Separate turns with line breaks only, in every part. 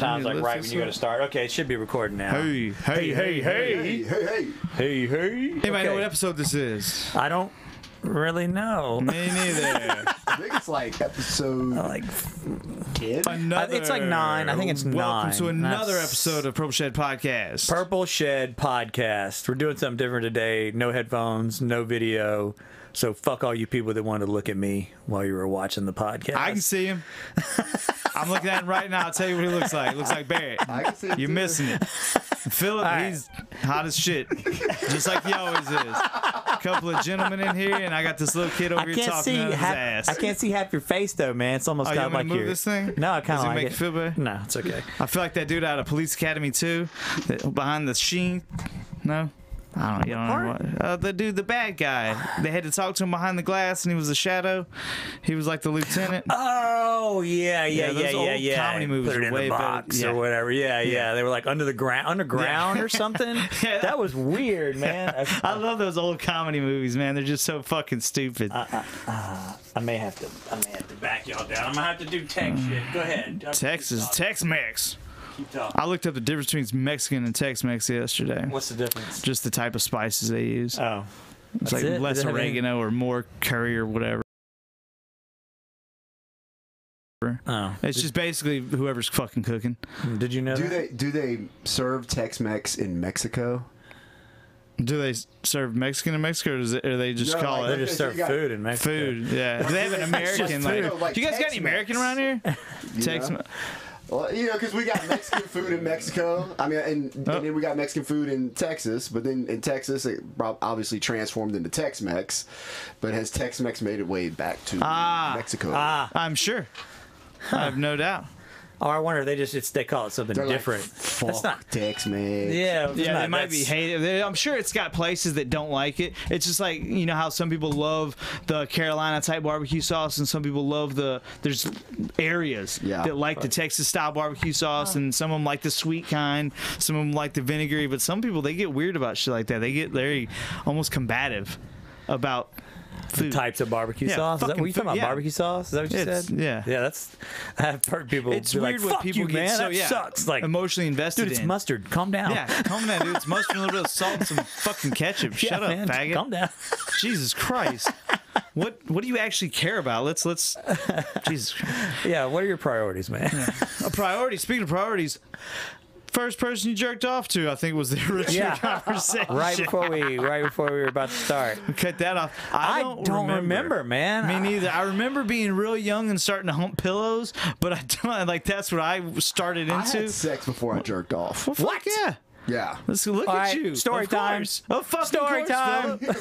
Time's like right when you go to start. Okay, it should be recording now.
Hey. Anybody know what episode this is?
I don't really know.
Me neither.
I think it's like episode
Like
10.
it's like 9. I think it's 9.
Welcome to another
That's
episode of Purple Shed Podcast.
Purple Shed Podcast. We're doing something different today. No headphones, no video. So fuck all you people that wanted to look at me while you were watching the podcast.
I can see him. I'm looking at him right now. I'll tell you what he looks like. He looks like Barrett.
I can see it
You're
too.
missing it. Phillip,
right.
he's hot as shit. Just like he always is. A couple of gentlemen in here, and I got this little kid over here talking out of his ass.
I can't see half your face though, man. It's almost
Oh, you
kind of
want me
like
to move this thing?
No, I kind
Does
of
it
like
make
it.
you feel better?
No, it's okay.
I feel like that dude out of Police Academy 2, behind the sheen. No? I don't know. You don't know what. The dude, the bad guy. They had to talk to him behind the glass, and he was a shadow. He was like the lieutenant.
Oh yeah.
those old comedy movies
Put it
are
in
way
the box
better.
or
Yeah.
whatever. Yeah. They were like underground or something.
Yeah.
That was weird, man.
I love those old comedy movies, man. They're just so fucking stupid.
I may have to back y'all down. I'm gonna have to do tech shit. Go ahead.
Texas, Tex-Mex.
Keep talking.
I looked up the difference between Mexican and Tex-Mex yesterday.
What's the difference?
Just the type of spices they use.
Oh,
It's like
it?
less
Does it have any-
oregano or more curry or whatever.
Oh,
It's just basically whoever's fucking cooking.
did you know that?
Do they serve Tex-Mex in Mexico?
Do they serve Mexican in Mexico, or they just
No,
call
like,
They
it
just
So
serve
you got
food in Mexico.
food? Yeah. Do they have an American?
Like,
Like,
like
do you guys got any
Tex-Mex.
American around here?
You
Tex.
know? Well, you know, because we got Mexican food in Mexico. I mean, and then we got Mexican food in Texas. But then in Texas, it obviously transformed into Tex-Mex. But has Tex-Mex made its way back to Mexico?
I'm sure. I have no doubt.
Oh, I wonder if they call it something
They're like,
different.
Fuck
That's not.
Tex-Mex.
Yeah,
Yeah, they might be hated. I'm sure it's got places that don't like it. It's just like, you know how some people love the Carolina type barbecue sauce and some people love there's areas that like the Texas style barbecue sauce, and some of them like the sweet kind, some of them like the vinegary, but some people, they get weird about shit like that. They get very almost combative about food.
Types of barbecue sauce. Is that
fucking
what you talking
food,
about? Barbecue sauce? Is that what you
It's-
said?
yeah.
Yeah, I've heard people
It's
be
weird
like,
when
fuck
people
you,
get
man.
so
That sucks. Like,
emotionally invested
dude, it's
in.
mustard. Calm down.
Yeah, calm down, dude. It's mustard, a little bit of salt, and some fucking ketchup.
Yeah,
Shut up,
man,
faggot.
Calm down.
Jesus Christ. What do you actually care about? Let's Jesus Christ.
Yeah, what are your priorities, man?
A priority. Speaking of priorities, first person you jerked off to, I think, was the original
Yeah.
conversation.
right before we were about to start.
Cut that off.
I don't remember, man.
Me neither. I remember being real young and starting to hump pillows, but I don't like. That's what I started
I
into.
had sex before I jerked off.
Well, fuck yeah.
Yeah.
Let's look
All
at
right,
you.
story
Of
time.
course. Oh, fucking
Story
course,
time.
Phillip.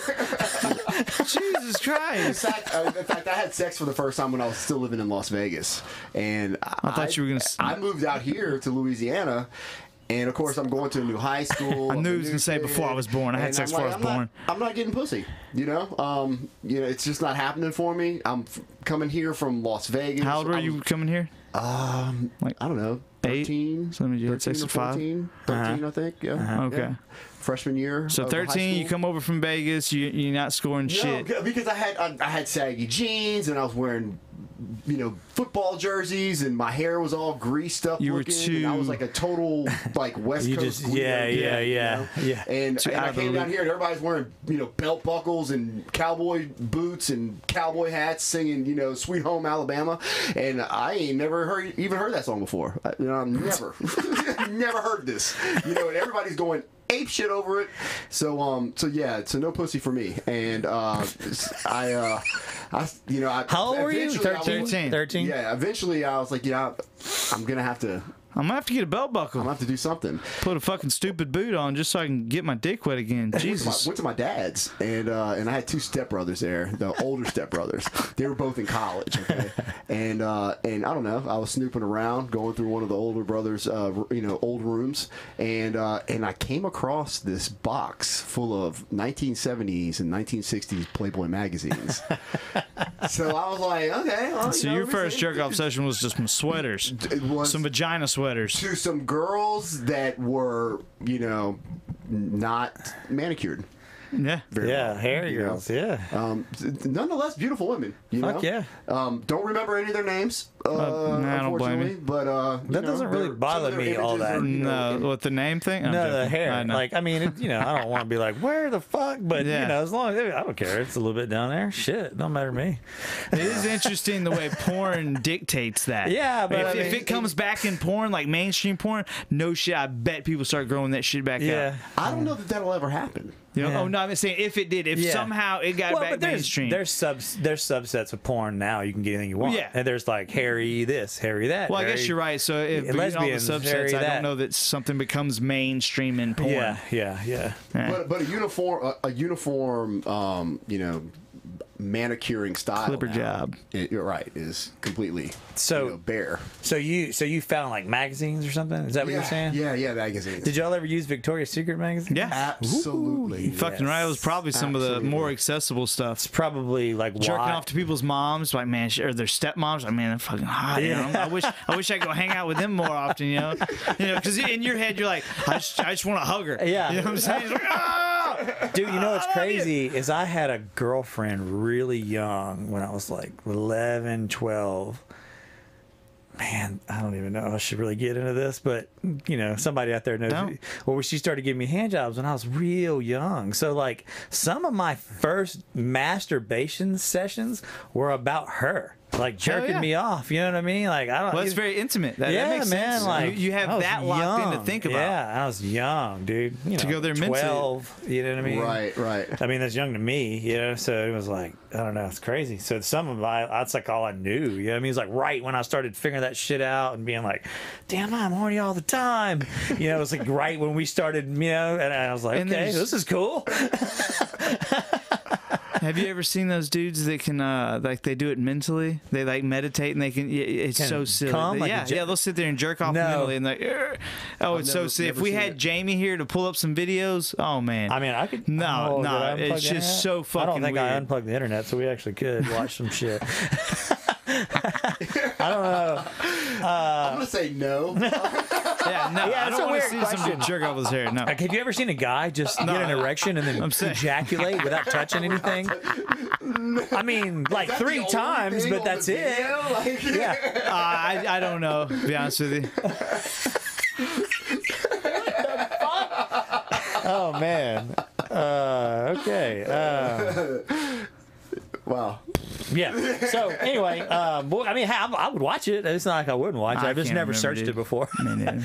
Jesus Christ.
In fact, I had sex for the first time when I was still living in Las Vegas, and I
thought you were gonna.
I moved out here to Louisiana, and of course I'm going to a new high school.
I knew
a
he was
new
gonna say
kid,
before I was born. I had
and
sex
I'm
before I was born.
I'm not getting pussy. You know, it's just not happening for me. I'm coming here from Las Vegas.
How old were you coming here?
I don't know.
8?
13,
So you had
13
sex
or
at 5?
14, 13, I think. Yeah.
Okay.
Yeah. Freshman year.
So
of high
13, you
school.
come over from Vegas. You're not scoring shit.
No, because I had saggy jeans and I was wearing, football jerseys and my hair was all greased up.
You were
looking, and I was like a total like West
You
Coast.
just-
Guido
yeah.
kid, you know? And
Too
I
out of the
came down
league.
here and everybody's wearing belt buckles and cowboy boots and cowboy hats, singing "Sweet Home Alabama," and I ain't never even heard that song before. Never, never heard this. And everybody's going ape shit over it. So no pussy for me. And
How old were you?
eventually I was-
13?
Yeah, eventually I was like, I'm gonna have to
get a belt buckle.
I'm gonna have to do something.
Put a fucking stupid boot on just so I can get my dick wet again. Jesus.
Went to my dad's, and I had two stepbrothers there, the older stepbrothers. They were both in college, okay? And I don't know, I was snooping around, going through one of the older brothers' old rooms, and I came across this box full of 1970s and 1960s Playboy magazines. So I was like, okay. Well,
So your first jerk off session was just some sweaters,
It was
some vagina sweaters.
to some girls that were, not manicured.
Yeah.
Very well,
hair girls, yeah.
Nonetheless, beautiful women.
Fuck yeah.
Don't remember any of their names.
I don't blame
unfortunately.
you.
But
That doesn't really bother me all that.
No, what, the name thing? I'm
No, the
joking.
hair.
I know.
Like, I mean, I don't want to be like, where the fuck? But,
Yeah.
as long as, I don't care. It's a little bit down there. Shit, don't matter to me.
It is interesting the way porn dictates that.
Yeah, but
if it comes back in porn, like mainstream porn, no shit, I bet people start growing that shit back
Yeah.
out.
I don't know that that'll ever happen.
You know?
Yeah.
Oh no, I'm saying if it did, if somehow it got back
but
mainstream.
there's subsets of porn now. You can get anything you want.
Yeah.
And there's like hairy this, hairy that.
well, I guess
hairy-
you're right. So if you know all the
lesbians, hairy
subsets, I
that.
don't know that something becomes mainstream in porn.
Yeah.
Yeah.
But a uniform, manicuring style.
Clipper
now,
job.
You're right. Is completely bare.
So you found like magazines or something? Is that what you're saying?
Yeah, magazines.
Did y'all ever use Victoria's Secret magazine?
Yeah.
Absolutely.
You fucking right. It was probably some of the
Absolutely.
more accessible stuff.
It's probably like
Jerking
why-
off to people's moms, like man, or their stepmoms. Like man, they're fucking hot. You know? I wish I could go hang out with them more often. Because in your head you're like, I just want to hug her.
Yeah.
You know what I'm saying? It's like, ah!
Dude, you know what's crazy is I had a girlfriend really young when I was like 11, 12. Man, I don't even know if I should really get into this, but somebody out there knows.
Don't.
Well, she started giving me hand jobs when I was real young. So like some of my first masturbation sessions were about her. Like jerking me off, you know what I mean? Like I don't.
Well, it's very intimate. That makes
man.
sense.
Like
you have
I was
that locked in to
young.
think about.
Yeah, I was young, dude.
To go there mentally.
12. You know what I mean?
Right.
I mean, that's young to me, So it was like, I don't know, it's crazy. So some of that's like all I knew. You know what I mean? It's like right when I started figuring that shit out and being like, damn, I'm horny all the time. It was like right when we started, and I was like,
And
okay, this is cool.
Have you ever seen those dudes that can like they do it mentally? They like meditate and they can. It's
Can
so silly.
come, like
yeah,
a
they'll sit there and jerk off
No.
mentally and like. Oh, it's so silly. If we
seen
had
it.
Jamie here to pull up some videos, oh man.
I mean, I could.
No,
did
no,
I unplug
it's
the
just
internet?
so fucking
I don't think I
weird.
unplugged the internet, so we actually could watch some shit. I don't know.
I'm gonna say no.
Yeah, no,
Yeah,
I
it's
don't
a
want to
weird
see somebody
question.
jerk off his hair. No.
Like, have you ever seen a guy just get an erection and then
saying-
ejaculate without touching anything? I mean, like
Is that the
3
only
times,
thing
but
on
that's
the
it.
video? Like,
Yeah.
I don't know. To be honest with you.
Oh man. Okay.
Wow.
Yeah. So anyway, well, I mean, I would watch it. It's not like I wouldn't watch it.
I
I've just
can't
never
remember,
searched
dude.
it before.
Me neither.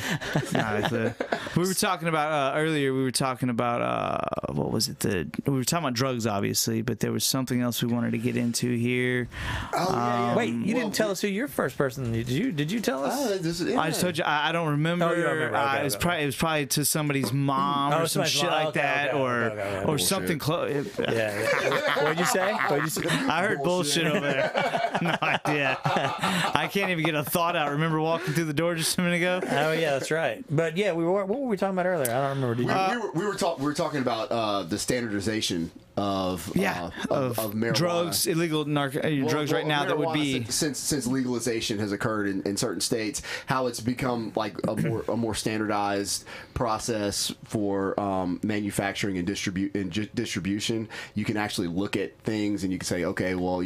Not a clue. We were talking about earlier. We were talking about what was it? We were talking about drugs, obviously, but there was something else we wanted to get into here.
Oh yeah.
Wait, you didn't tell us who your first person. Did you? Did you tell us?
I just told you I don't remember.
Oh, you don't remember. Okay,
it was
okay.
probably to somebody's mom
Oh,
or some
somebody's
shit
mom.
like
Okay,
that,
okay,
or
okay.
or
Bullshit.
something close.
Yeah. What'd you say?
I heard bullshit over there. No idea. I can't even get a thought out. Remember walking through the door just a minute ago?
Oh yeah, that's right. But yeah, what were we talking about earlier? I don't remember. Did you?
We were talking about the standardization of of marijuana.
drugs, illegal drugs right now that would be
marijuana, since legalization has occurred in certain states, how it's become like a more standardized process for manufacturing and distribution. You can actually look at things and you can say, okay, well,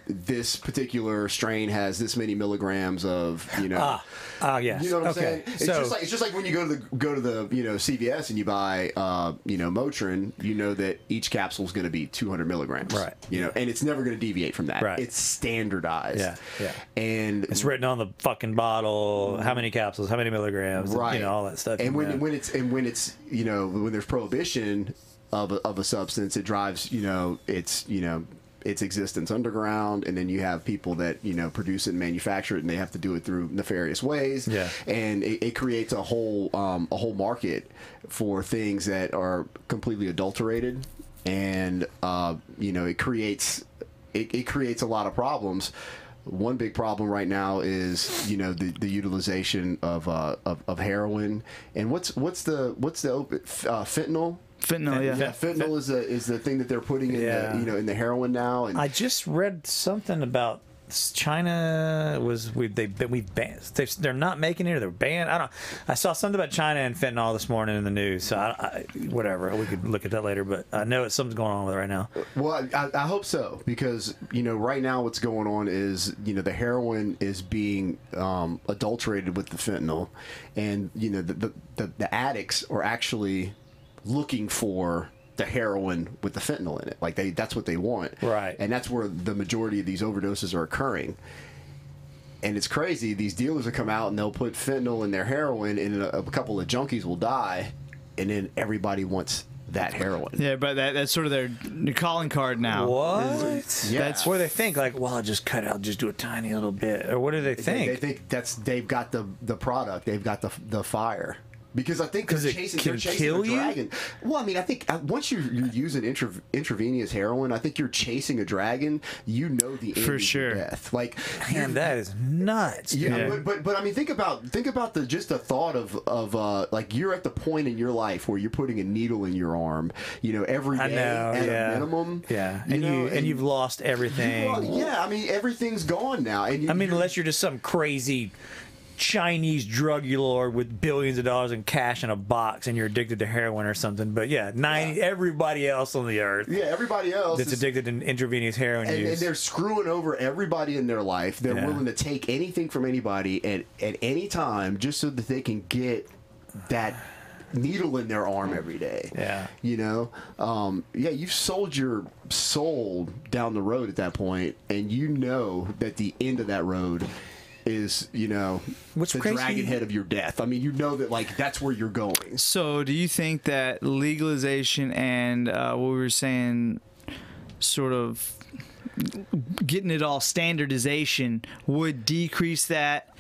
this particular strain has this many milligrams of
yes.
You know what I'm saying? It's
So
just like when you go to the CVS and you buy Motrin, you know that each capsule is going to be 200 milligrams,
Right.
And it's never going to deviate from that.
Right.
It's standardized.
Yeah.
And
it's written on the fucking bottle. How many capsules? How many milligrams?
right,
all that stuff.
And when it's when there's prohibition of a substance, it drives its existence underground, and then you have people that produce it and manufacture it, and they have to do it through nefarious ways.
Yeah.
And it creates a whole market for things that are completely adulterated, and it creates a lot of problems. One big problem right now is the utilization of heroin, and what's the fentanyl.
fentanyl. Yeah.
Fentanyl is the thing that they're putting in in the heroin now. And
I just read something about China was we've banned. They're not making it. Or they're banned. I saw something about China and fentanyl this morning in the news. So whatever, we could look at that later. But I know something's going on with it right now.
Well, I hope so, because right now what's going on is the heroin is being adulterated with the fentanyl, and the addicts are actually looking for the heroin with the fentanyl in it. Like that's what they want.
Right.
And that's where the majority of these overdoses are occurring. And it's crazy. These dealers will come out and they'll put fentanyl in their heroin, and a couple of junkies will die, and then everybody wants that heroin.
Yeah, but that's sort of their calling card now.
What?
Yeah.
That's where they think like, well, I'll just cut it. I'll just do a tiny little bit. Or what do they think?
They think they've got the product. They've got the fire. Because I think they're chasing a dragon. Well, I mean, I think once you're using intravenous heroin, I think you're chasing a dragon. You know the end
for sure.
Death. Like,
man, that is nuts.
Yeah, but I mean, think about just the thought of like you're at the point in your life where you're putting a needle in your arm, every day at a minimum.
Yeah, and you've lost everything.
Yeah, I mean, everything's gone now. And
unless you're just some crazy Chinese drug lord with billions of dollars in cash in a box and you're addicted to heroin or something. But everybody else on the earth.
Yeah, everybody else
that's addicted to intravenous heroin use.
And they're screwing over everybody in their life. They're willing to take anything from anybody at any time just so that they can get that needle in their arm every day.
Yeah.
You've sold your soul down the road at that point, and that the end of that road is
what's
the
crazy?
dragon head of your death. I mean, that that's where you're going.
So do you think that legalization and what we were saying, sort of getting it all standardization, would decrease that,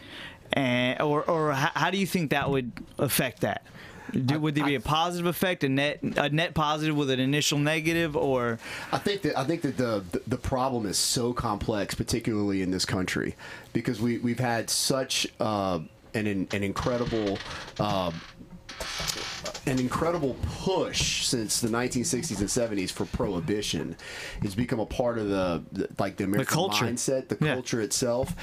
or how do you think that would affect that? Would there be a positive effect, a net positive with an initial negative, or?
I think that the problem is so complex, particularly in this country, because we've had such an incredible push since the 1960s and 70s for prohibition. It's become a part of the American
culture.
mindset, the culture itself,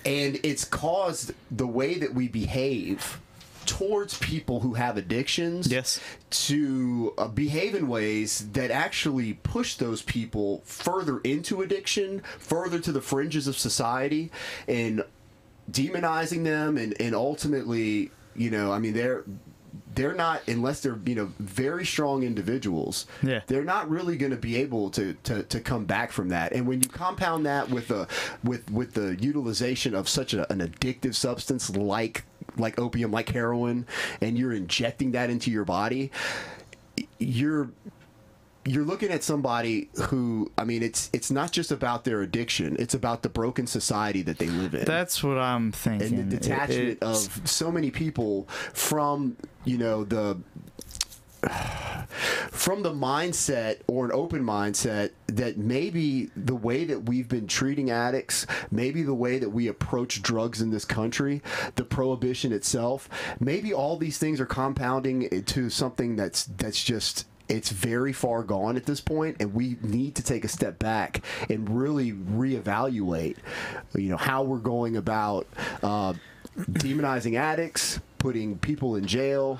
and it's caused the way that we behave towards people who have addictions to behave in ways that actually push those people further into addiction, further to the fringes of society, and demonizing them, and ultimately, they're not, unless they're very strong individuals, they're not really going to be able to come back from that. And when you compound that with the utilization of such an addictive substance like opium, like heroin, and you're injecting that into your body, you're looking at somebody who, I mean, it's not just about their addiction, it's about the broken society that they live in.
That's what I'm thinking.
And the detachment of so many people from the mindset, or an open mindset, that maybe the way that we've been treating addicts, maybe the way that we approach drugs in this country, the prohibition itself, maybe all these things are compounding into something that's just, it's very far gone at this point, and we need to take a step back and really reevaluate how we're going about demonizing addicts, putting people in jail,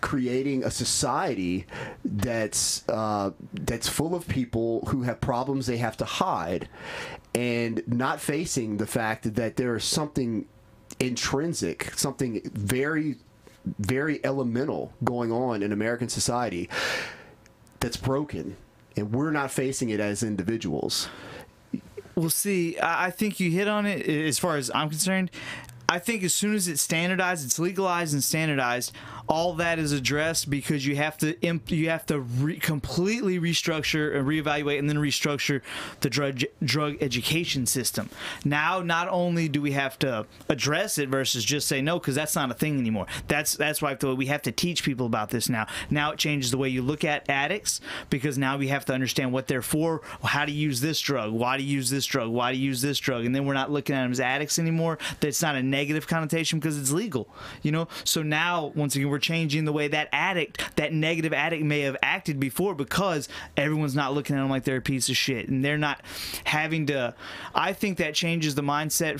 creating a society that's full of people who have problems they have to hide, and not facing the fact that there is something intrinsic, something very, very elemental going on in American society that's broken, and we're not facing it as individuals.
Well, see, I think you hit on it. As far as I'm concerned, I think as soon as it's standardized, it's legalized and standardized, all that is addressed, because you have to completely restructure and reevaluate and then restructure the drug education system. Now, not only do we have to address it versus just say no, because that's not a thing anymore. That's why I feel we have to teach people about this now. Now it changes the way you look at addicts, because now we have to understand what they're for, how to use this drug, why to use this drug, why to use this drug, and then we're not looking at them as addicts anymore. That's not a negative connotation because it's legal, you know. So now, once again, we're changing the way that negative addict may have acted before because everyone's not looking at them like they're a piece of shit, and they're not having to. I think that changes the mindset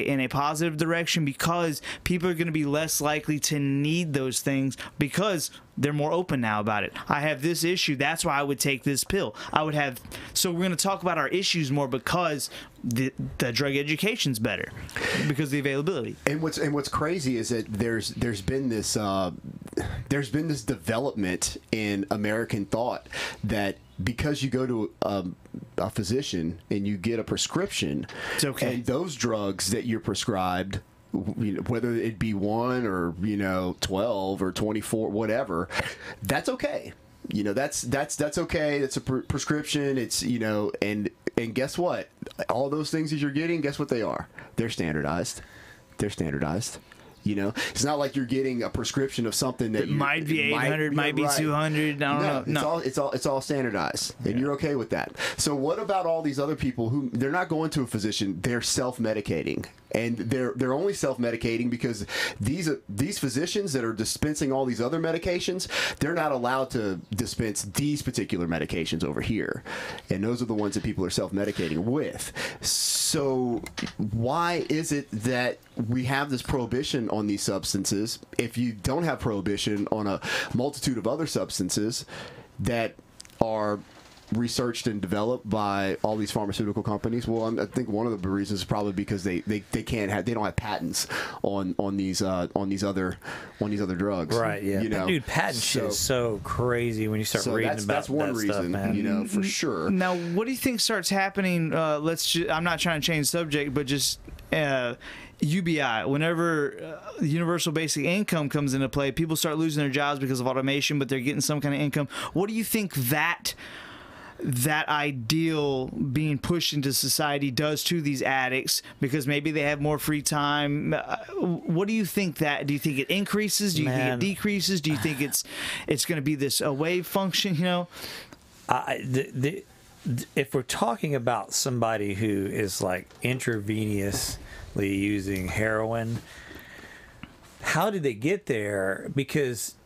in a positive direction because people are going to be less likely to need those things because they're more open now about it. I have this issue, that's why I would take this pill. So we're going to talk about our issues more because the drug education's better because of the availability.
And what's crazy is that there's been this development in American thought that because you go to a physician and you get a prescription,
it's okay.
And those drugs that you're prescribed, whether it be 1 or 12 or 24, whatever, that's okay. That's okay. That's a prescription. It's and guess what? All those things that you're getting, guess what they are? They're standardized. It's not like you're getting a prescription of something that
might be 800, might be 200. I don't know.
It's all standardized, and you're okay with that. So what about all these other people who they're not going to a physician? They're self-medicating, and they're only self-medicating because these physicians that are dispensing all these other medications, they're not allowed to dispense these particular medications over here, and those are the ones that people are self-medicating with. So why is it that we have this prohibition on these substances if you don't have prohibition on a multitude of other substances that are researched and developed by all these pharmaceutical companies? Well, I think one of the reasons is probably because they don't have patents on these other drugs.
Right. Yeah. Dude, patent shit is so crazy when you start reading about
that's one
that
reason,
stuff, man.
For sure.
Now, what do you think starts happening? I'm not trying to change the subject, but just UBI, whenever universal basic income comes into play, people start losing their jobs because of automation, but they're getting some kind of income. What do you think that ideal being pushed into society does to these addicts? Because maybe they have more free time. What do you think do you think it increases? Do you think it decreases? Do you think it's going to be this wave function?
If we're talking about somebody who is like intravenously using heroin, how did they get there? Because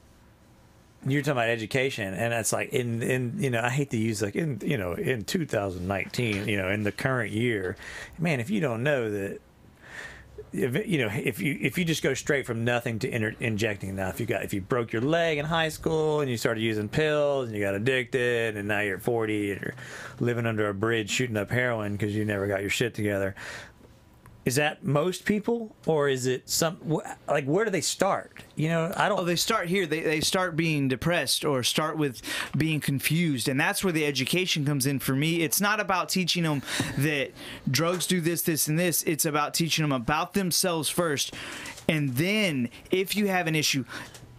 you're talking about education, and it's like I hate to use like in 2019, in the current year, man, if you don't know that, if you just go straight from nothing to injecting now, if you broke your leg in high school and you started using pills and you got addicted and now you're 40 and you're living under a bridge shooting up heroin because you never got your shit together. Is that most people, or is it where do they start? They start here. They start being depressed or start with being confused, and that's where the education comes in for me. It's not about teaching them that drugs do this, this, and this. It's about teaching them about themselves first, and then if you have an issue,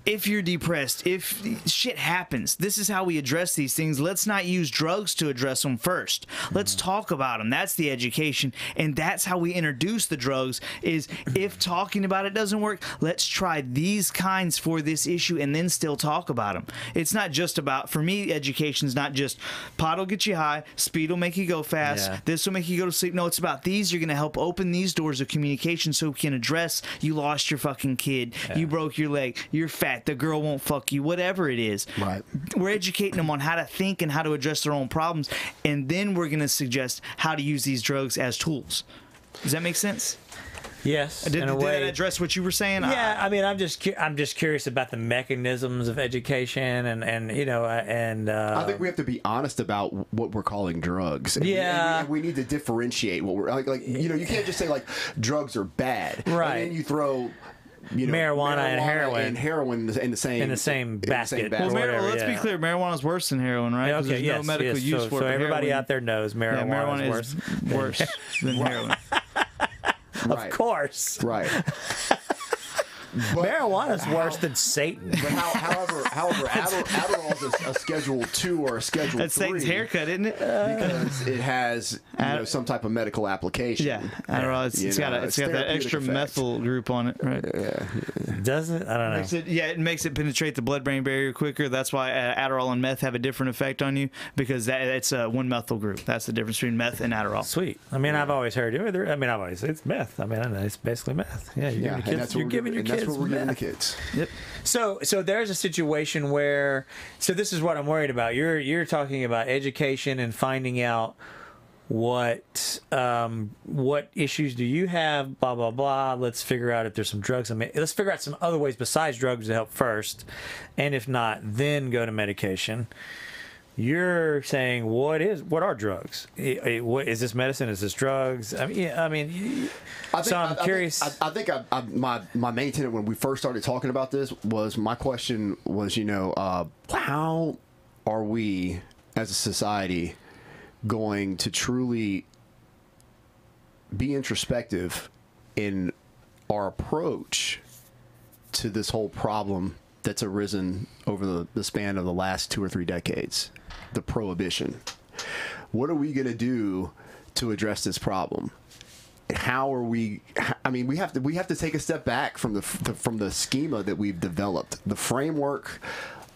if you're depressed, if shit happens, this is how we address these things. Let's not use drugs to address them first. Let's talk about them. That's the education, and that's how we introduce the drugs, is if talking about it doesn't work, let's try these kinds for this issue and then still talk about them. It's not just about, for me, education is not just pot will get you high, speed will make you go fast, this will make you go to sleep. No, it's about these. You're going to help open these doors of communication so we can address you lost your fucking kid, you broke your leg, you're fat, the girl won't fuck you, whatever it is.
Right.
We're educating them on how to think and how to address their own problems, and then we're going to suggest how to use these drugs as tools. Does that make sense?
Yes.
Did that address what you were saying?
Yeah, I mean, I'm just curious about the mechanisms of education, and
I think we have to be honest about what we're calling drugs. And we need to differentiate what we're like. You can't just say like drugs are bad,
right?
And then you throw
marijuana and
heroin in the same
basket.
Well, let's be clear, marijuana is worse than heroin, right?
Okay,
there's no medical use for it.
So everybody out there knows marijuana
is worse than heroin.
Of course.
Right.
Marijuana's worse than Satan.
But however, Adderall's a Schedule 2 or a Schedule 3.
That's Satan's haircut, isn't it?
Because it has some type of medical application.
Yeah, Adderall. It's got that extra methyl group on it, right?
Yeah.
Does it? I don't know.
It makes it penetrate the blood-brain barrier quicker. That's why Adderall and meth have a different effect on you, because it's one methyl group. That's the difference between meth and Adderall.
Sweet. I mean, I've always heard it's meth. I mean, I know it's basically meth. Yeah, you're giving your kids
that's what we're giving the
meth.
kids.
Yep.
So there's a situation where, this is what I'm worried about. You're talking about education and finding out what issues do you have, blah blah blah. Let's figure out if there's some drugs. Let's figure out some other ways besides drugs to help first, and if not, then go to medication. You're saying what are drugs? What is this medicine? Is this drugs? I'm curious.
I think my main tenet when we first started talking about this was, my question was, how are we as a society going to truly be introspective in our approach to this whole problem that's arisen over the span of the last 2 or 3 decades, the prohibition? What are we going to do to address this problem? How are we? I mean, we have to take a step back from the schema that we've developed, the framework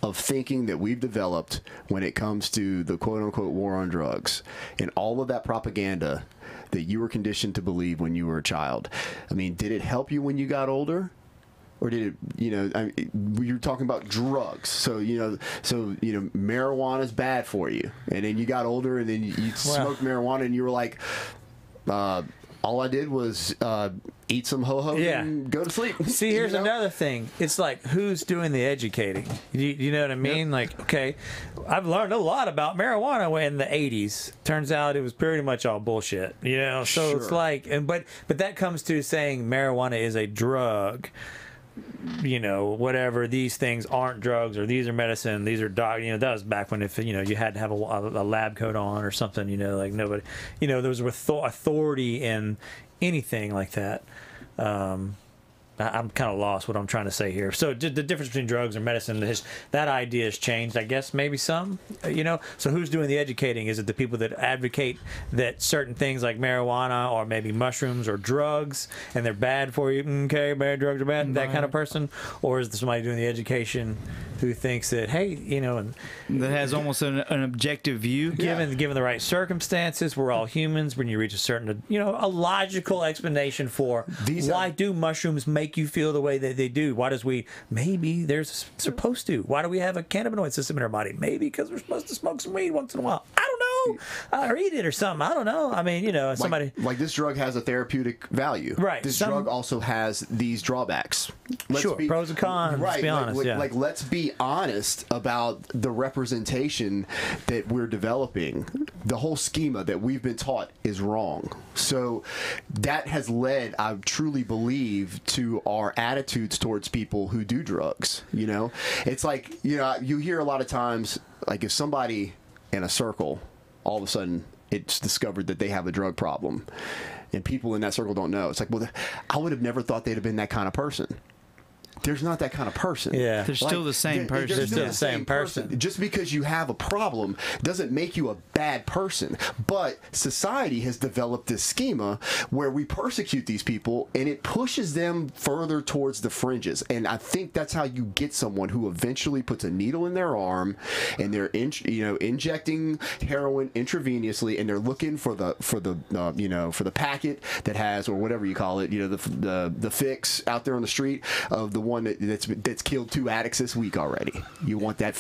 of thinking that we've developed when it comes to the quote-unquote war on drugs and all of that propaganda that you were conditioned to believe when you were a child. I mean, did it help you when you got older? Or did it, we were talking about drugs. So marijuana is bad for you. And then you got older and then you smoked marijuana and you were like, all I did was eat some ho-ho and go to sleep.
See, here's another thing. It's like, who's doing the educating? You know what I mean? Yep. Like, okay, I've learned a lot about marijuana in the 80s. Turns out it was pretty much all bullshit. So sure. It's like, but that comes to saying marijuana is a drug. Whatever, these things aren't drugs, or these are medicine, these are that was back when you had to have a lab coat on or something, like nobody, there was authority in anything like that. I'm kind of lost what I'm trying to say here. So the difference between drugs and medicine, that idea has changed, I guess, maybe some, So who's doing the educating? Is it the people that advocate that certain things like marijuana or maybe mushrooms or drugs and they're bad for you? Okay, bad drugs are bad, that kind of person? Or is there somebody doing the education who thinks that, hey, and
that has almost an objective view?
Given the right circumstances, we're all humans. When you reach a certain, a logical explanation for why do mushrooms make you feel the way that they do? Why does maybe there's supposed to? Why do we have a cannabinoid system in our body? Maybe because we're supposed to smoke some weed once in a while. I don't know. Or eat it or something. I don't know. I mean, somebody
like this drug has a therapeutic value.
Right.
This drug also has these drawbacks.
Pros and cons.
Right.
Let's be honest.
Like let's be honest about the representation that we're developing. The whole schema that we've been taught is wrong. So that has led, I truly believe, to our attitudes towards people who do drugs. It's like, you hear a lot of times, like if somebody in a circle, all of a sudden it's discovered that they have a drug problem and people in that circle don't know. It's like, well, I would have never thought they'd have been that kind of person. There's not that kind of person.
Yeah.
They're still the same person.
They're still the same person.
Just because you have a problem doesn't make you a bad person. But society has developed this schema where we persecute these people and it pushes them further towards the fringes. And I think that's how you get someone who eventually puts a needle in their arm and they're injecting heroin intravenously and they're looking for the packet that has, or whatever you call it, the fix out there on the street of the one that's killed 2 addicts this week already. You want that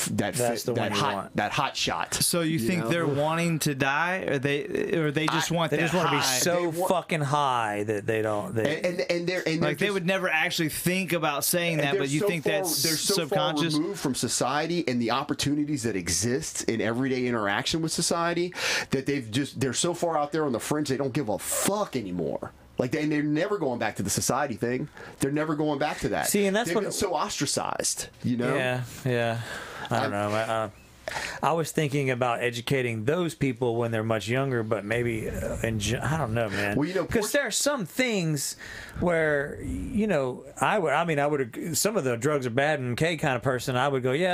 hot shot.
So you think they're wanting to die, or they just want
to be so fucking high that they don't.
They would never actually think about saying that, but you think that's
they're so
subconscious.
far removed from society and the opportunities that exist in everyday interaction with society that they're so far out there on the fringe they don't give a fuck anymore. They're never going back to the society thing. They're never going back to that.
See, and that's
They've been so ostracized,
Yeah. I don't know. I was thinking about educating those people when they're much younger, but maybe I don't know, man.
Well, you know,
because there are some things where I would some of the drugs are bad, and K kind of person, I would go, you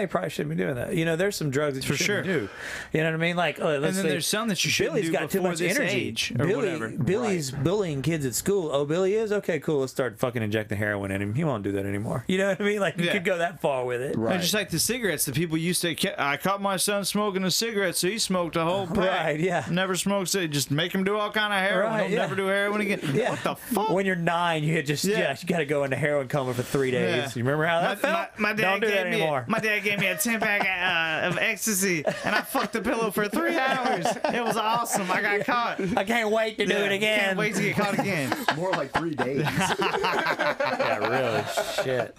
probably shouldn't be doing that. There's some drugs that you shouldn't do. You know what I mean? Like, let's say
there's some that you shouldn't
Billy's
do
got too
before
much
this
energy.
age or whatever.
Billy's bullying kids at school. Oh, Billy is? Okay, cool. Let's start fucking injecting heroin in him. He won't do that anymore. You know what I mean? Like, you could go that far with it.
Right.
And just like the cigarettes, the people used to. I caught my son smoking a cigarette, so he smoked a whole pack.
Right, yeah.
Never smokes it. Just make him do all kind of heroin.
Right,
He'll never do heroin again.
Yeah.
What the fuck?
When you're 9, you got to go into heroin coma for 3 days.
Yeah.
You remember how that felt?
My dad
Don't do that
gave
anymore.
My dad gave me a 10-pack of ecstasy, and I fucked the pillow for 3 hours. It was awesome. I got caught.
I can't wait to do it again.
Can't wait to get caught again.
More like 3 days.
Yeah, really. Shit.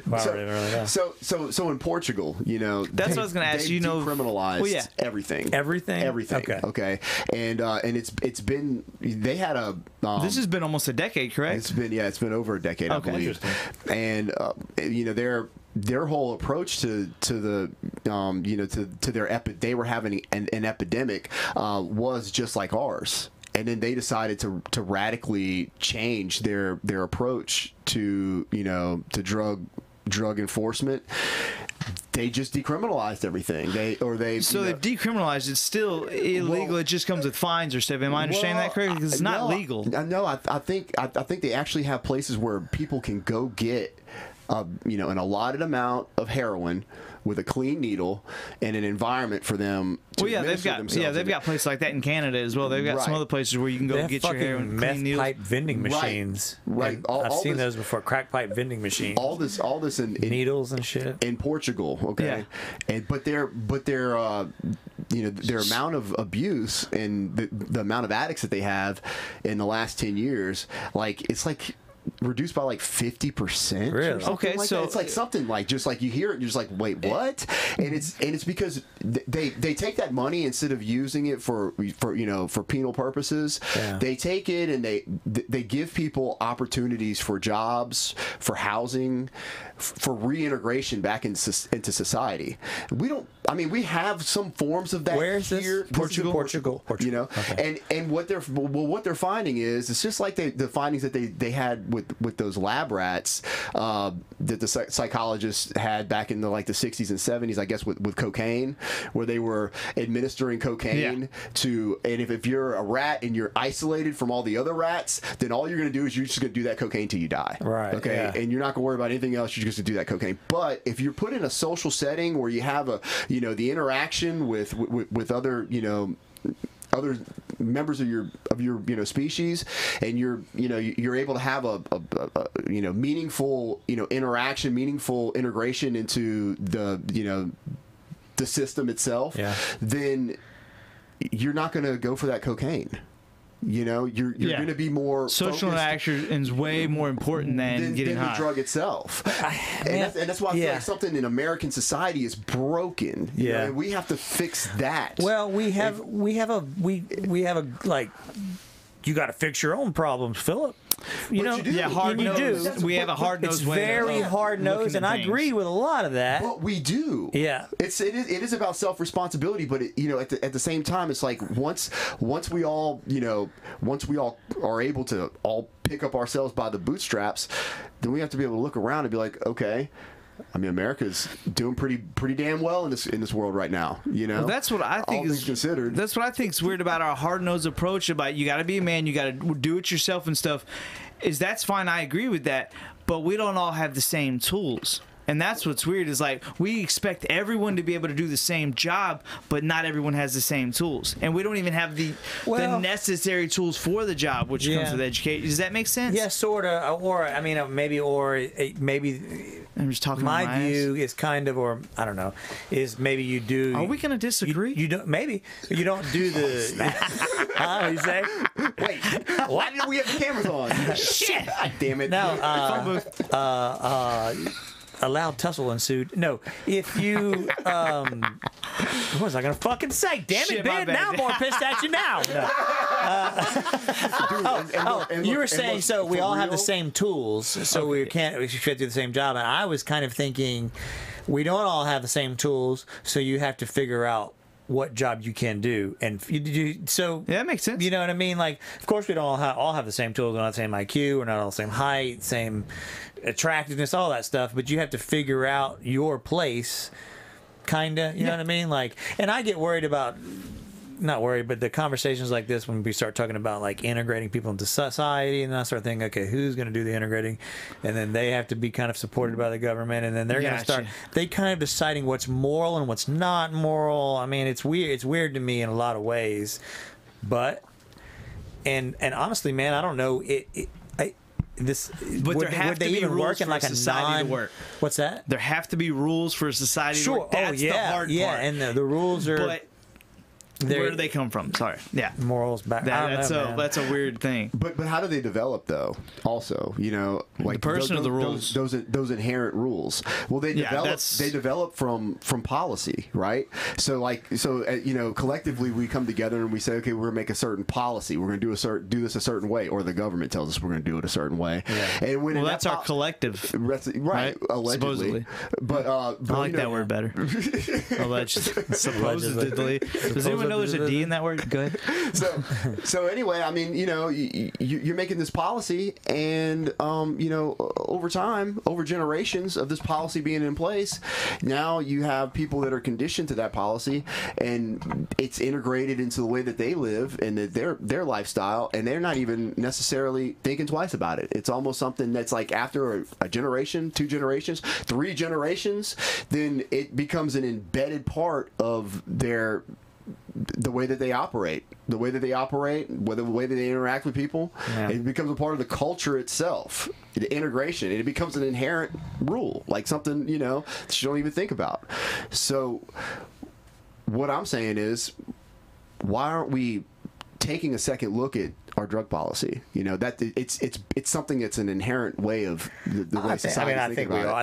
Wow,
So in Portugal,
That's what I was going to ask you.
Decriminalized everything.
Everything.
Okay. And it's been, they had a.
This has been almost a decade, correct?
It's been over a decade, I believe. And their whole approach to the to their they were having an epidemic was just like ours. And then they decided to radically change their approach to drug enforcement. They just decriminalized everything. They've
decriminalized. It's still illegal. It just comes with fines or stuff. Am I understanding that correctly? Because it's not legal.
No, I think they actually have places where people can go get an allotted amount of heroin with a clean needle and an environment for them to
they've got places like that in Canada as well. They've got some other places where you can go get your heroin,
meth
clean needles.
pipe vending machines.
Right.
I've seen those before. Crack pipe vending machines.
All this in
needles and shit
in Portugal. Okay. Yeah. But their amount of abuse and the amount of addicts that they have in the last 10 years, it's reduced by 50%.
Really?
Okay, so
it's like something like just like you hear it, and you're just like, wait, what? And it's because they take that money instead of using it for penal purposes. Yeah. They take it and they give people opportunities for jobs, for housing, for reintegration back into society. We have some forms of that.
Where is this?
Here.
Portugal.
Okay. And what they're finding is it's just like the findings that they had with those lab rats that the psychologists had back in the 60s and 70s, I guess, with cocaine, where they were administering cocaine to, and if you're a rat and you're isolated from all the other rats, then all you're going to do is you're just going to do that cocaine till you die.
Right.
Okay. Yeah. And you're not going to worry about anything else. You're just going to do that cocaine. But if you're put in a social setting where you have the interaction with other other members of your species, and you're able to have a meaningful interaction, meaningful integration into the system itself, then you're not going to go for that cocaine. You're going to be more
social interaction is way more important than getting high.
The drug itself. And that's why I feel like something in American society is broken.
Yeah,
we have to fix that.
Well, we have a you got to fix your own problems, Phillip.
Hard nose. We have a hard nose.
It's very hard nose, and I agree with a lot of that.
But we do.
Yeah.
It is about self responsibility, but at the same time, it's like once we all are able to all pick up ourselves by the bootstraps, then we have to be able to look around and be like, okay, America's doing pretty damn well in this world right now. Well,
that's what I think is considered. That's what I think is weird about our hard-nosed approach about you got to be a man, you got to do it yourself and stuff. That's fine. I agree with that, but we don't all have the same tools. And that's what's weird is we expect everyone to be able to do the same job, but not everyone has the same tools. And we don't even have the necessary tools for the job, which comes with education. Does that make sense?
Yeah, sort of. Or maybe
I'm just talking
my view is kind of, or I don't know, is maybe you do.
Are we going to disagree?
You don't, maybe. You don't do the. What you say?
Wait, why did we have the cameras on?
Shit!
God damn it.
Now, a loud tussle ensued. No, if you, what was I gonna fucking say? Damn it, Ben! Now I'm more pissed at you now. No. You were saying we all have the same tools, so we should do the same job. And I was kind of thinking, we don't all have the same tools, so you have to figure out what job you can do, and so
yeah, that makes sense.
You know what I mean? Like, of course, we don't all have the same tools. We're not the same IQ. We're not all the same height, same attractiveness, all that stuff. But you have to figure out your place, kinda. You know what I mean? Like, and I get worried about. Not worried, but the conversations like this, when we start talking about like integrating people into society, and I start thinking, okay, who's going to do the integrating, and then they have to be kind of supported by the government, and then they're going to start they kind of deciding what's moral and what's not moral. I mean, it's weird. It's weird to me in a lot of ways, but and honestly, man, I don't know
But would they even work in like a society to work?
What's that?
There have to be rules for a society to work. That's the hard part.
And the rules are.
But where do they come from? Sorry. Yeah.
Morals back.
That's a weird thing.
But how do they develop though? Also, you know, like
the person of the rules,
those inherent rules. Well, they develop from policy, right? So you know, collectively we come together and we say, okay, we're gonna make a certain policy. We're gonna do this a certain way, or the government tells us we're gonna do it a certain way. Yeah. And when
that's our collective,
right? Allegedly.
Supposedly.
But
I like that word better. Supposedly. Does anyone know there's a D in that word? Good.
So anyway, I mean, you know, you're making this policy, and you know, over generations of this policy being in place, now you have people that are conditioned to that policy, and it's integrated into the way that they live and their lifestyle, and they're not even necessarily thinking twice about it. It's almost something that's like after a generation, 2 generations, 3 generations, then it becomes an embedded part of the way that they operate, the way that they interact with people. Yeah. It becomes a part of the culture itself, the integration, and it becomes an inherent rule, like something, you know, that you don't even think about. So what I'm saying is, why aren't we taking a second look at our drug policy? You know, that it's something that's an inherent way of the way society. I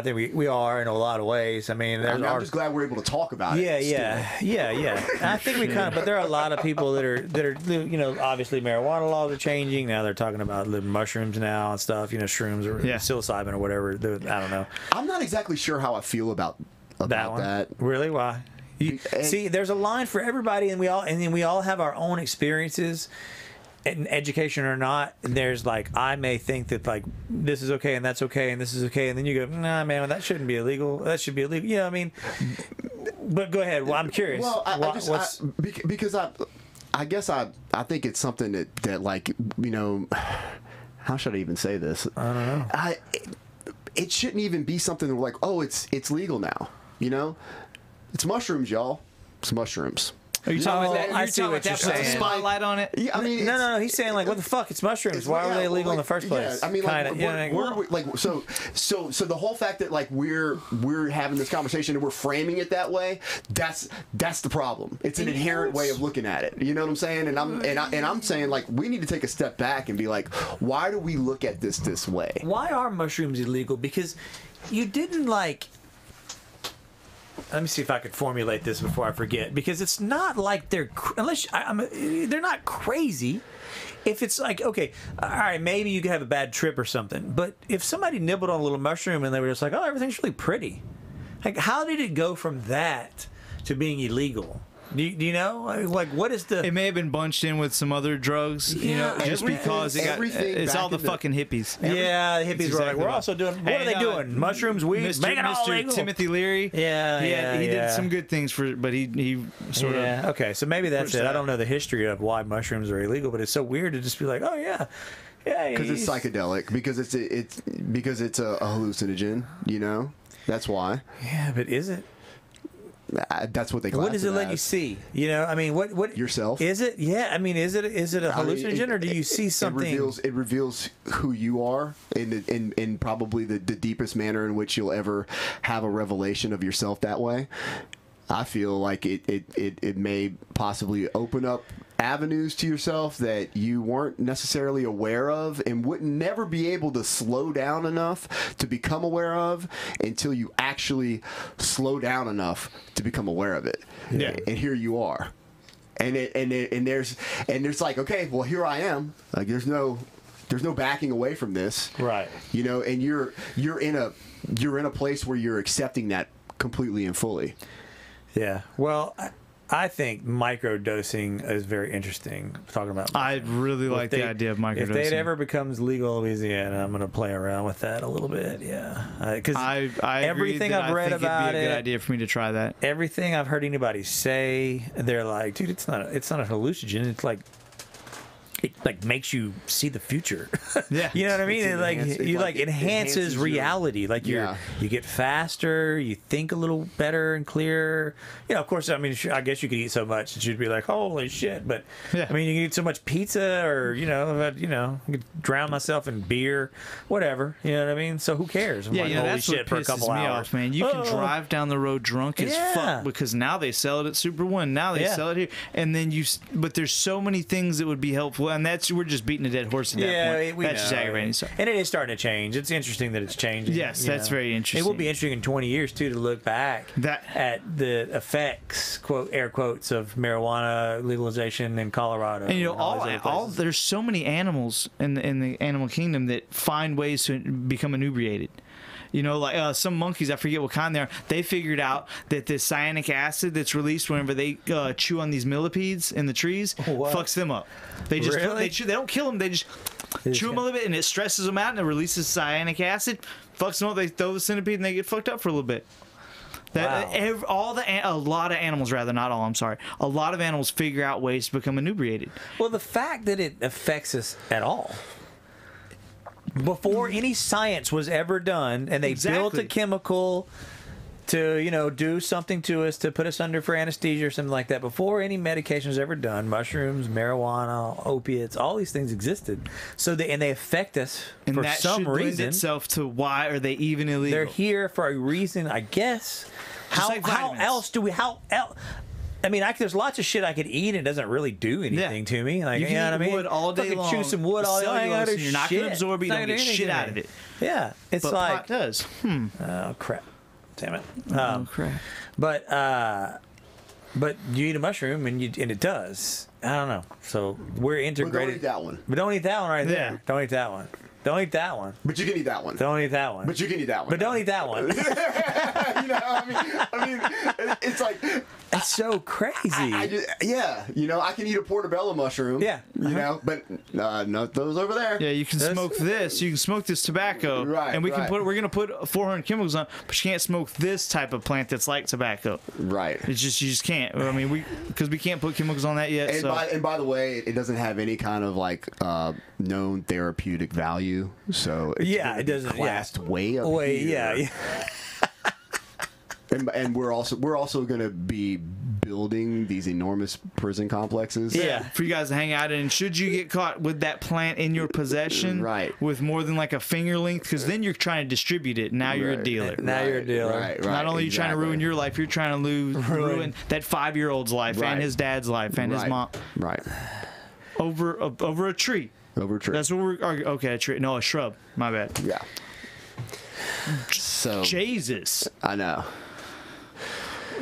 think we are in a lot of ways. I mean,
I'm just glad we're able to talk about it.
Yeah. I think we kind of, but there are a lot of people that are, you know, obviously marijuana laws are changing now. They're talking about mushrooms now and stuff. You know, shrooms or psilocybin or whatever. I don't know.
I'm not exactly sure how I feel about that.
Really? Why? See, there's a line for everybody, and we all have our own experiences. In education or not, there's like, I may think that like this is okay and that's okay and this is okay, and then you go, nah, man, that shouldn't be illegal. That should be illegal. You know what I mean? But go ahead. Well, I'm curious.
Well, because I guess I think it's something that like, you know, how should I even say this?
I don't know.
It shouldn't even be something that we're like, oh, it's legal now. You know, it's mushrooms, y'all. It's mushrooms.
Are you talking about that? I see what you're saying. Puts a spotlight on it.
Yeah, I mean,
no. He's saying like, what the fuck? It's mushrooms. Why were they illegal in the first place?
Yeah, I mean, like, so the whole fact that like we're having this conversation and we're framing it that way, that's the problem. It's an inherent way of looking at it. You know what I'm saying? And I'm saying like we need to take a step back and be like, why do we look at this way?
Why are mushrooms illegal? Because you didn't like. Let me see if I could formulate this before I forget, because it's not like they're they're not crazy. If it's like, okay, all right, maybe you could have a bad trip or something, but if somebody nibbled on a little mushroom and they were just like, oh, everything's really pretty, like how did it go from that to being illegal? Do you know? Like, what is the...
It may have been bunched in with some other drugs, you know, just because it's all the fucking hippies.
Yeah, the hippies were like, we're also doing... What are they doing? Mushrooms, weed, make it all legal.
Timothy Leary.
Yeah,
he did some good things but he sort of...
Yeah, okay, so maybe that's it. I don't know the history of why mushrooms are illegal, but it's so weird to just be like, oh, yeah. Yeah,
because it's psychedelic, because it's a hallucinogen, you know? That's why.
Yeah, but is it?
That's what they class.
What does it let you see? You know, I mean, what
yourself?
Is it? Yeah, I mean, is it a hallucinogen, or do you see something?
It reveals who you are in probably the deepest manner in which you'll ever have a revelation of yourself that way. I feel like it may possibly open up avenues to yourself that you weren't necessarily aware of and would never be able to slow down enough to become aware of until you actually slow down enough to become aware of it.
Yeah.
And here you are. And there's like, okay, well, here I am. Like there's no backing away from this.
Right.
You know, and you're in a place where you're accepting that completely and fully.
Yeah. Well, I think microdosing is very interesting. Talking about,
I really like the idea of microdosing.
If it ever becomes legal in Louisiana, I'm going to play around with that a little bit. Yeah, because
I
everything I've read about
it'd be a good idea for me to try that.
Everything I've heard anybody say, they're like, dude, it's not a hallucinogen. It's like, it like makes you see the future.
Yeah,
you know what I mean. It enhances reality. Like you get faster. You think a little better and clearer. You know, of course. I mean, I guess you could eat so much that you'd be like, holy shit. But
yeah.
I mean, you can eat so much pizza, or I could drown myself in beer, whatever. You know what I mean? So who cares? I'm like, holy
that's
shit
what
for a
pisses
couple
me
hours.
off, man. You can drive down the road drunk as fuck because now they sell it at Super One. Now they sell it here, and then but there's so many things that would be helpful, and we're just beating a dead horse at that point. That's just aggravating. So.
And it is starting to change. It's interesting that it's changing.
Yes, that's very interesting.
It will be interesting in 20 years, too, to look back at the effects, air quotes, of marijuana legalization in Colorado.
And there's so many animals in the animal kingdom that find ways to become inebriated. Like some monkeys, I forget what kind they are, they figured out that the cyanic acid that's released whenever they chew on these millipedes in the trees fucks them up. They just they don't kill them, they just chew them a little bit, and it stresses them out, and it releases cyanic acid, fucks them up, they throw the centipede, and they get fucked up for a little bit. A lot of animals, rather, not all, I'm sorry. A lot of animals figure out ways to become inebriated.
Well, the fact that it affects us at all. Before any science was ever done, and they built a chemical to, do something to us, to put us under for anesthesia or something like that. Before any medication was ever done, mushrooms, marijuana, opiates, all these things existed. So they affect us for some reason. Lend
itself to why are they even illegal?
They're here for a reason, I guess. How else do we? I mean, there's lots of shit I could eat and it doesn't really do anything to me. Like,
you can eat wood all day long.
Chew some wood all day long.
You're not going to absorb it. You don't get shit out of it.
Yeah, it's
but
like
pot does.
Oh crap! Damn it!
Oh crap!
But you eat a mushroom and it does. I don't know. So we're integrated.
But don't eat that one.
But don't eat that one right there.
Yeah.
Don't eat that one. Don't eat that one.
But you can eat that one.
Don't eat that one.
But you can eat that one.
But don't eat that one.
I mean, it's like
it's so crazy.
I can eat a portobello mushroom.
Yeah.
But not those over there.
Yeah, you can smoke this. You can smoke this tobacco.
Right.
And we're gonna put 400 chemicals on, but you can't smoke this type of plant that's like tobacco.
Right.
It's just you just can't. I mean, because we can't put chemicals on that yet.
And by the way, it doesn't have any kind of known therapeutic value. So
it doesn't.
Classed way up
here. Yeah.
And we're also going to be building these enormous prison complexes.
Yeah, for you guys to hang out in. Should you get caught with that plant in your possession, with more than like a finger length, because then you're trying to distribute it. And now you're a dealer.
Now you're a dealer.
Right.
Not only are you trying to ruin your life, you're trying to ruin that 5-year-old's life and his dad's life and his mom.
Right.
Over a tree.
Over a tree.
That's what we're arguing. Okay, a tree. No, a shrub. My bad.
Yeah. So
Jesus.
I know.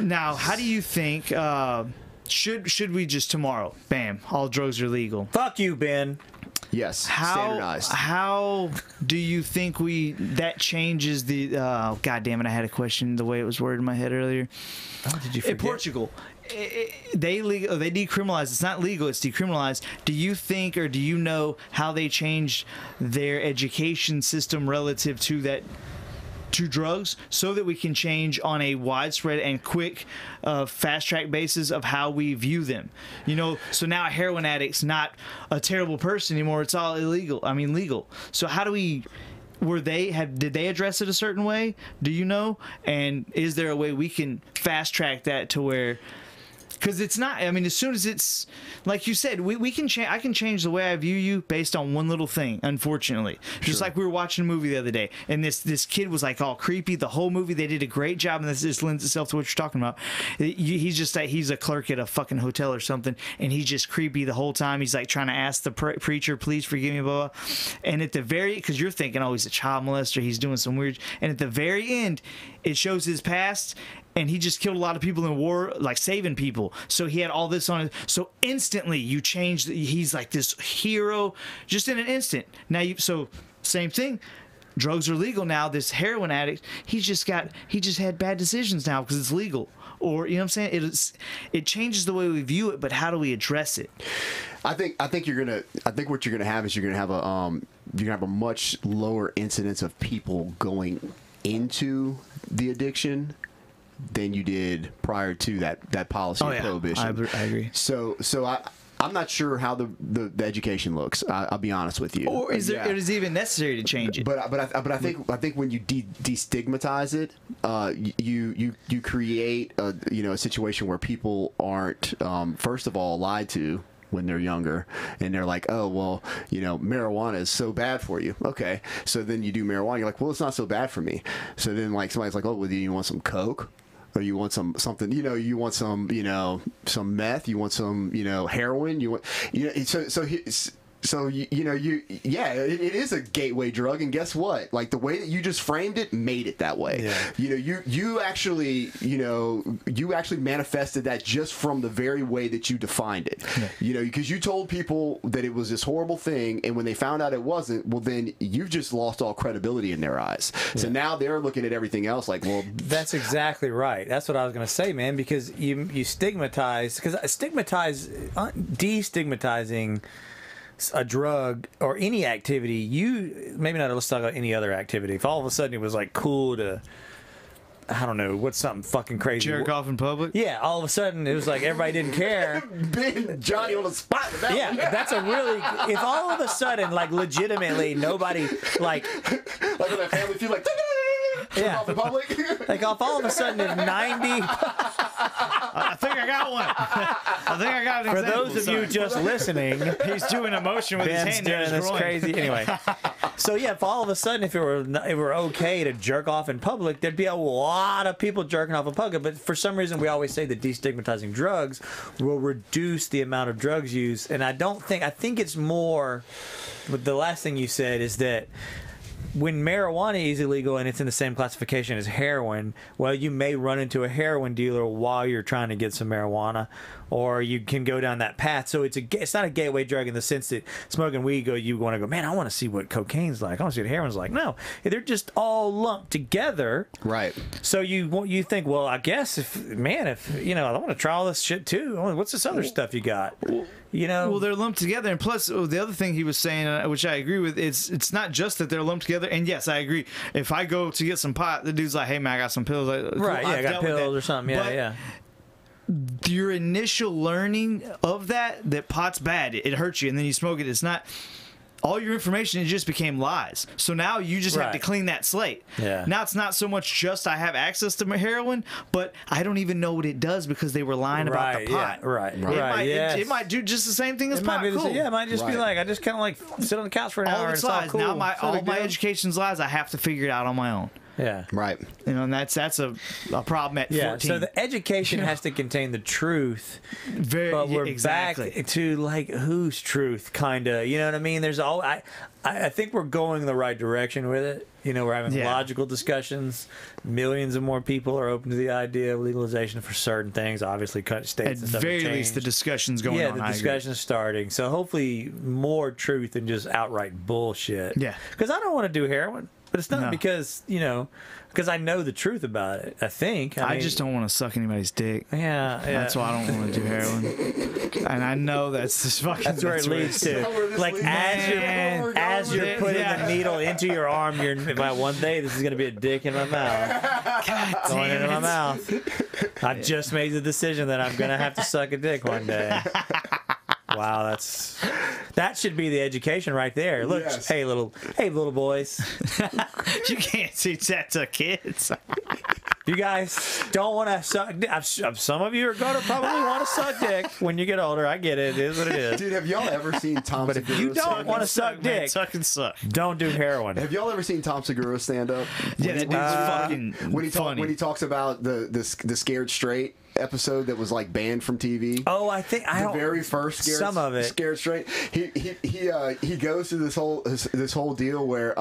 Now, how do you think? Should we just tomorrow? Bam! All drugs are legal.
Fuck you, Ben.
Yes. Standardized.
How do you think that changes the? God damn it! I had a question the way it was worded in my head earlier.
Oh, did you forget?
In Portugal. They decriminalized. It's not legal. It's decriminalized. Do you think, or do you know how they changed their education system relative to that, to drugs, so that we can change on a widespread and quick, fast track basis of how we view them? So now a heroin addict's not a terrible person anymore. It's all illegal. I mean, legal. So how do we? Did they address it a certain way? Do you know? And is there a way we can fast track that to where? Because it's not. I mean, as soon as it's like you said, we can change. I can change the way I view you based on one little thing. Unfortunately, just like we were watching a movie the other day, and this kid was like all creepy. The whole movie, they did a great job, and this just lends itself to what you're talking about. He's just like he's a clerk at a fucking hotel or something, and he's just creepy the whole time. He's like trying to ask the preacher, "Please forgive me," blah, blah. And at the because you're thinking, oh, he's a child molester, he's doing some weird. And at the very end, it shows his past. And he just killed a lot of people in war, like saving people. So he had all this on it. So instantly you change. He's like this hero just in an instant. Now so same thing. drugs are legal now. This heroin addict, he just had bad decisions now because it's legal. Or, you know what I'm saying? It changes the way we view it, but how do we address it?
I think what you're gonna have is you're gonna have a much lower incidence of people going into the addiction than you did prior to that policy of prohibition.
I agree.
So I'm not sure how the education looks. I'll be honest with you.
Or is it even necessary to change it?
But I think when you destigmatize it, you create a situation where people aren't first of all lied to when they're younger, and they're like, oh well, marijuana is so bad for you. Okay, so then you do marijuana, you're like, well, it's not so bad for me. So then like somebody's like, oh, well, do you want some coke? Or you want something, you want some meth, you want some, heroin, it is a gateway drug, and guess what? Like the way that you just framed it made it that way. Yeah. You actually manifested that just from the very way that you defined it. Yeah. Because you told people that it was this horrible thing, and when they found out it wasn't, well, then you've just lost all credibility in their eyes. Yeah. So now they're looking at everything else like, well,
that's exactly right. That's what I was going to say, man. Because you stigmatize, destigmatizing a drug or any activity, let's talk about any other activity. If all of a sudden it was like cool to, I don't know, what's something fucking crazy,
jerk off in public.
Yeah, all of a sudden it was like everybody didn't care.
Being Johnny on the spot.
That's a really. If all of a sudden, like legitimately, nobody like
when that family feel like.
Yeah.
Off in public.
Like if all of a sudden if 90.
I think I got one. I think I got an
For
example.
those of you just listening,
he's doing a motion with
Ben's
his hand
doing this crazy. Anyway, so yeah, if all of a sudden if it were okay to jerk off in public, there'd be a lot of people jerking off in public. But for some reason, we always say that destigmatizing drugs will reduce the amount of drugs used, and I think it's more. But the last thing you said is that when marijuana is illegal and it's in the same classification as heroin, well, you may run into a heroin dealer while you're trying to get some marijuana, or you can go down that path. So it's not a gateway drug in the sense that smoking weed, you want to go, man, I want to see what cocaine's like. I want to see what heroin's like. No, they're just all lumped together.
Right.
So you think, well, I guess if I want to try all this shit too. What's this other stuff you got? Well,
they're lumped together, and plus the other thing he was saying, which I agree with, it's not just that they're lumped together. And yes, I agree. If I go to get some pot, the dude's like, "Hey man, I got some pills."
Right? Yeah, I got pills or something. Yeah, yeah.
Your initial learning of that pot's bad, it hurts you, and then you smoke it. It's not. All your information, it just became lies. So now you just have to clean that slate.
Yeah.
Now it's not so much just I have access to my heroin, but I don't even know what it does because they were lying about the pot.
Yeah, right.
It might do just the same thing as pot.
It might just be like, I just kind of like sit on the couch for an hour.
It's
all
lies.
cool.
Now all my education's lies. I have to figure it out on my own.
Yeah.
Right.
And that's a problem at 14.
So the education has to contain the truth. But we're back to like whose truth, kind of. You know what I mean? There's I think we're going the right direction with it. We're having logical discussions. Millions of more people are open to the idea of legalization for certain things. Obviously, states
at
and stuff
very least the discussion's going on.
Yeah, the discussion's starting. So hopefully more truth than just outright bullshit.
Yeah.
Because I don't want to do heroin. But it's not because, because I know the truth about it, I think. I mean,
just don't want to suck anybody's dick.
Yeah.
That's why I don't want to do heroin. And I know that's where it leads to.
Like, as you're putting the needle into your arm, by one day, this is going to be a dick in my mouth.
God
going into my mouth. I just made the decision that I'm going to have to suck a dick one day. Wow, that should be the education right there. Look,
yes.
hey little boys.
You can't teach that to kids.
You guys don't want to suck dick. Some of you are going to probably want to suck dick when you get older. I get it. It is what it is.
Dude, have y'all ever seen Tom Segura?
But if you don't want to suck dick,
suck and suck.
Don't do heroin.
Have y'all ever seen Tom Segura stand up?
Yeah, that dude's fucking funny.
When he talks about the Scared Straight episode that was like banned from TV.
Oh, I think the
very first Scared Straight. He goes through this whole deal where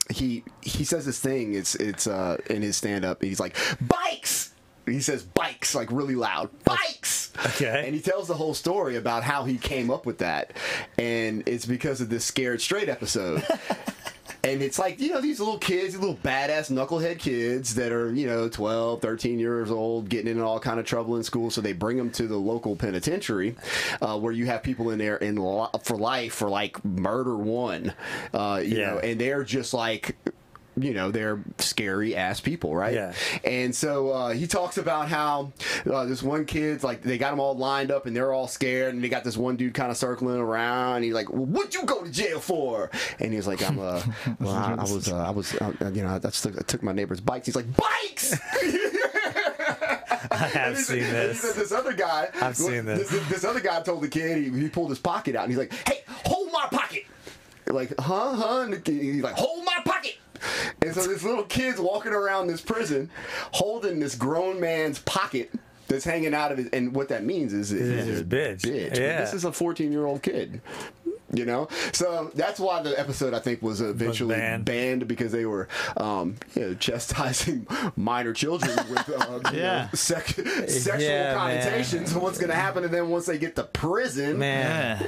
he says this thing. It's in his stand up. He's like, bikes. He says bikes like really loud. Bikes.
Okay.
And he tells the whole story about how he came up with that. And it's because of this Scared Straight episode. And it's like, you know, these little kids, these little badass knucklehead kids that are, you know, 12, 13 years old, getting in all kind of trouble in school. So they bring them to the local penitentiary where you have people in there for life for like murder one, you know, and they're just like, you know, they're scary ass people, right?
Yeah.
And so he talks about how this one kid's like, they got them all lined up and they're all scared, and they got this one dude kind of circling around. And he's like, well, "What'd you go to jail for?" And he's like, "I was, you know, I took my neighbor's bikes." He's like, "Bikes!"
I have seen this.
This other guy.
I've seen this.
This other guy told the kid, he pulled his pocket out and he's like, "Hey, hold my pocket." Like, huh? And he's like, "Hold my pocket." And so this little kid's walking around this prison holding this grown man's pocket that's hanging out of his, and what that means is
his bitch. Yeah.
This is a 14-year-old kid. You know, so that's why the episode, I think, was eventually banned because they were, you know, chastising minor children with you know, sexual connotations. So what's going to happen to them once they get to prison?
Man,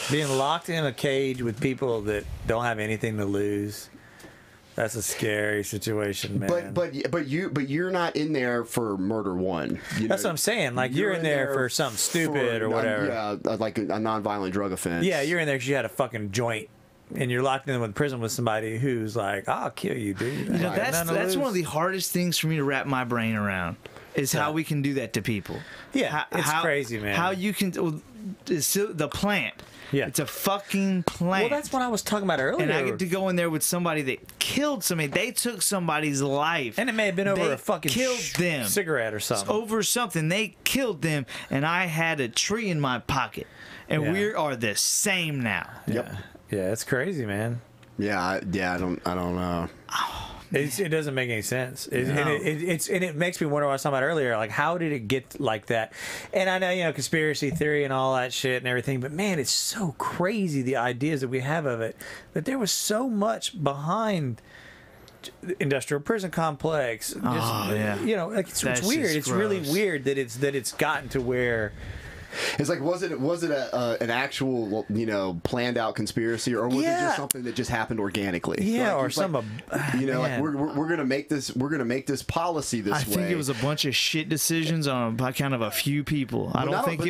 being locked in a cage with people that don't have anything to lose. That's a scary situation, man.
But you're not in there for murder one.
That's what I'm saying. Like you're in there for something stupid or whatever.
Yeah, like a nonviolent drug offense.
Yeah, you're in there because you had a fucking joint, and you're locked in with prison with somebody who's like, "I'll kill you, dude."
You know, that's one of the hardest things for me to wrap my brain around. Is how we can do that to people.
Yeah, it's crazy, man.
How you can the plant.
Yeah.
It's a fucking plant.
Well, that's what I was talking about earlier.
And I get to go in there with somebody that killed somebody. They took somebody's life.
And it may have been over a fucking
them.
cigarette or something.
Over something. They killed them, and I had a tree in my pocket. And we are the same now.
Yep.
Yeah, it's crazy, man.
Yeah, I don't know.
It doesn't make any sense. And it makes me wonder what I was talking about earlier. Like, how did it get like that? And I know, you know, conspiracy theory and all that shit and everything, but man, it's so crazy the ideas that we have of it. That there was so much behind the industrial prison complex. Just, you know, like it's weird. It's really weird that it's gotten to where.
It's like, was it an actual, you know, planned out conspiracy, or was it just something that just happened organically?
Yeah,
like,
or some,
you know, like we're gonna make this policy this way.
I think it was a bunch of shit decisions on kind of a few people. I don't think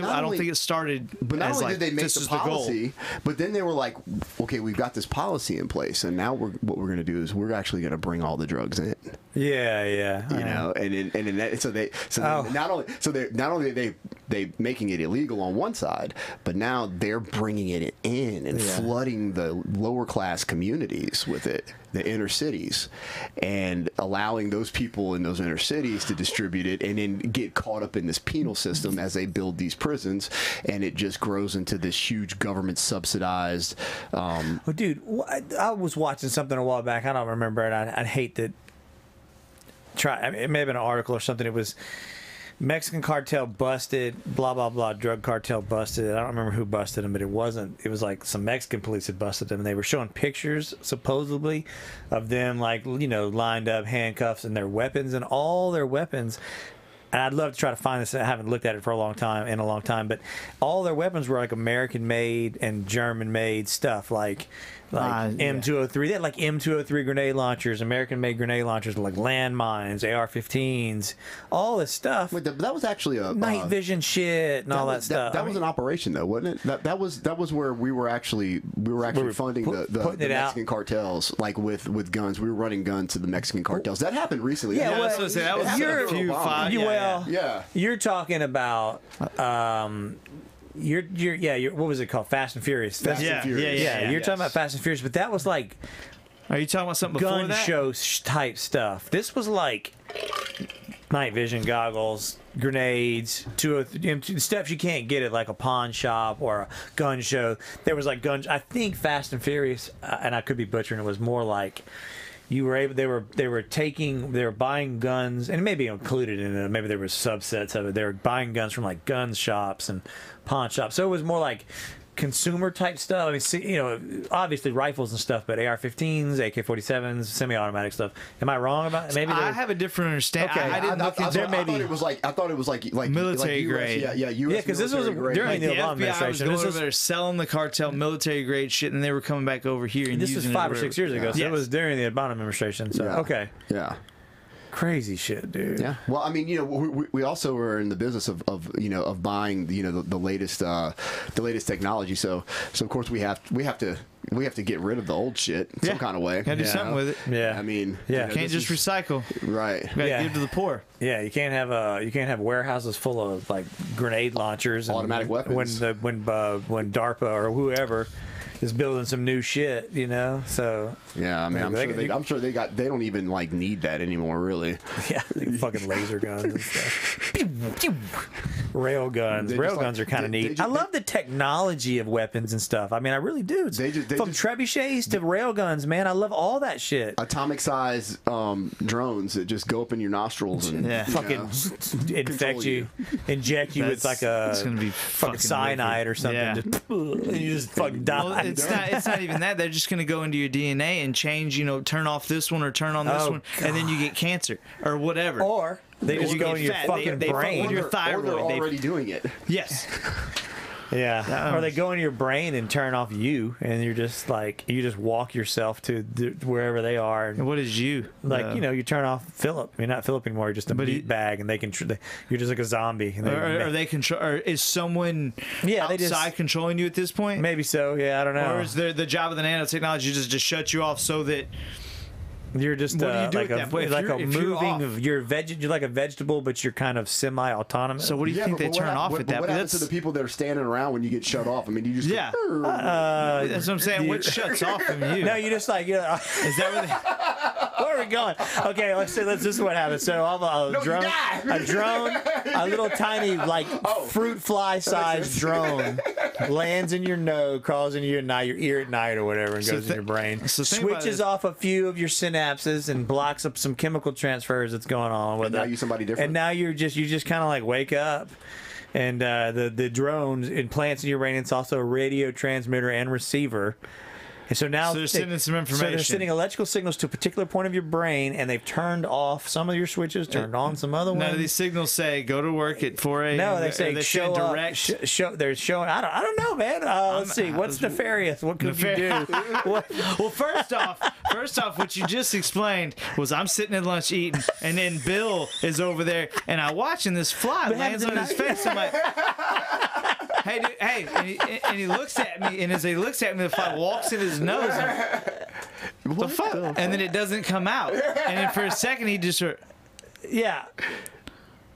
it started.
But not only did they make the policy,
goal.
but then they were like, okay, we've got this policy in place, and now what we're gonna do is we're actually gonna bring all the drugs in.
Yeah.
You know, not only they making it illegal on one side, but now they're bringing it in and flooding the lower class communities with it, the inner cities, and allowing those people in those inner cities to distribute it and then get caught up in this penal system as they build these prisons, and it just grows into this huge government subsidized.
Well, dude, I was watching something a while back. I don't remember it. I'd hate to try. I mean, it may have been an article or something. It was Mexican cartel busted, blah, blah, blah, drug cartel busted. I don't remember who busted them, but it was like some Mexican police had busted them, and they were showing pictures, supposedly, of them, like, you know, lined up, handcuffs, and their weapons, and all their weapons. And I'd love to try to find this. I haven't looked at it for a long time, but all their weapons were like American-made and German-made stuff, like M203. They had like M203 grenade launchers, American-made grenade launchers, like landmines, AR-15s, all this stuff.
Wait, that was actually a
night vision shit and all that stuff.
That was an operation, though, wasn't it? That was where we were actually funding the Mexican cartels, like with guns. We were running guns to the Mexican cartels. That happened recently.
Yeah, that was a few five.
You're talking about. You're what was it called? Fast and Furious.
Fast and Furious.
Yeah, you're talking about Fast and Furious, but that was like.
Are you talking about something before
gun
that?
show type stuff? This was like night vision goggles, grenades, stuff you can't get at like a pawn shop or a gun show. There was like guns. I think Fast and Furious, and I could be butchering. It was more like. You were able. They were buying guns, and it may be included in it. Maybe there were subsets of it. They were buying guns from like gun shops and pawn shops. So it was more like consumer type stuff. I mean, see, obviously rifles and stuff, but AR-15s, AK-47s, semi-automatic stuff. Am I wrong about? Maybe
I have a different understanding.
Okay.
I didn't look into.
I thought it was like
military
US,
grade.
Yeah, US
Yeah, because this was
military grade.
during
Like
the
the
Obama
FBI was
administration.
going
This
over
was
there selling the cartel military grade shit, and they were coming back over here. And
this was
using
5 or
it
6 years ago, so
Yes.
it was during the Obama administration. So okay,
Yeah.
crazy shit, dude.
Yeah. Well, I mean, we also are in the business of buying the latest technology. So of course we have to get rid of the old shit some kind of way.
Gotta do something with it.
Yeah,
I mean,
Can't just recycle.
Right.
Gotta give to the poor.
Yeah, you can't have warehouses full of like grenade launchers, and
automatic weapons.
When DARPA or whoever is building some new shit, So
Yeah, I mean, I'm sure they don't even like need that anymore, really.
yeah, like fucking laser guns and stuff. Rail guns. Railguns are kind of neat. I love the technology of weapons and stuff. I mean, I really do. From trebuchets to railguns, man. I love all that shit.
Atomic size drones that just go up in your nostrils and
fucking infect you, inject you with like
it's
a
gonna be
fucking cyanide or something.
Yeah.
And you just fucking die.
Well, it's not even that. They're just going to go into your DNA and change, turn off this one or turn on this one, and then you get cancer or whatever.
Or they just go in your fucking
they
brain.
fuck with your thyroid.
Or they're already doing it.
Yes.
Yeah. Or they go into your brain and turn off you, and you're just like, you just walk yourself to wherever they are.
And what is you?
Like, you turn off Phillip. You're not Phillip anymore. You're just a meat bag, and they can. You're just like a zombie. And
are they control? Or is someone outside controlling you at this point?
Maybe so. Yeah, I don't know.
Or is the job of the nanotechnology just to shut you off so that
you're just
what do you do
like
with that?
like a moving of you're like a vegetable, but you're kind of semi-autonomous.
So what do you think they turn off at that?
What happens to the people that are standing around when you get shut off? I mean, you just
that's what I'm saying. What shuts off from you?
No, you just like is that where where are we going? Okay, this is what happens. So I'm a drone, a little tiny like fruit fly sized drone lands in your nose, crawls into your ear at night or whatever, and goes in your brain. Switches off a few of your synapses and blocks up some chemical transfers that's going on with it.
Now you're somebody different.
And now you just kind of like wake up. And the drone implants in your brain. It's also a radio transmitter and receiver. And so now
they're sending some information.
So they're sending electrical signals to a particular point of your brain, and they've turned off some of your switches, turned on some other ones.
None of these signals say go to work at 4 a.m.
No, they say show direct. They're showing. I don't know, man. Let's see. What's nefarious? What could you do?
Well, first off, what you just explained was I'm sitting at lunch eating, and then Bill is over there, and I'm watching this fly lands on his face. I'm like, hey, dude, hey, and he looks at me, and as he looks at me, the fly walks in his nose. The fuck? And then it doesn't come out. And then for a second, he just
yeah.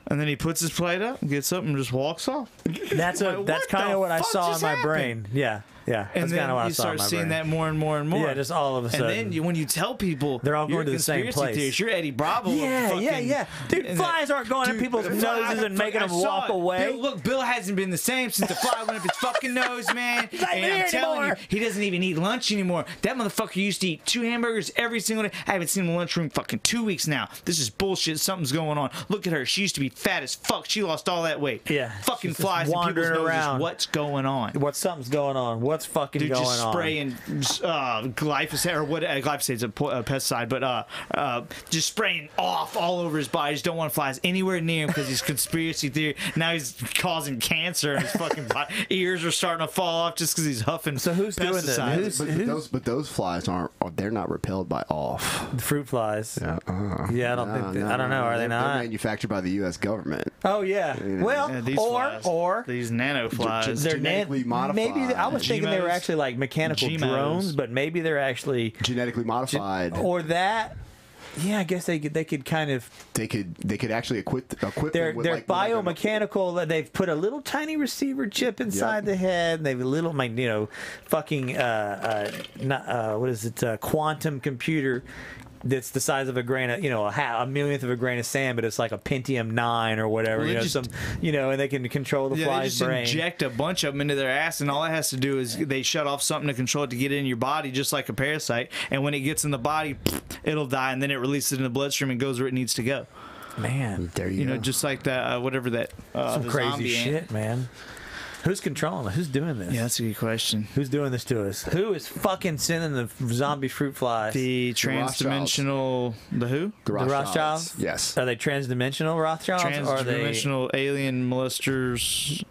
And then he puts his plate up, gets up, and just walks off.
That's kind of what I saw in my brain. Yeah. Yeah,
and
that's kind of what I saw.
You start seeing that more and more and more.
Yeah, just all of a sudden.
And then when you tell people
they're all going to the same place,
theories, you're Eddie Bravo.
Yeah. Dude, flies aren't going up people's noses and making them walk away.
Bill hasn't been the same since the fly went up his fucking nose, man. And I'm telling you, he doesn't even eat lunch anymore. That motherfucker used to eat 2 hamburgers every single day. I haven't seen him in the lunchroom fucking 2 weeks now. This is bullshit. Something's going on. Look at her. She used to be fat as fuck. She lost all that weight.
Yeah.
Fucking flies wandering around. What's going on?
Something's going on. What's fucking going on?
Spraying glyphosate or what? Glyphosate's a pesticide, but just spraying off all over his body. Just don't want flies anywhere near him because he's conspiracy theory. Now he's causing cancer, and his fucking ears are starting to fall off just because he's huffing.
So who's doing this?
But those flies they're not repelled by off.
The fruit flies.
Yeah,
I don't think. I don't know. Are they not?
They're manufactured by the U.S. government.
Oh yeah. Well, or
these nano flies.
They're genetically modified.
Maybe I was thinking they were actually like mechanical drones, but maybe they're actually
genetically modified.
Or that. Yeah, I guess they could kind of.
They could actually equip
they're
them with
biomechanical. They've put a little tiny receiver chip inside the head. And they've a little, fucking what is it? Quantum computer. That's the size of a grain of, a millionth of a grain of sand, but it's like a Pentium 9 or whatever, and they can control the fly's brain.
They just inject a bunch of them into their ass, and all it has to do is they shut off something to control it to get it in your body, just like a parasite. And when it gets in the body, it'll die, and then it releases it in the bloodstream and goes where it needs to go.
Man,
there you go.
Just like that, whatever that.
Some crazy shit, man. Who's controlling it? Who's doing this?
Yeah, that's a good question.
Who's doing this to us? Who is fucking sending the zombie fruit flies?
The transdimensional. The who?
The
Rothschilds?
Yes.
Are they transdimensional Rothschilds? Or are they
Transdimensional alien molesters.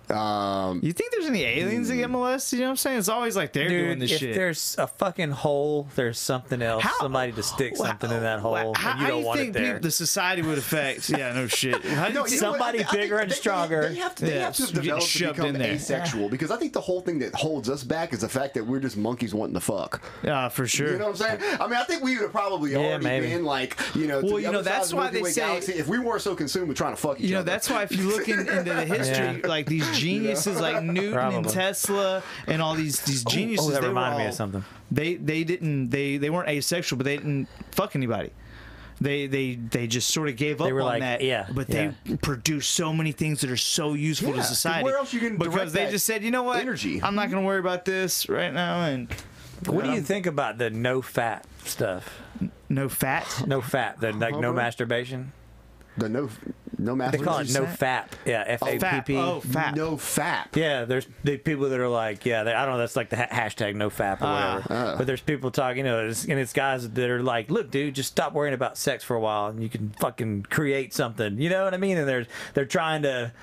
You think there's any aliens that get molested? You know what I'm saying? It's always like they're doing this shit.
If there's a fucking hole, there's something else. Somebody to stick something in that hole, and you don't want it there.
The society would affect? Yeah, no shit.
Somebody bigger and stronger.
They have to develop to become asexual, because I think the whole thing that holds us back is the fact that we're just monkeys wanting to fuck.
Yeah, for sure.
You know what I'm saying? I mean, I think we would have probably already been like, well,
that's why they say
galaxy, if we weren't so consumed with trying to fuck each other.
You know, that's why if you look into the history, like these geniuses like Newton and Tesla and all these geniuses,
that reminded me of something.
They weren't asexual, but they didn't fuck anybody. They just sort of gave up on that.
Yeah,
but they produce so many things that are so useful to society.
Where else you can
because they just said, you know what,
energy.
I'm not going to worry about this right now. And
what do you think about the no fat stuff?
No fat?
No fat. The no masturbation.
The no masturbation.
They call it no fap. Yeah, F-A-P-P.
Oh, fap.
No fap.
Yeah, there's the people that are like, I don't know, that's like the hashtag no fap or whatever. But there's people talking, and it's guys that are like, look, dude, just stop worrying about sex for a while, and you can fucking create something. You know what I mean? And they're trying to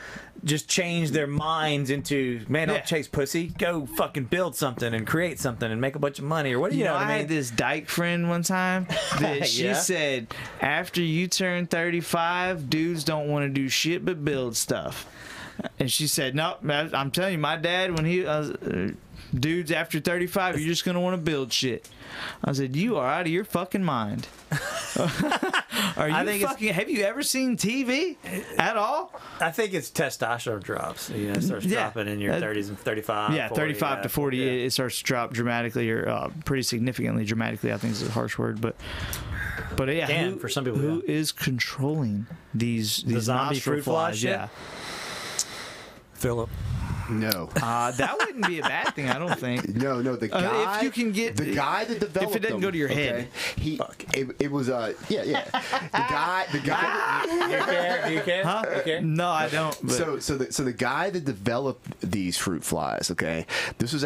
just change their minds into, man, don't chase pussy, go fucking build something and create something and make a bunch of money, or what do you know what I mean?
I had this dyke friend one time that she said, after you turn 35, dudes don't want to do shit but build stuff. And she said, no, I'm telling you, my dad, when he dudes after 35, you're just gonna want to build shit. I said, you are out of your fucking mind. Are you fucking? Have you ever seen TV at all?
I think it's testosterone drops. It starts dropping in your 30s and 35.
Yeah,
40,
35 to 40, it starts to drop dramatically, or pretty significantly dramatically. I think is a harsh word, but yeah,
for some people,
who is controlling these
zombie fruit flies?
Yeah,
Phillip.
No.
That wouldn't be a bad thing, I don't think.
No, the guy.
If you can get
the guy that developed
if it doesn't go to your head,
it was The guy.
Do you care?
Huh?
You care?
No, I don't.
So the guy that developed these fruit flies, this was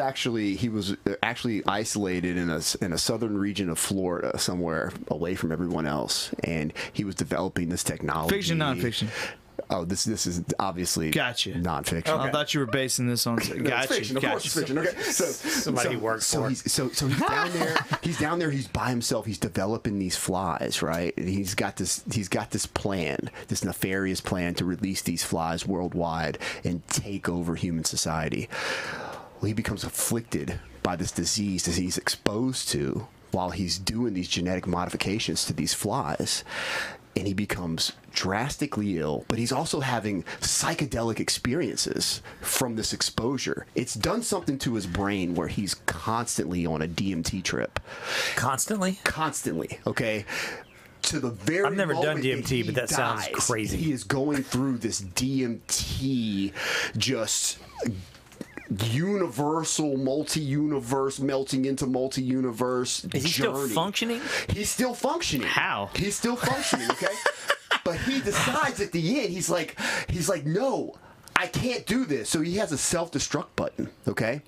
he was actually isolated in a southern region of Florida, somewhere away from everyone else, and he was developing this technology.
Fiction, nonfiction.
Oh, this is obviously nonfiction.
Okay. I thought you were basing this on.
It's fiction. Of course, it's fiction. Okay,
somebody works for.
So he's down there. He's down there. He's by himself. He's developing these flies, right? And he's got this plan, this nefarious plan to release these flies worldwide and take over human society. Well, he becomes afflicted by this disease that he's exposed to while he's doing these genetic modifications to these flies. And he becomes drastically ill, but he's also having psychedelic experiences from this exposure. It's done something to his brain where he's constantly on a DMT trip.
Constantly?
Constantly, okay? To the very
I've never done DMT, but that sounds
dies,
crazy.
He is going through this DMT just universal, multi-universe, melting into multi-universe
Is he still functioning?
He's still functioning.
How?
He's still functioning, okay? But he decides at the end, he's like, no, I can't do this. So he has a self-destruct button, okay?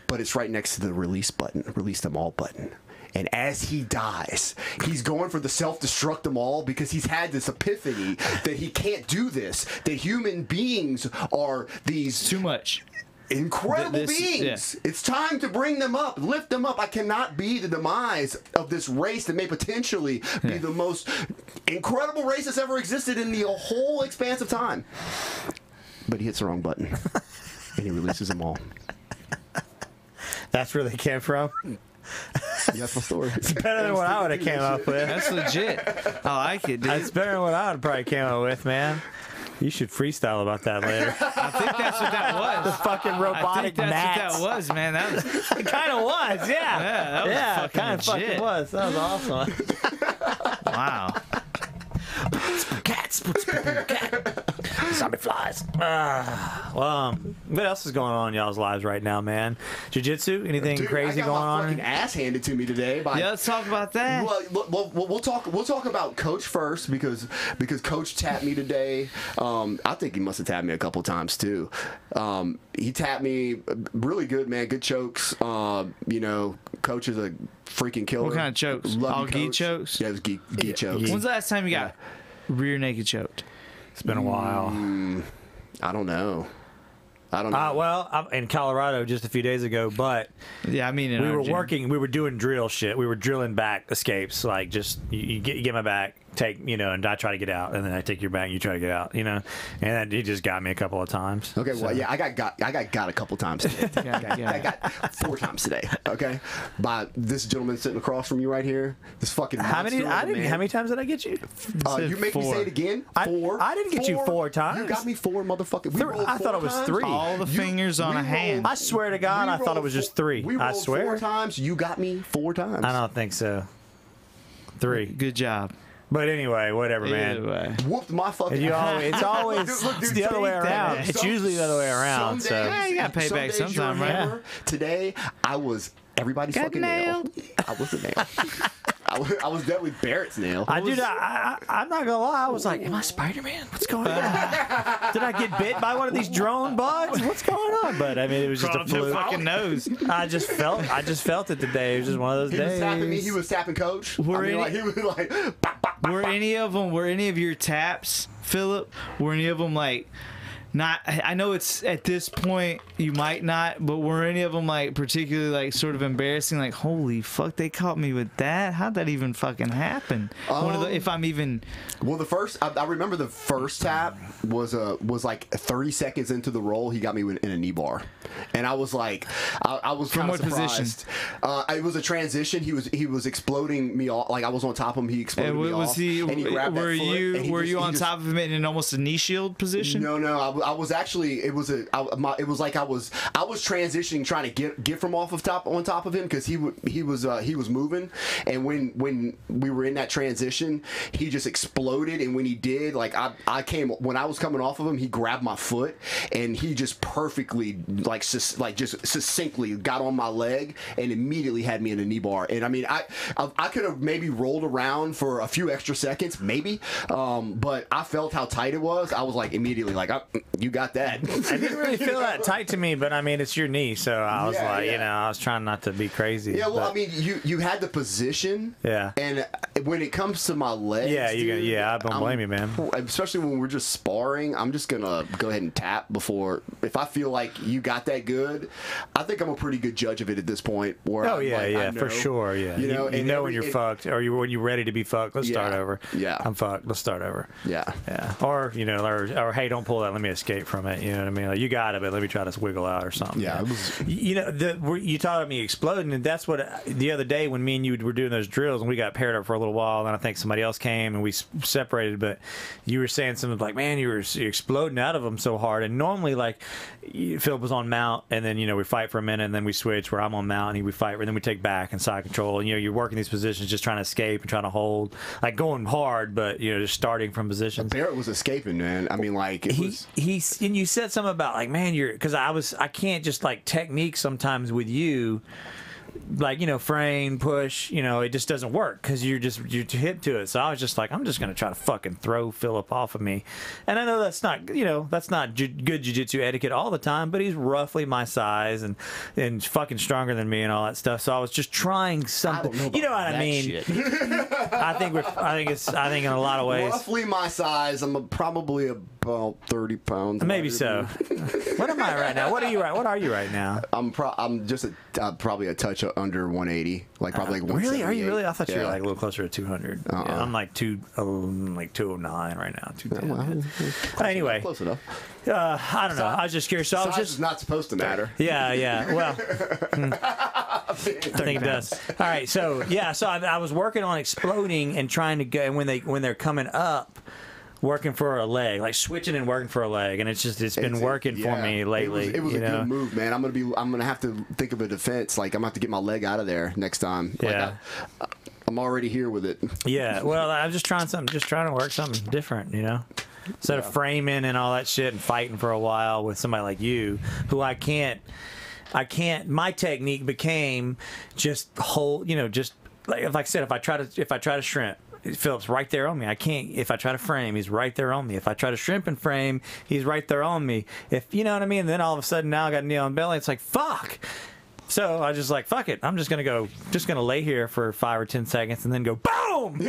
But it's right next to the release button, release them all button. And as he dies, he's going for the self-destruct them all because he's had this epiphany that he can't do this, that human beings are these...
Too much.
Incredible beings. Yeah. It's time to bring them up, lift them up. I cannot be the demise of this race that may potentially be the most incredible race that's ever existed in the whole expanse of time. But he hits the wrong button, and he releases them all.
That's where they came from?
That's my story.
It's better than what I would have came up with.
That's legit. I like it, dude.
It's better than what I would probably came up with, man. You should freestyle about that later.
I think that's what that was.
The fucking robotic
gnats.
gnats.
What that was, man. That was.
It kind of was, yeah.
Yeah, that was
kind of fucking was. That was awesome.
Wow.
Cats. zombie flies. Well, what else is going on in y'all's lives right now, man? Jiu-jitsu? Anything crazy going on?
I got my fucking ass handed to me today.
Yeah, let's talk about that.
Well, we'll talk about Coach first because Coach tapped me today. I think he must have tapped me a couple times too. He tapped me really good, man. Good chokes. Coach is a freaking killer.
What kind of chokes? All gi chokes?
Yeah, it was gi chokes.
When's the last time you got rear naked choked?
It's been a while.
I don't know.
Well, I'm in Colorado just a few days ago, but
yeah, I mean,
we were doing drill shit. We were drilling back escapes, like just you get my back, take, and I try to get out, and then I take your back, and you try to get out, and then he just got me a couple of times.
Okay, well, yeah, I got a couple times today. I got 4 times today. Okay, by this gentleman sitting across from you right here. This fucking
how many times did I get you?
You make 4. Me say it again. 4.
I didn't get you 4 times.
You got me 4, motherfucker.
I thought it was 3.
All the fingers on a hand.
I swear to God, I thought it was just 3. I swear.
4 times. You got me 4 times.
I don't think so. 3.
Good job.
But anyway, whatever, man.
Whooped my fucking
ass. It's always it's the other way around. It's usually the other way around. So
you got to pay back sometime, right?
Today, I was everybody's fucking nail. I was a nail. I was definitely Barrett's nail.
I'm not gonna lie. I was like, "Am I Spider-Man? What's going on? Did I get bit by one of these drone bugs? What's going on?" But I mean, it was just a fluke.
Fucking nose.
I just felt it today. It was just one of those days.
He was tapping me. He was tapping Coach. He was like,
were any of your taps, Phillip? Were any of them like? Not, I know it's at this point you might not, but were any of them like particularly like sort of embarrassing? Like, holy fuck, they caught me with that. How'd that even fucking happen? If I'm even.
Well, I remember the first tap was like 30 seconds into the roll. He got me in a knee bar, and I was like, I was kind of surprised. Position? It was a transition. He was exploding me off. Like I was on top of him. He exploded me off. And he grabbed
were you on top of him in almost a knee shield position?
No. I was actually it was like I was transitioning, trying to get from on top of him because he was moving, and when we were in that transition, he just exploded, and when he did, like when I was coming off of him, he grabbed my foot, and he just perfectly just succinctly got on my leg and immediately had me in a knee bar. And I mean I could have maybe rolled around for a few extra seconds maybe, but I felt how tight it was. I was like immediately like you got that.
I didn't really feel that tight to me, but I mean, it's your knee, so I was I was trying not to be crazy.
Yeah, well, I mean, you had the position.
Yeah.
And when it comes to my legs,
I don't blame you, man.
Especially when we're just sparring, I'm just gonna go ahead and tap before. If I feel like you got that good, I think I'm a pretty good judge of it at this point. Where
for sure, yeah. You know when you're fucked, or when you're ready to be fucked. Let's start over.
Yeah.
I'm fucked. Let's start over.
Yeah.
Yeah. Or or hey, don't pull that. Let me escape from it. You know what I mean? Like, you got it, but let me try to wiggle out or something.
Yeah.
You talked about me exploding, and that's what the other day when me and you were doing those drills, and we got paired up for a little while, and then I think somebody else came and we separated. But you were saying something like, "Man, you're exploding out of them so hard." And normally, like, Phillip was on mount, and then we fight for a minute, and then we switch where I'm on mount, and we fight, and then we take back and side control. And you're working these positions, just trying to escape and trying to hold, like going hard, but just starting from positions.
Barrett was escaping, man. I mean, like
and you said something about like, man, because I can't just like technique sometimes with you, like frame, push, it just doesn't work because you're hip to it. So I was just like, I'm just gonna try to fucking throw Phillip off of me, and I know that's not good jiu-jitsu etiquette all the time, but he's roughly my size and fucking stronger than me and all that stuff. So I was just trying something. You know what I mean? I think in a lot of ways,
roughly my size. I'm probably about 30 pounds.
Maybe so. What am I right now? What are you right now?
I'm just probably a touch under 180, like probably like 178.
Really? Are you really? I thought you were like a little closer to 200. Yeah, I'm like 209 right now. 210. Anyway,
close enough.
I don't know. I was just curious. So I was
just is not supposed to matter.
Yeah. Well, I think it does. All right. So so I was working on exploding and trying to go, and when they're coming up, working for a leg, like switching and working for a leg, and it's been working for me lately.
It was a good move, man. I'm gonna have to think of a defense. Like I'm gonna have to get my leg out of there next time.
Yeah.
I'm already here with it.
Yeah. Well, I'm just trying to work something different. Instead of framing and all that shit and fighting for a while with somebody like you, who I can't. My technique became just hold. Just like I said, if I try to shrimp, Phillip's right there on me. I can't. If I try to frame, he's right there on me. If I try to shrimp and frame, he's right there on me. If you know what I mean. And then all of a sudden now I got knee on belly. It's like fuck. So I just like fuck it. I'm just gonna lay here for 5 or 10 seconds and then go boom.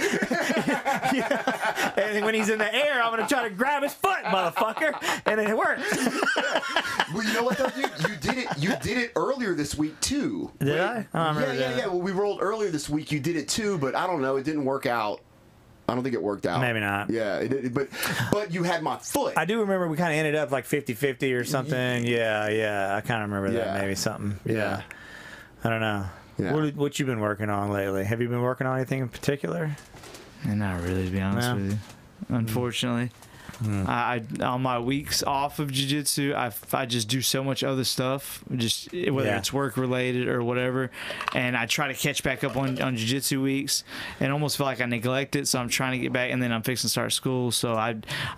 And when he's in the air, I'm gonna try to grab his foot, motherfucker, and it works.
Well, you know what though, dude? You did it earlier this week too.
Did I? I don't remember that.
Yeah. Well, we rolled earlier this week. You did it too, but I don't know. It didn't work out. I don't think it worked out.
Maybe not.
Yeah, but you had my foot.
I do remember we kind of ended up like 50-50 or something. Yeah. I kind of remember that. Maybe something. Yeah. I don't know. Yeah. What you been working on lately? Have you been working on anything in particular?
Not really, to be honest with you. Unfortunately. I on my weeks off of jiu-jitsu, I just do so much other stuff, just whether it's work related or whatever, and I try to catch back up on jiu-jitsu weeks and almost feel like I neglect it, so I'm trying to get back, and then I'm fixing to start school, so I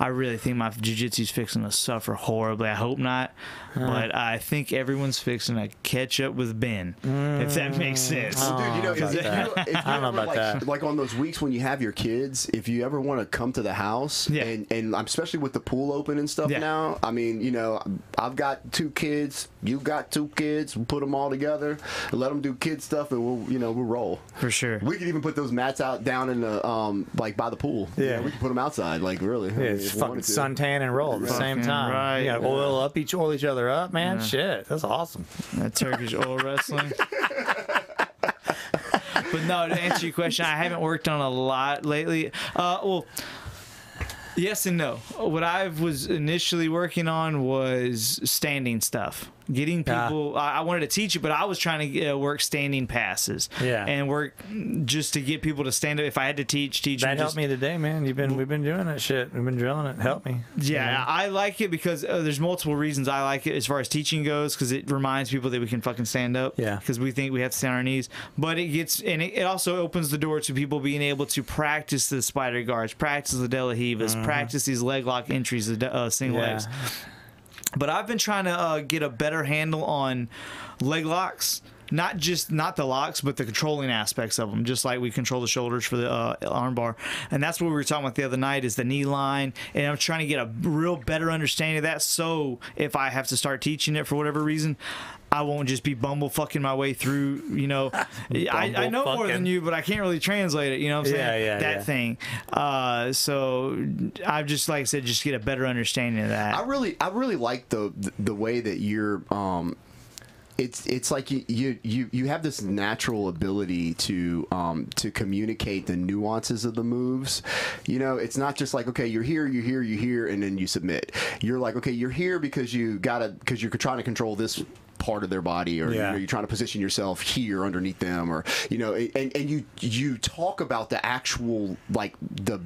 really think my jiu-jitsu's fixing to suffer horribly. I hope not, but I think everyone's fixing to catch up with Ben, if that makes sense.
Well, dude,
I don't know about that.
Like on those weeks when you have your kids, if you ever want to come to the house, and especially with the pool open and stuff now, I mean, I've got 2 kids, you got 2 kids, we'll put them all together, let them do kid stuff, and we'll roll.
For sure.
We could even put those mats out down in the, like by the pool.
Yeah.
We can put them outside, like really.
Yeah, it's fucking suntan and roll at the same time.
Right.
You got oil each other up, man. Shit, that's awesome.
That Turkish oil wrestling. But no, to answer your question, I haven't worked on a lot lately. Well, yes and no. What I was initially working on was standing stuff. Getting people, I wanted to teach it, but I was trying to work standing passes. Yeah. And work just to get people to stand up. If I had to teach.
That helped me today, man. We've been doing that shit. We've been drilling it. Help me.
Yeah, I like it because there's multiple reasons I like it as far as teaching goes, because it reminds people that we can fucking stand up. Yeah. Because we think we have to stand on our knees. But it also opens the door to people being able to practice the spider guards, practice the De La Rivas, practice these leg lock entries, the single legs. But I've been trying to get a better handle on leg locks. Not the locks, but the controlling aspects of them, just like we control the shoulders for the arm bar. And that's what we were talking about the other night, is the knee line. And I'm trying to get a real better understanding of that, so if I have to start teaching it for whatever reason, I won't just be bumblefucking my way through, I know more than you, but I can't really translate it, you know what I'm saying? That thing. So I've just, like I said, just get a better understanding of that.
I really like the way that you're it's like you have this natural ability to communicate the nuances of the moves. It's not just like, okay, you're here, and then you submit. You're like, okay, you're here because you're trying to control this part of their body, or you're trying to position yourself here underneath them, or and you talk about the actual, like, the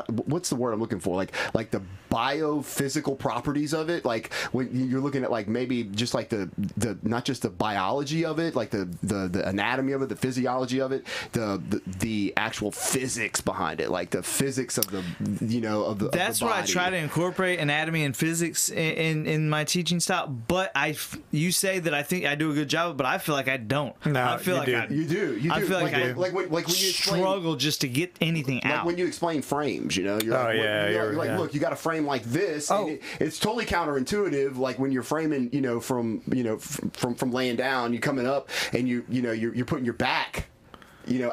what's the word I'm looking for, like the biophysical properties of it, like when you're looking at, like, maybe just like the not just the biology of it, like the anatomy of it, the physiology of it, the actual physics behind it, like the physics of the of the
that's
of the
what
body.
I try to incorporate, anatomy and physics in my teaching style. But you say that I think I do a good job, but I feel like I don't.
No,
I feel
you do.
I feel like I
when you
struggle just to get anything out.
Like when you explain frames, you're like, look, you got to frame like this. And it's totally counterintuitive. Like when you're framing, from laying down, you're coming up, and you're putting your back,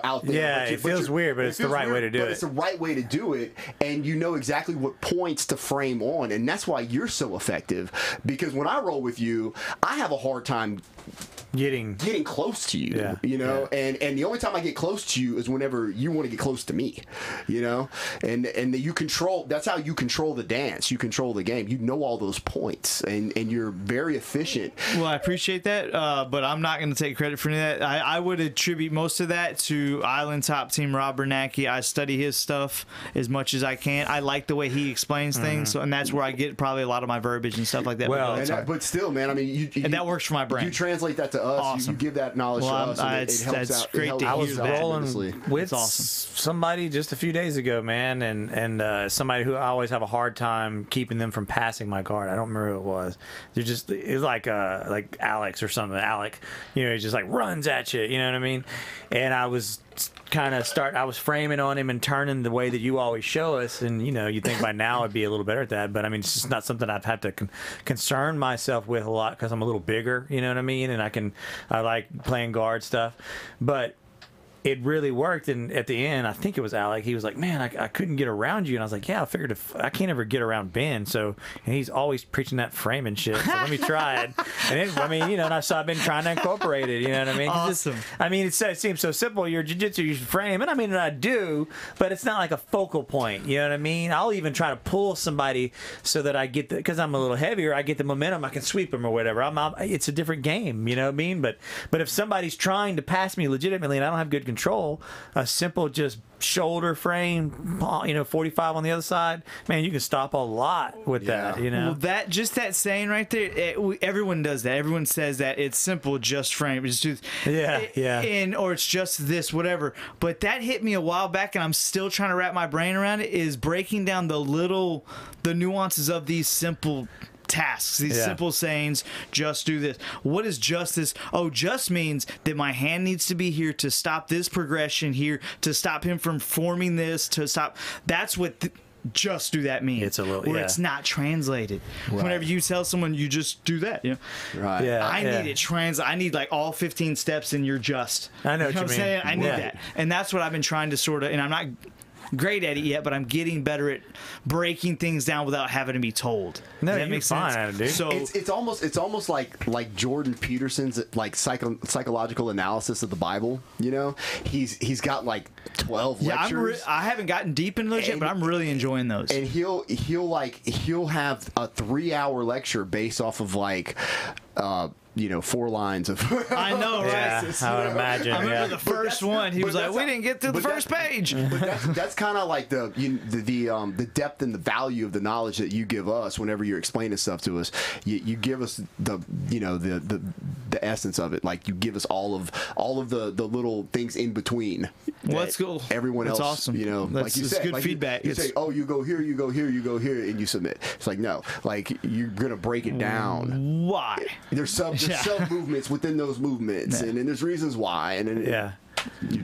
out there.
Yeah, it feels weird, but it's the right way to do it.
It's the right way to do it, and you know exactly what points to frame on, and that's why you're so effective. Because when I roll with you, I have a hard time getting close to you, and the only time I get close to you is whenever you want to get close to me, and you control. That's how you control the dance. You control the game. You know all those points, and you're very efficient.
Well, I appreciate that, but I'm not going to take credit for any of that. I would attribute most of that that to Island Top Team Rob Bernanke. I study his stuff as much as I can. I like the way he explains things, and that's where I get probably a lot of my verbiage and stuff like that.
Well,
but still, man, I mean,
and that works for my brain.
You translate that to us.
Awesome.
You give that knowledge to us. And it helps
that's
out.
great to
I
hear
was
that.
rolling with somebody just a few days ago, man, and somebody who I always have a hard time keeping them from passing my guard. I don't remember who it was. It was like Alex or something. Alec, he just like runs at you. You know what I mean? And I was I was framing on him and turning the way that you always show us, and you think by now I'd be a little better at that, but I mean it's just not something I've had to concern myself with a lot because I'm a little bigger, you know what I mean, and I like playing guard stuff, but it really worked. And at the end, I think it was Alec, he was like, man, I couldn't get around you. And I was like, yeah, I figured if I can't ever get around Ben, and he's always preaching that framing shit, so let me try it. And then, I mean, so I've been trying to incorporate it, you know what I mean?
Awesome.
It seems so simple. Your jiu-jitsu, you frame, and I mean, I do, but it's not like a focal point, you know what I mean? I'll even try to pull somebody so that I get because I'm a little heavier, I get the momentum, I can sweep them or whatever. It's a different game, you know what I mean? But if somebody's trying to pass me legitimately and I don't have good control, a simple just shoulder frame, 45 on the other side, man, you can stop a lot with that,
Well, that saying right there, everyone does that. Everyone says that it's simple, just frame. It's just, or it's just this, whatever. But that hit me a while back, and I'm still trying to wrap my brain around it, is breaking down the nuances of these simple tasks, these simple sayings. Just do this. What is justice? Oh, just means that my hand needs to be here to stop this progression here, to stop him from forming this, to stop. That's what just do that means. It's a little where it's not translated. Right. Whenever you tell someone you just do that,
right? Yeah,
I need it I need like all 15 steps, and you're just.
I know what I'm saying.
I need that, and that's what I've been trying to sort of. And I'm not great at it yet, but I'm getting better at breaking things down without having to be told.
No,
that makes sense.
Fine, dude.
So it's almost like Jordan Peterson's like psychological analysis of the Bible. He's got like 12 lectures.
I haven't gotten deep into those yet, but I'm really enjoying those.
And he'll have a 3-hour lecture based off of like 4 lines of.
I know, right?
Yeah, I would imagine.
I remember the first one. He was like, "We didn't get through the first page."
But that's kind of like the depth and the value of the knowledge that you give us whenever you're explaining stuff to us. You give us the essence of it. Like you give us all of the little things in between.
Well, that's cool.
Everyone else,
awesome.
Like you said,
good feedback.
You say, "Oh, you go here, you go here, you go here," and you submit. It's like no, like you're gonna break it down.
Why?
There's sub movements within those movements, and then there's reasons why, and then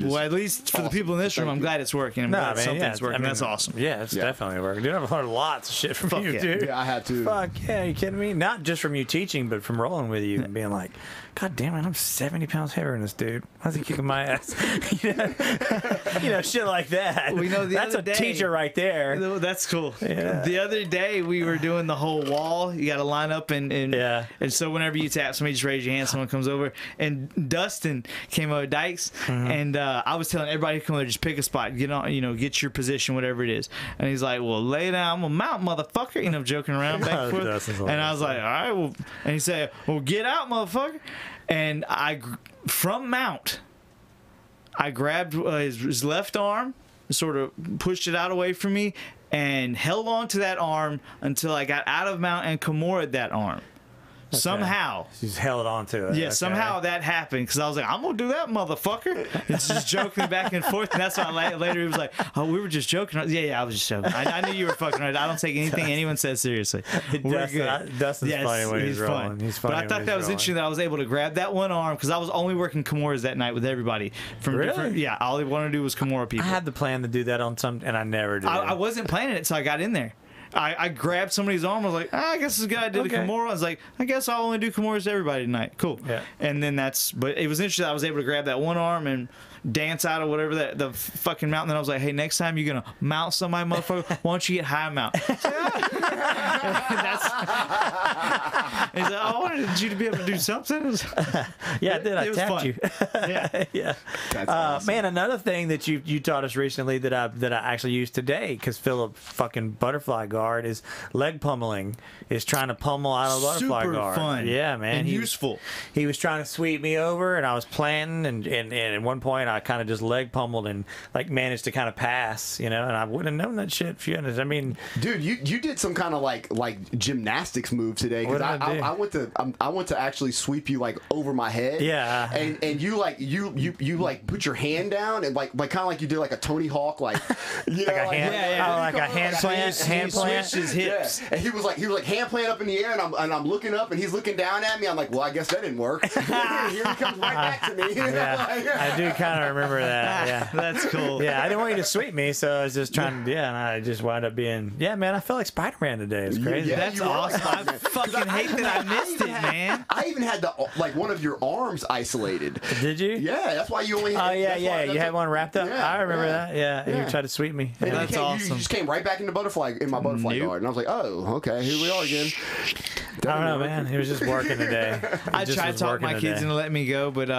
well, at least for the people in this room, I'm glad it's working. I'm glad something's working. That's awesome.
Yeah, it's definitely working. Dude, I've learned lots of shit from you, dude.
Yeah, I had to.
Fuck yeah, are you kidding me? Not just from you teaching, but from rolling with you and being like, God damn it, I'm 70 pounds heavier than this dude. Why's he kicking my ass? Shit like that. That's a teacher right there.
That's cool. Yeah. The other day we were doing the whole wall. You got to line up and so whenever you tap somebody, just raise your hand. Someone comes over, and Dustin came over Dykes, and I was telling everybody to come over, just pick a spot, get on, get your position, whatever it is. And he's like, well, lay down, I'm gonna mount, motherfucker. Joking around back and forth. And I was like, all right, well, and he said, well, get out, motherfucker. And from mount, I grabbed his left arm, sort of pushed it out away from me, and held on to that arm until I got out of mount and Kimura'd that arm. Okay. Somehow.
She's held on to it.
Yeah, somehow that happened because I was like, I'm going to do that, motherfucker. It's just joking back and forth. And that's why later he was like, oh, we were just joking. Yeah, I was just joking. I knew you were fucking right. I don't take anything anyone says seriously. We're good.
Dustin's funny when he's rolling. He's funny.
But I thought that was interesting that I was able to grab that one arm because I was only working Kimura's that night with everybody. From different. Yeah, all I wanted to do was Kimura people.
I had the plan to do that on some, and I never did.
I wasn't planning it, so I got in there. I grabbed somebody's arm. I was like, I guess this guy did a Kimura. I was like, I guess I'll only do Kimuras to everybody tonight. Cool. Yeah. And then but it was interesting. I was able to grab that one arm and dance out of whatever the fucking mountain. Then I was like, hey, next time you're gonna mount somebody, motherfucker, why don't you get high mount? He's like, I wanted you to be able to do something.
Yeah, I did. I tapped you.
Yeah,
yeah. That's awesome. Man, another thing that you taught us recently that I actually used today, because Phillip fucking butterfly guard guard is leg pummeling, is trying to pummel out of the butterfly
Super
guard.
fun.
Yeah, man.
And useful.
He was trying to sweep me over, and I was planting, and at one point I kind of just leg pummeled and like managed to kind of pass, and I wouldn't have known that shit if you hadn't. I mean,
dude, you did some kind of like gymnastics move today, because I went to actually sweep you like over my head.
Yeah.
And you like put your hand down and like kind of like you did like a Tony Hawk, like you know,
like a hand plant.
Switched his hips.
Yeah. And he was like hand plant up in the air, and I'm looking up, and he's looking down at me. I'm like, well, I guess that didn't work. Here he comes right back to me.
I do kind of remember that. Yeah,
that's cool.
Yeah, I didn't want you to sweep me, so I was just trying to. Yeah, and I just wound up being. Yeah, man, I felt like Spider-Man today. It's crazy.
Yeah,
that's awesome. I fucking hate that I missed it, man.
I even had one of your arms isolated.
Did you?
Yeah, that's why you only.
Oh yeah. You had one wrapped up.
Yeah,
I remember that. Yeah, and you tried to sweep me.
And
that's awesome.
You just came right back into my butterfly guard, and I was like, oh, okay, here we are again.
I don't know, man. He was just working today.
I tried to talk my kids into letting me go, but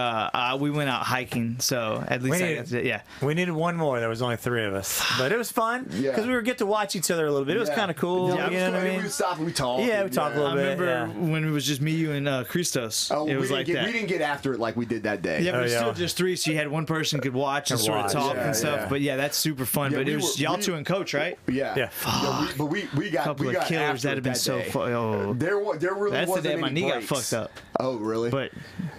we went out hiking, so at least
we needed one more. There was only 3 of us, but it was fun because we get to watch each other a little bit. It was kind of cool.
Yeah,
you know what I mean?
We stopped and we talked.
Yeah, we talked a little bit.
I remember when it was just me, you, and Christos.
Oh,
it was
like that. We didn't get after it like we did that day.
Yeah, but it was still just 3, so you had one person could watch and sort of talk and stuff.
Yeah.
But yeah, that's super fun. But it was y'all 2 and Coach, right?
Yeah.
But
we got
couple of killers that have been so fun. Oh.
There really
that's
wasn't
the day
any
my knee
breaks.
got fucked up.
Oh, really?
But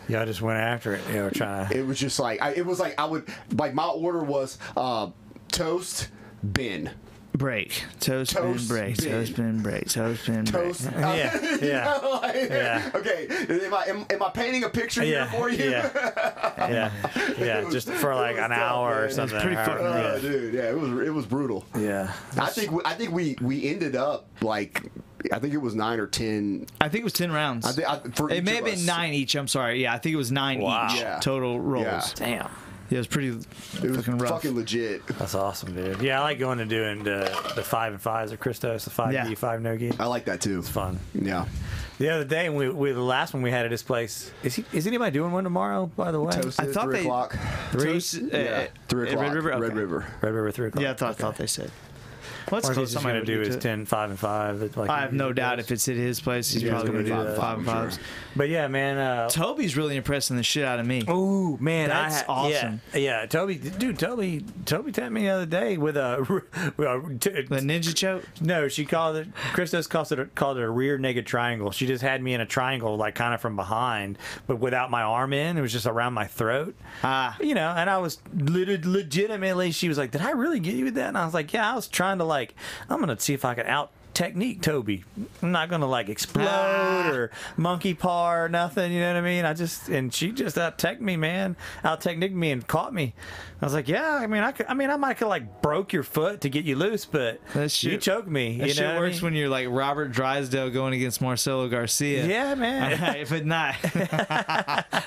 yeah, I just went after it. Trying to.
It was just like I would like my order was toast, bin.
Break. Toast, bin, break. Toast, bin, break. Toast, bin, break.
Toast.
Yeah.
Okay. Am I painting a picture here for you?
Yeah. Just for like an hour or something.
Pretty fucking
dude. Yeah, it was brutal.
Yeah.
I think we ended up like. I think it was 9 or 10.
I think it was 10 rounds. It may have been 9 each. I'm sorry. Yeah, I think it was 9 each total rolls.
Yeah.
Damn.
Yeah, it was pretty fucking rough.
Fucking legit.
That's awesome, dude. Yeah, I like going and doing the 5 and 5s of Christos, the 5 gi, 5 no gi.
I like that too.
It's fun.
Yeah.
The other day, we the last one we had at his place. Is anybody doing one tomorrow? By the way,
Toasted,
I thought
3 o'clock.
3.
3 o'clock.
Red River. Okay.
Red River.
Red River 3 o'clock.
Yeah, I thought they said. Well,
Or he's just going to do his 10, 5 and 5. Like
I have no doubt if it's at his place, he's probably going to do the 5 and 5s.
But yeah, man.
Toby's really impressing the shit out of me.
Oh man,
that's awesome.
Yeah, Toby tapped me the other day with a
The ninja choke.
No, she called it. Christos called it a rear naked triangle. She just had me in a triangle, like kind of from behind, but without my arm in. It was just around my throat. And I was legitimately. She was like, "Did I really get you with that?" And I was like, "Yeah, I was trying to I'm gonna see if I could out technique Toby. I'm not gonna explode or monkey paw or nothing, you know what I mean? And she just out techniqued me and caught me. I was like, yeah, I might have broke your foot to get you loose, but you choked me.
That shit works when you're like Robert Drysdale going against Marcelo Garcia.
Yeah, man.
If it not,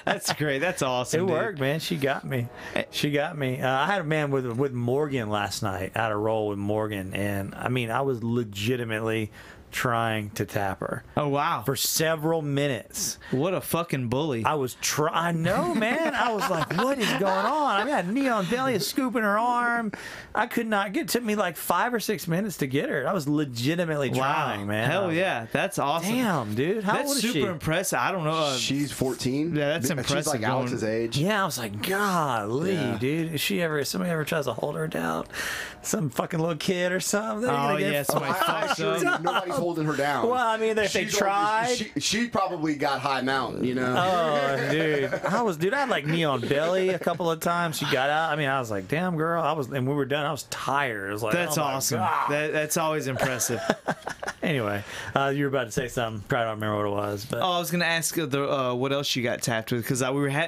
that's great. That's awesome.
It
dude.
worked, man. She got me. I had a man with Morgan last night. I had a roll with Morgan, and I was legitimately trying to tap her.
Oh wow!
For several minutes.
What a fucking bully!
I know, man. I was like, what is going on? I had knee on belly, scooping her arm. I could not get. It took me 5 or 6 minutes to get her. I was legitimately trying, man.
Hell yeah, that's awesome.
Damn, dude. How old is she?
That's super impressive. I don't know.
She's 14.
Yeah, that's impressive.
She's like Alex's age.
Yeah, I was like, golly, dude. If somebody ever tries to hold her down, some fucking little kid or something.
Somebody fucks up.
Nobody's holding her down.
Well, if they tried,
she probably got high mountain,
Oh, dude, I had knee on belly a couple of times. She got out. I was like, damn, girl. And we were done. I was tired. I was like,
that's awesome. That's always impressive.
Anyway, you were about to say something. Probably don't remember what it was. But
I was gonna ask what else you got tapped with, because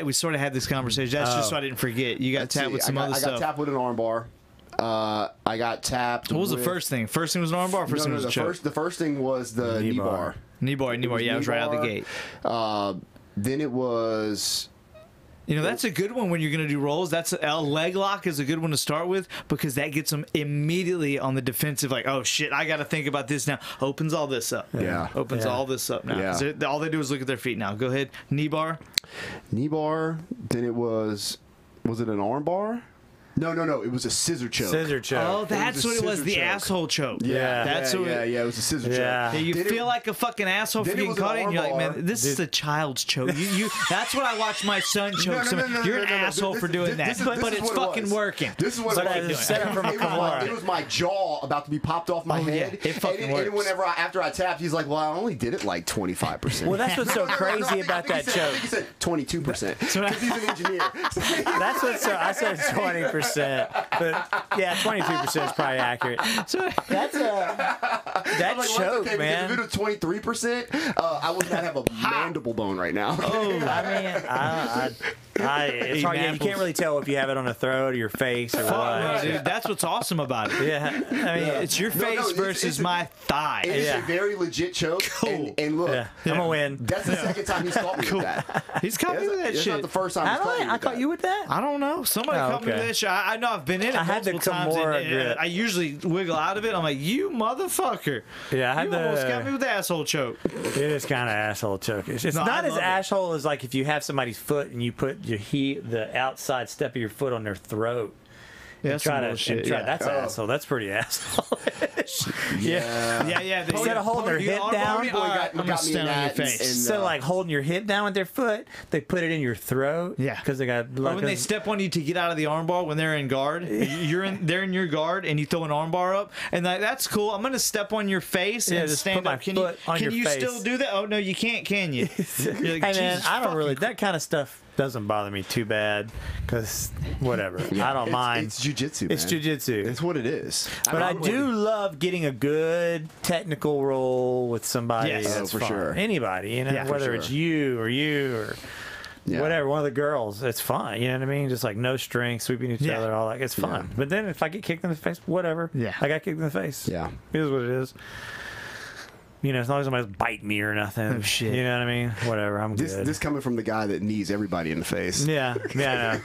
we sort of had this conversation. That's just so I didn't forget. You got tapped with some other stuff.
I got tapped with an arm bar. I got tapped.
What was the first thing? First thing was an arm bar. First thing was a choke.
The first thing was the knee bar.
Knee bar. Yeah, it was right out the gate.
Then it was.
That's a good one when you're going to do rolls. That's a leg lock is a good one to start with, because that gets them immediately on the defensive. Like, oh shit, I got to think about this now. Opens all this up.
Yeah.
Opens all this up now.
Yeah.
All they do is look at their feet now. Go ahead. Knee bar.
Knee bar. Then it was it an arm bar? No. It was a scissor choke.
Scissor choke.
Oh, that's what it was. The
choke.
asshole choke.
Yeah.
That's what.
It was a scissor choke.
Yeah.
You
Then
feel like a fucking asshole for
then it
getting
was an
caught in. You're like,
armbar.
man, this is a child's choke. That's what I watch my son choke.
No,
You're an
no.
asshole for doing that.
This is
but
what
it's
it
fucking
was.
working.
This is what
So
it
that
was.
is set up from a Kimura.
It was my jaw about to be popped off my head.
Yeah, it fucking works.
And whenever after I tapped, he's like, "Well, I only did it like 25%."
Well, that's what's so crazy about that
I
choke.
think he said 22% because he's an engineer.
That's what's so. I said 20%, but yeah, 22% is probably accurate. So that's that
Like,
choke,
okay,
man.
Because if it was 23%, I would not have a mandible bone right now.
Oh, I mean, it's hard. Yeah, you can't really tell if you have it on the throat or your face or
Fuck
what.
no, dude. That's what's awesome about it.
Yeah, I mean,
It's your face versus my thigh.
It's
Yeah.
a very legit choke.
Cool.
And look,
yeah, I'm gonna win.
that's the second time he's caught me with that.
He's caught me with that
It's
shit.
not the first time he's caught me with
I caught
that.
you with that.
I don't know. Somebody
Oh,
caught me with
okay.
that shit. I know I've been in it
I had the
multiple times.
Kimura
And
grip.
I usually wiggle out of it. I'm like, you motherfucker.
Yeah, I had
You almost got me
the.
with the asshole choke.
It is kind of asshole choke. It's
No,
not
I
as
love it.
asshole as like if you have somebody's foot and you put the outside step of your foot on their throat.
Yeah, that's some
Try to
bullshit.
try,
Yeah.
That's asshole. That's pretty asshole. Yeah.
Yeah.
Instead of holding their
You
hit
arm
down,
me?
Boy
All right,
got
I'm gonna
me in
stand on your
that
face.
and,
Instead of like holding your hip down with their foot, they put it in your throat.
Yeah.
because they got.
Or when they step on you to get out of the armbar when they're in guard, they're in your guard and you throw an armbar up and that's cool. I'm gonna step on your face
Yeah,
and
just
stand
put my
up. Can
foot on
can
your
you
face.
still do that? Oh no, you can't. Can you? You're like,
Hey man,
Jesus
I don't
fucking
really. That kind of stuff doesn't bother me too bad because whatever. I don't mind.
It's jujitsu, man.
It's jujitsu.
It's what it is.
But I do love getting a good technical roll with somebody.
Yes.
That's
Oh, for
fun.
sure.
Anybody, you know,
Yeah, for
whether
sure.
it's you or
Yeah.
whatever, one of the girls. It's fun. You know what I mean? Just like no strings, sweeping each
Yeah.
other, all that. It's fun.
Yeah.
But then if I get kicked in the face, whatever.
Yeah.
I got kicked in the face.
Yeah.
It is what it is. You know, as long as somebody's biting me or nothing.
Oh, shit.
You know what I mean? Whatever. I'm good.
This coming from the guy that knees everybody in the face.
Yeah, I know.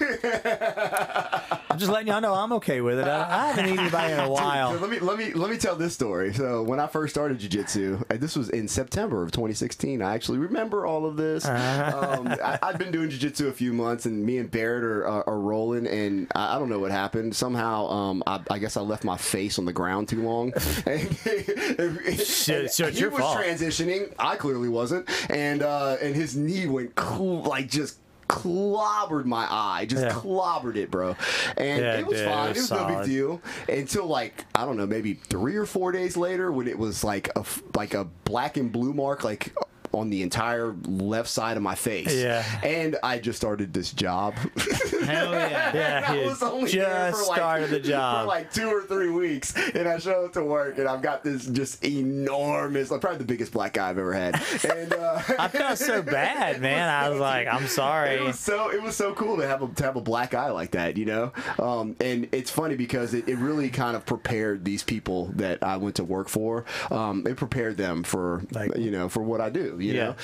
I'm just letting y'all know I'm okay with it. I haven't eaten anybody in a while.
So let me tell this story. So when I first started jiu-jitsu, this was in September of 2016. I actually remember all of this. I've been doing jiu-jitsu a few months, and me and Barrett are rolling, and I don't know what happened. Somehow, I guess I left my face on the ground too long.
So it's
He
your
was
fault.
transitioning. I clearly wasn't, and his knee went just clobbered my eye, just clobbered it, bro. And
Yeah,
it was
dude,
fine.
it
It
was
was no big
solid.
deal until like I don't know, maybe 3 or 4 days later when it was like a black and blue mark like on the entire left side of my face.
Yeah.
And I just started this job.
Hell yeah.
Yeah,
I
he
was only there
just
for like,
started the job.
for like 2 or 3 weeks, and I show up to work, and I've got this just enormous, like probably the biggest black guy I've ever had. And
I felt so bad, man. I was like, I'm sorry.
It was so cool to have a black eye like that, you know. And it's funny because it really kind of prepared these people that I went to work for. It prepared them for for what I do, you know.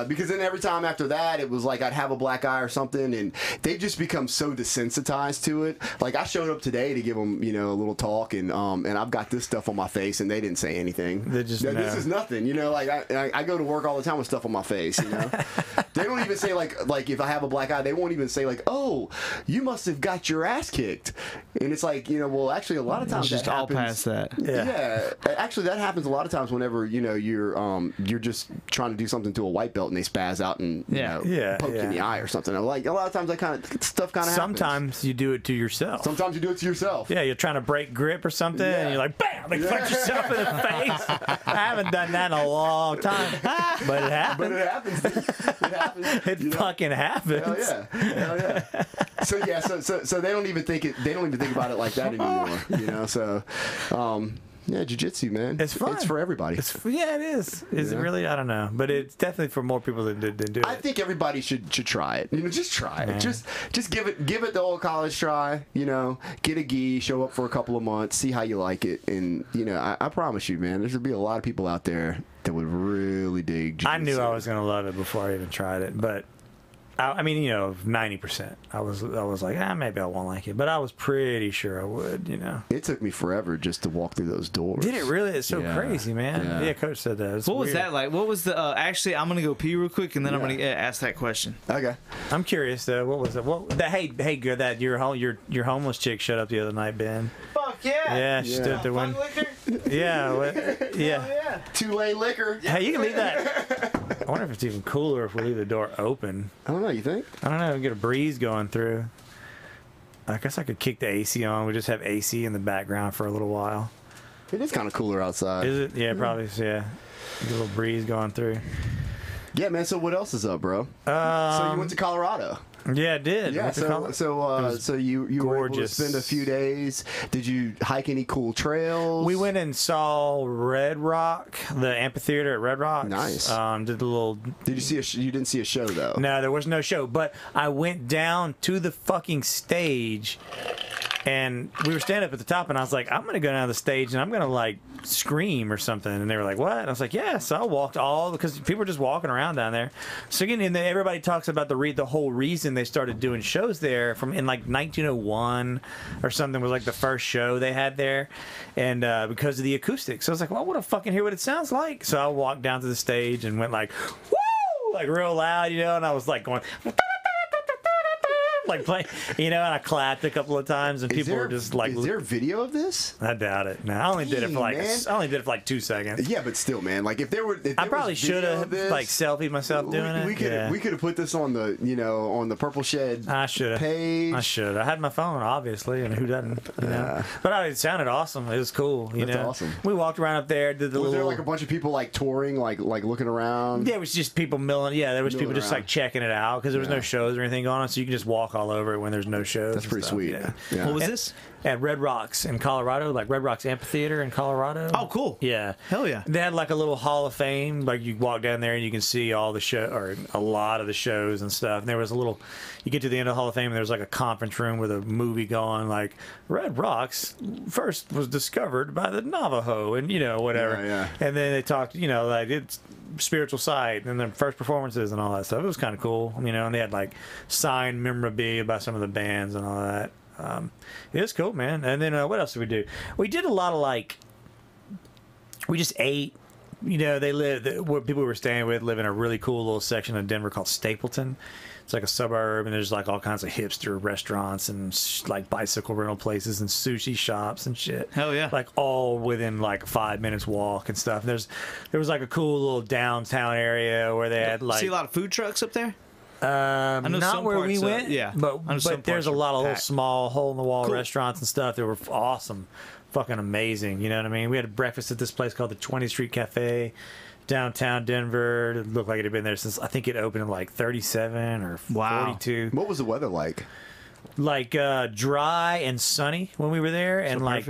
Because then every time after that, it was like I'd have a black eye or something, and they've just become so desensitized to it. Like I showed up today to give them, a little talk, and I've got this stuff on my face, and they didn't say anything.
They just
this
know.
is nothing, you know. Like I go to work all the time with stuff on my face, you know. They don't even say like if I have a black eye, they won't even say like, oh, you must have got your ass kicked, and it's like well, actually a lot of times
Just
that
all
happens.
past that.
Yeah, actually that happens a lot of times whenever you're just trying to do something to a white belt and they spaz out and poke you in the eye or something. Like a lot of times that kind of stuff happens.
Sometimes you do it to yourself.
Sometimes you do it to yourself.
Yeah, you're trying to break grip or something, and you're like, bam, like punch yourself in the face. I haven't done that in a long time, but it happens.
But it happens. It happens.
It fucking happens.
Hell yeah. So they don't even think it. They don't even think about it like that anymore. You know. So, yeah, jiu-jitsu, man.
It's fun.
It's for everybody.
Yeah, it is. Is it really? I don't know, but it's definitely for more people than do it.
I think everybody should try it. Just try it. Just give it the old college try. Get a gi, show up for a couple of months, see how you like it, and I promise you, man, there's gonna be a lot of people out there that would really dig jiu-jitsu.
I knew I was gonna love it before I even tried it, but I mean, 90%. I was like, maybe I won't like it, but I was pretty sure I would.
It took me forever just to walk through those doors.
Did it really? It's so crazy, man. Yeah, Coach said that.
What was that like? What was the? Actually, I'm gonna go pee real quick, and then I'm gonna ask that question.
Okay.
I'm curious though. What was it? Hey, good. That your homeless chick showed up the other night, Ben.
Fuck yeah.
Yeah, she stood at the window. Yeah.
2-lane liquor.
Hey, you can leave that. I wonder if it's even cooler if we leave the door open.
I don't know. You think?
I don't know. Get a breeze going through. I guess I could kick the AC on. We just have AC in the background for a little while.
It is kind of cooler outside.
Is it? Yeah, probably. Yeah. Get a little breeze going through.
Yeah, man. So what else is up, bro? So you went to Colorado.
Yeah, I did.
Yeah, so you were able to spend a few days. Did you hike any cool trails?
We went and saw Red Rock, the amphitheater at Red Rock.
Nice.
Did the little.
Did you see you didn't see a show though?
No, there was no show. But I went down to the fucking stage, and we were standing up at the top, and I was like, I'm gonna go down the stage, and I'm gonna like scream or something. And they were like, what? And I was like, yeah. So I walked because people were just walking around down there. So again, and then everybody talks about the whole reason they started doing shows there in like 1901 or something was like the first show they had there, and because of the acoustics. So I was like, well, I want to fucking hear what it sounds like. So I walked down to the stage and went like, woo, like real loud, and I was like going. Like playing, and I clapped a couple of times, and people were just like,
"Is there video of this?"
I doubt it. No, I only did it for like 2 seconds.
Yeah, but still, man. Like if there were,
I probably should have like selfied myself doing it.
We could have put this on the on the Purple Shed.
I should have.
Page.
I should. I had my phone, obviously, and who doesn't? But it sounded awesome. It was cool.
That's awesome.
We walked around up there. Did the
was there like a bunch of people like touring, like looking around?
There was just people milling. Yeah, there was people just like checking it out because there was no shows or anything going on, so you can just walk all over it when there's no shows.
That's pretty sweet.
Yeah.
What was this?
At Red Rocks in Colorado, like Red Rocks Amphitheater in Colorado.
Oh, cool.
Yeah.
Hell yeah.
They had like a little Hall of Fame. Like you walk down there and you can see all the show or a lot of the shows and stuff. And there was a little, you get to the end of the Hall of Fame and there's like a conference room with a movie going like Red Rocks first was discovered by the Navajo and whatever.
Yeah.
And then they talked, like it's spiritual site and then first performances and all that stuff. It was kind of cool, and they had like signed memorabilia by some of the bands and all that. It was cool, man. And then what else did we do? We did a lot of we just ate. Where people we were staying with live in a really cool little section of Denver called Stapleton. It's like a suburb, and there's like all kinds of hipster restaurants and like bicycle rental places and sushi shops and shit.
Hell yeah!
Like all within like 5 minutes walk and stuff. And there was like a cool little downtown area where they had like
see a lot of food trucks up there.
I know not where we went, but there's a lot of little small hole-in-the-wall restaurants and stuff that were awesome, fucking amazing. You know what I mean? We had breakfast at this place called the 20th Street Cafe, downtown Denver. It looked like it had been there since I think it opened in like 37 or 42.
What was the weather like?
Like dry and sunny when we were there, and like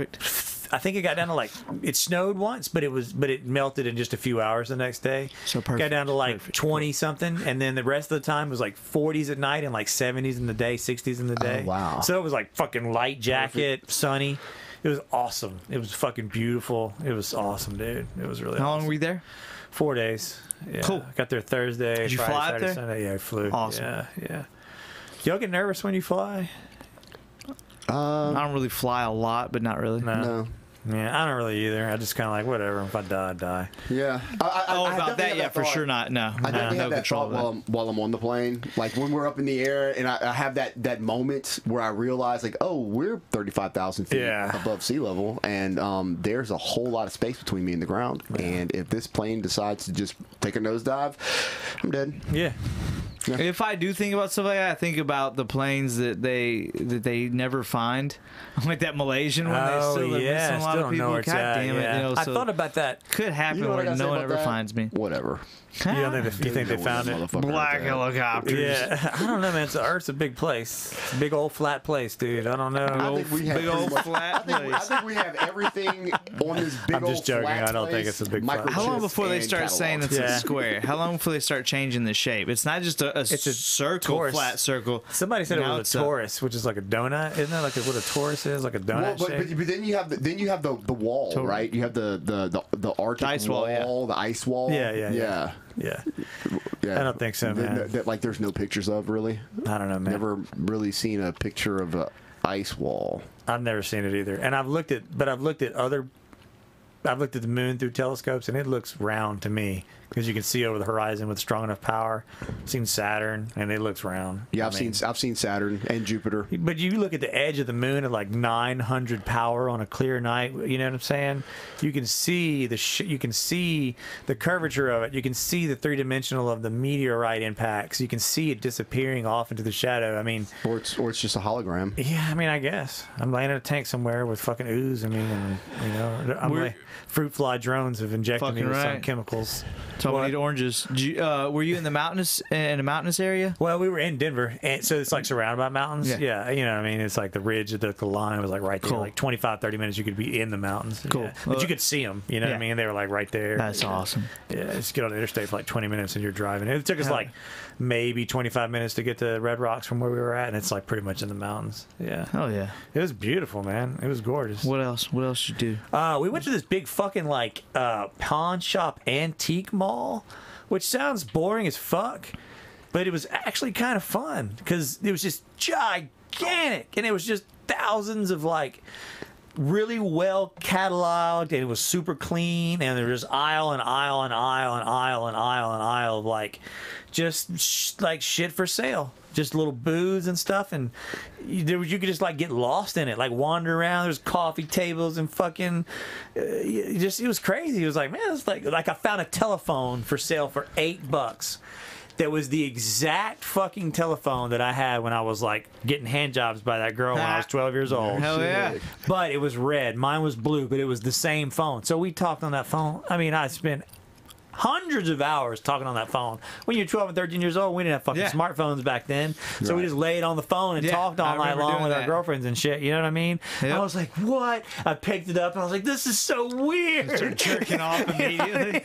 I think it got down to it snowed once, but it melted in just a few hours the next day.
So perfect.
Got down to 20 something, and then the rest of the time was like 40s at night and like 70s in the day, 60s in the day.
Oh, wow.
So it was like fucking light jacket, sunny. It was awesome. It was fucking beautiful. It was awesome, dude. It was really.
How long were you there?
4 days. Yeah.
Cool.
Got there Thursday.
Did you
Friday,
fly up
Saturday,
there?
Sunday. Yeah, I flew.
Awesome.
Yeah. Y'all get nervous when you fly?
I don't really fly a lot, but not really.
No.
Yeah, I don't really either. I just kind of like whatever. If I die, I die.
Yeah.
About that, yeah, for sure not. No,
I definitely
no
have that
control
thought while I'm on the plane. Like when we're up in the air, and I have that moment where I realize, like, oh, we're 35,000 feet above sea level, and there's a whole lot of space between me and the ground. Yeah. And if this plane decides to just take a nosedive, I'm dead.
Yeah.
Yeah.
If I do think about stuff like that, I think about the planes that they never find, like that Malaysian one. They still missing a lot of people. God damn it!
Yeah. I thought about that.
Could happen where no one ever finds me.
Whatever.
You think they found it?
Black helicopters.
Yeah, I don't know, man. Earth's a big place. It's a big old flat place, dude. I don't know.
I think we have
big old flat place.
I think we have everything on this big old
I'm just joking.
flat
I don't think it's a big flat.
How long before they start saying it's a
Yeah.
square? How long before they start changing the shape? It's not just a it's a circle,
torus.
flat circle.
Somebody said
Now
it was a torus, which is like a donut, isn't that? Like what a torus is, like a donut shape.
But then you have the wall, right? You have the Arctic
ice wall,
the ice wall.
Yeah. I don't think so, man.
That like there's no pictures of, really.
I don't know, man.
Never really seen a picture of a ice wall.
I've never seen it either, and I've looked at the moon through telescopes, and it looks round to me because you can see over the horizon with strong enough power. I've seen Saturn, and it looks round.
Yeah, I've seen Saturn and Jupiter.
But you look at the edge of the moon at like 900 power on a clear night. You know what I'm saying? You can see you can see the curvature of it. You can see the three-dimensional of the meteorite impacts. You can see it disappearing off into the shadow. I mean,
or it's just a hologram.
Yeah, I mean, I guess I'm laying in a tank somewhere with fucking ooze. I mean, and, fruit fly drones have injected me with some chemicals.
So we need oranges. Were you in a mountainous area?
Well, we were in Denver, and so it's like surrounded by mountains. Yeah, you know what I mean? It's like the ridge, the line was like right there. Cool. Like 25, 30 minutes, you could be in the mountains.
Cool.
Yeah. But you could see them, you know what I mean? They were like right there.
That's awesome.
Yeah, just get on the interstate for like 20 minutes and you're driving. It took us like maybe 25 minutes to get to Red Rocks from where we were at, and it's like pretty much in the mountains. Yeah.
Oh, yeah.
It was beautiful, man. It was gorgeous.
What else did you do?
We went to this big fucking like pawn shop antique mall, which sounds boring as fuck, but it was actually kind of fun because it was just gigantic, and it was just thousands of like really well cataloged, and it was super clean, and there was aisle and aisle and aisle and aisle and aisle and aisle of like just like shit for sale, just little booths and stuff, and you could just like get lost in it, like wander around. There's coffee tables and fucking it was crazy. It was like, man, it's like I found a telephone for sale for $8 that was the exact fucking telephone that I had when I was like getting hand jobs by that girl when I was 12 years old.
Hell yeah.
But it was red. Mine was blue, but it was the same phone. So we talked on that phone. I mean, I spent hundreds of hours talking on that phone. When you're 12 and 13 years old, we didn't have fucking smartphones back then. So we just laid on the phone and talked all night long with our girlfriends and shit. You know what I mean? Yep. I was like, what? I picked it up and I was like, this is so weird.
Started jerking off immediately.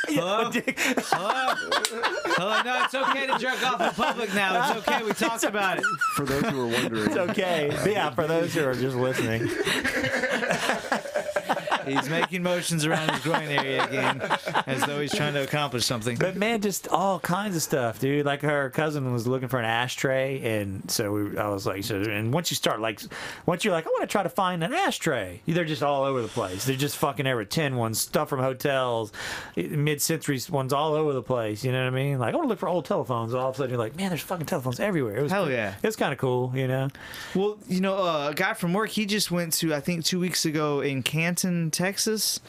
Hello? Hello? No, it's okay to jerk off in public now. It's okay. We talked about it.
For those who are wondering.
It's okay. But yeah, for those who are just listening.
He's making motions around his groin area again, as though he's trying to accomplish something.
But man, just all kinds of stuff, dude. Like her cousin was looking for an ashtray, and so I was like, and once you're like, I want to try to find an ashtray, they're just all over the place. They're just fucking every tin ones, stuff from hotels, mid-century ones all over the place. You know what I mean? Like, I want to look for old telephones. All of a sudden, you're like, man, there's fucking telephones everywhere. It was
Hell yeah.
It was kind of cool, you know?
Well, a guy from work, he just went to, I think 2 weeks ago in Canton, Texas.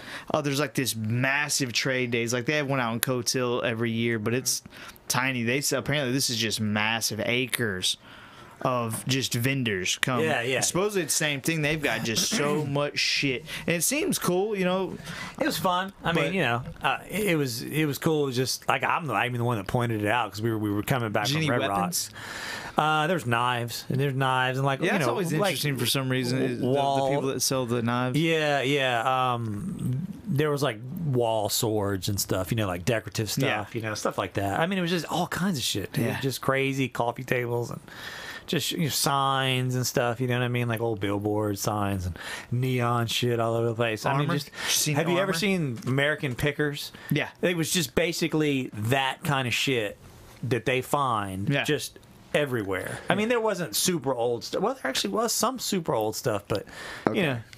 There's like this massive trade days. Like they have one out in Coates Hill every year, but it's tiny. Apparently this is just massive acres of just vendors come.
Yeah.
Supposedly it's the same thing. They've got just so much shit, and it seems cool. It
was fun. I mean, it was cool. It was just like I'm the one that pointed it out because we were coming back from Red Rocks. There's knives and like
it's always interesting for some reason. The people that sell the knives.
Yeah. There was like wall swords and stuff, like decorative stuff, stuff like that. I mean, it was just all kinds of shit, dude.
Yeah.
Just crazy coffee tables and just signs and stuff. You know what I mean? Like old billboard signs and neon shit all over the place.
Armor?
I mean, have you ever seen American Pickers?
Yeah.
It was just basically that kind of shit that they find just everywhere. I mean, there wasn't super old stuff. Well, there actually was some super old stuff, but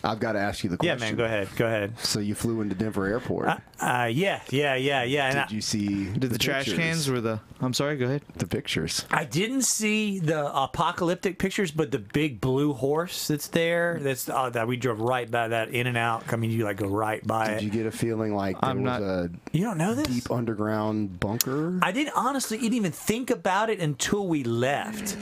I've got to ask you the question.
Yeah, man, go ahead.
So you flew into Denver Airport.
Yeah.
Did you see
the trash cans or the? I'm sorry. Go ahead.
The pictures.
I didn't see the apocalyptic pictures, but the big blue horse that's there. That's that we drove right by that in and out. I mean, you like go right by it.
Did you get a feeling like there was a
you don't know this
deep underground bunker?
I didn't even think about it until we left,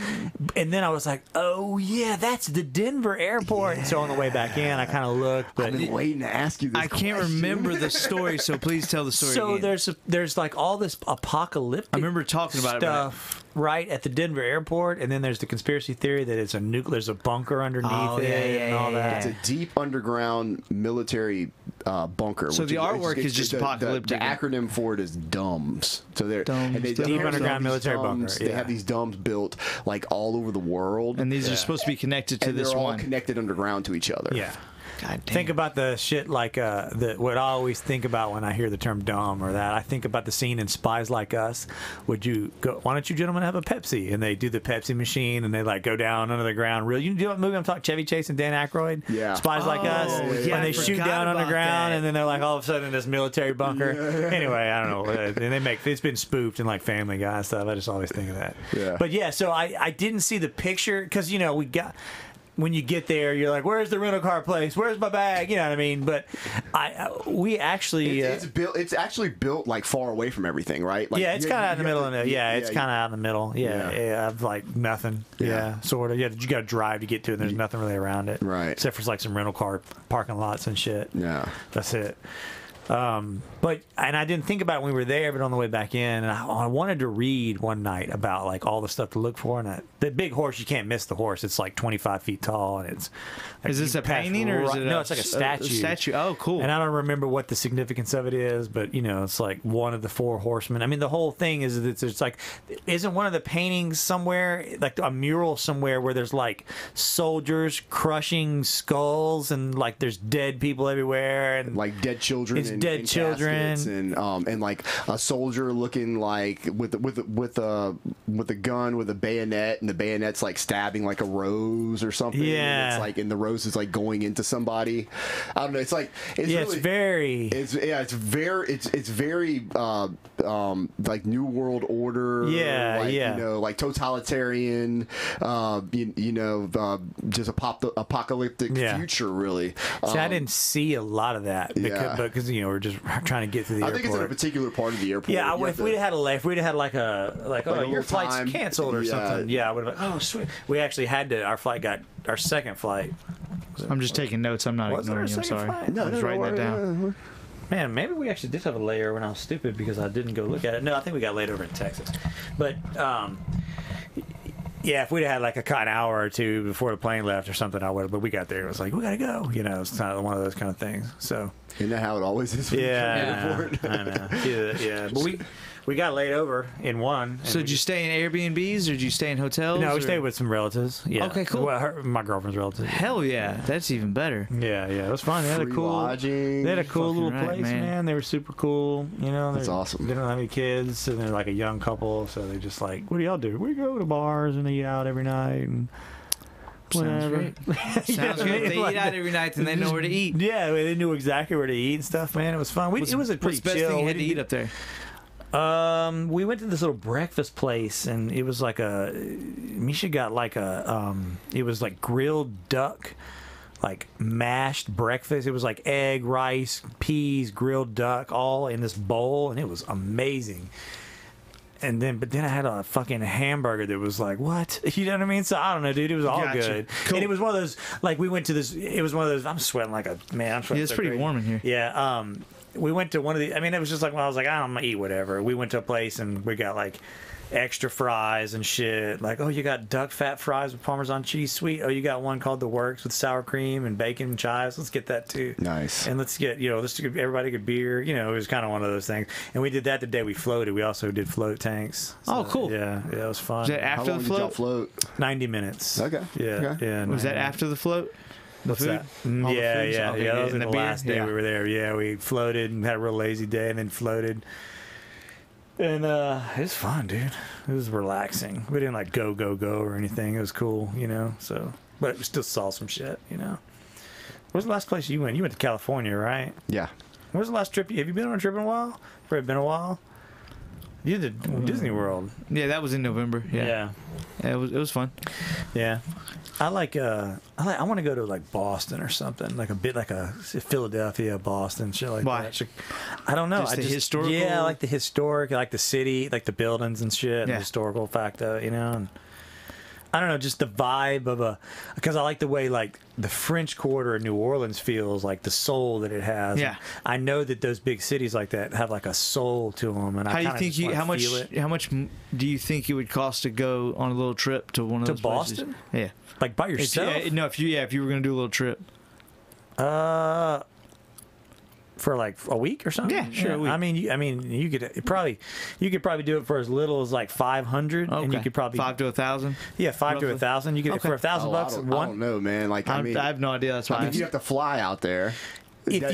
and then I was like, oh yeah, that's the Denver airport. Yeah. So on the way back in, I kind of looked. But
I've been waiting to ask you this.
I can't remember the story, so please tell the story.
So
again.
there's like all this apocalyptic.
I remember talking about
stuff right at the Denver airport, and then there's the conspiracy theory that it's there's a bunker underneath it and all that.
It's a deep underground military bunker.
So the artwork is just apocalyptic.
The acronym for it is DUMBs. So they're
Deep underground military bunker.
They have these DUMBs built like all over the world,
and these are supposed to be connected to this
they're all
one.
connected underground to each other.
Yeah.
God damn.
Think about the shit like what I always think about when I hear the term dumb or that. I think about the scene in Spies Like Us. Would you go? Why don't you gentlemen have a Pepsi? And they do the Pepsi machine and they like go down under the ground. Real, you know what movie I'm talking? Chevy Chase and Dan Aykroyd.
Yeah.
Spies Like Us.
Yeah,
and they shoot down underground and then they're like all of a sudden in this military bunker. Anyway, I don't know. And it's been spoofed in like Family Guy and stuff. I just always think of that.
Yeah.
But yeah, so I didn't see the picture because we got. When you get there, you're like, "Where's the rental car place? Where's my bag?" You know what I mean? But we actually
it's built. It's actually built like far away from everything, right? Like,
yeah, it's kind of out in the middle. It's kind of out in the middle.
Yeah.
Yeah, I've like nothing. Yeah, sort of. Yeah, you got to drive to get to it. And there's nothing really around it,
right?
Except for like some rental car parking lots and shit.
Yeah,
that's it. But I didn't think about it when we were there, but on the way back in, and I wanted to read one night about like all the stuff to look for. And the big horse, you can't miss the horse. It's like 25 feet tall, and it's. Like,
is this a painting or is it
no? It's like a statue.
A statue. Oh, cool.
And I don't remember what the significance of it is, but it's like one of the four horsemen. I mean, the whole thing is that it's like, isn't one of the paintings somewhere like a mural somewhere where there's like soldiers crushing skulls and like there's dead people everywhere and
like dead children.
It's dead children
and like a soldier looking like with a gun with a bayonet, and the bayonet's like stabbing like a rose or something.
Yeah,
and it's like, and the rose is like going into somebody. I don't know. It's like it's very like New World Order.
Yeah,
like, like totalitarian. Just apocalyptic future. Really.
See, I didn't see a lot of that because we're just trying to get to the airport.
I think it's in a particular part of the airport.
Yeah, if we'd had your flight's canceled or something. Yeah, I would have. Oh, sweet. We actually had to. Our second flight.
I'm just taking notes. I'm not ignoring you. I'm sorry.
No,
I'm just writing that down.
Man, maybe we actually did have a layover when I was stupid because I didn't go look at it. No, I think we got laid over in Texas. But yeah, if we'd had like an hour or two before the plane left or something, I would have. But we got there. It was like, we got to go. It's kind of one of those kind of things. So.
Isn't that how it always is?
Yeah, I know. Yeah, but we got laid over in one.
So did you stay in Airbnbs or did you stay in hotels?
No, we stayed with some relatives. Yeah.
Okay, cool.
Well, my girlfriend's relatives.
Hell yeah, that's even better.
Yeah, it was fun. They had a cool
lodging.
They had a cool little place, man. They were super cool.
That's awesome.
They don't have any kids, and they're like a young couple, so they just like, what do y'all do? We go to bars and eat out every night and.
Sounds great. Sounds great. They eat out every night and they know where to eat.
Yeah, they knew exactly where to eat and stuff, man. It was fun. It was a pretty
what's the best
chill.
thing you had to eat up there?
We went to this little breakfast place, and it was like Misha got like it was like grilled duck, like mashed breakfast. It was like egg, rice, peas, grilled duck, all in this bowl, and it was amazing. But then I had a fucking hamburger that was like, what? You know what I mean? So I don't know, dude. It was all good. Cool. And it was one of those, like, we went to this, it was one of those, I'm sweating like a, man, I'm sweating.
Yeah, it's pretty warm in here.
Yeah. We went to one of the, I mean, it was just like, well, I was like, I'm going to eat whatever. We went to a place and we got like extra fries and shit. Like, oh, you got duck fat fries with Parmesan cheese, sweet. Oh, you got one called the Works with sour cream and bacon and chives. Let's get that too.
Nice.
And let's get, let's give everybody a beer. It was kind of one of those things. And we did that the day we floated. We also did float tanks.
So,
cool. Yeah, it was fun.
Was that after the float?
Did y'all float?
90 minutes.
Okay.
Yeah.
Okay.
Yeah.
Was that after the float?
What's that? Yeah. That was the last day we were there. Yeah, we floated and had a real lazy day and then floated. And it was fun, dude. It was relaxing. We didn't like go or anything. It was cool, So, but we still saw some shit, Where's the last place you went? You went to California, right?
Yeah.
Where's the last trip? Have you been on a trip in a while? Probably been a while. You did Disney World.
Yeah, that was in November. Yeah, it was fun.
Yeah. I want to go to like Boston or something, like a bit like a Philadelphia, Boston, shit like
Why?
that. I don't know.
Just the historical.
Yeah, I like the historic, I like the city, like the buildings and shit, and the historical factor, And I don't know, just the vibe of because I like the way like the French Quarter of New Orleans feels, like the soul that it has.
Yeah.
And I know that those big cities like that have like a soul to them, and
how do you think how much do you think it would cost to go on a little trip to one of those
Boston?
Places? Yeah,
like by yourself?
If you were gonna do a little trip.
For like a week or something.
Yeah, sure. A week.
I mean, you could probably do it for as little as like 500, and you could probably
5 to 1,000.
Yeah, 5 to 1,000. You could for $1,000.
I don't know, man. Like
I have no idea. That's why.
I mean, you have to fly out there. Your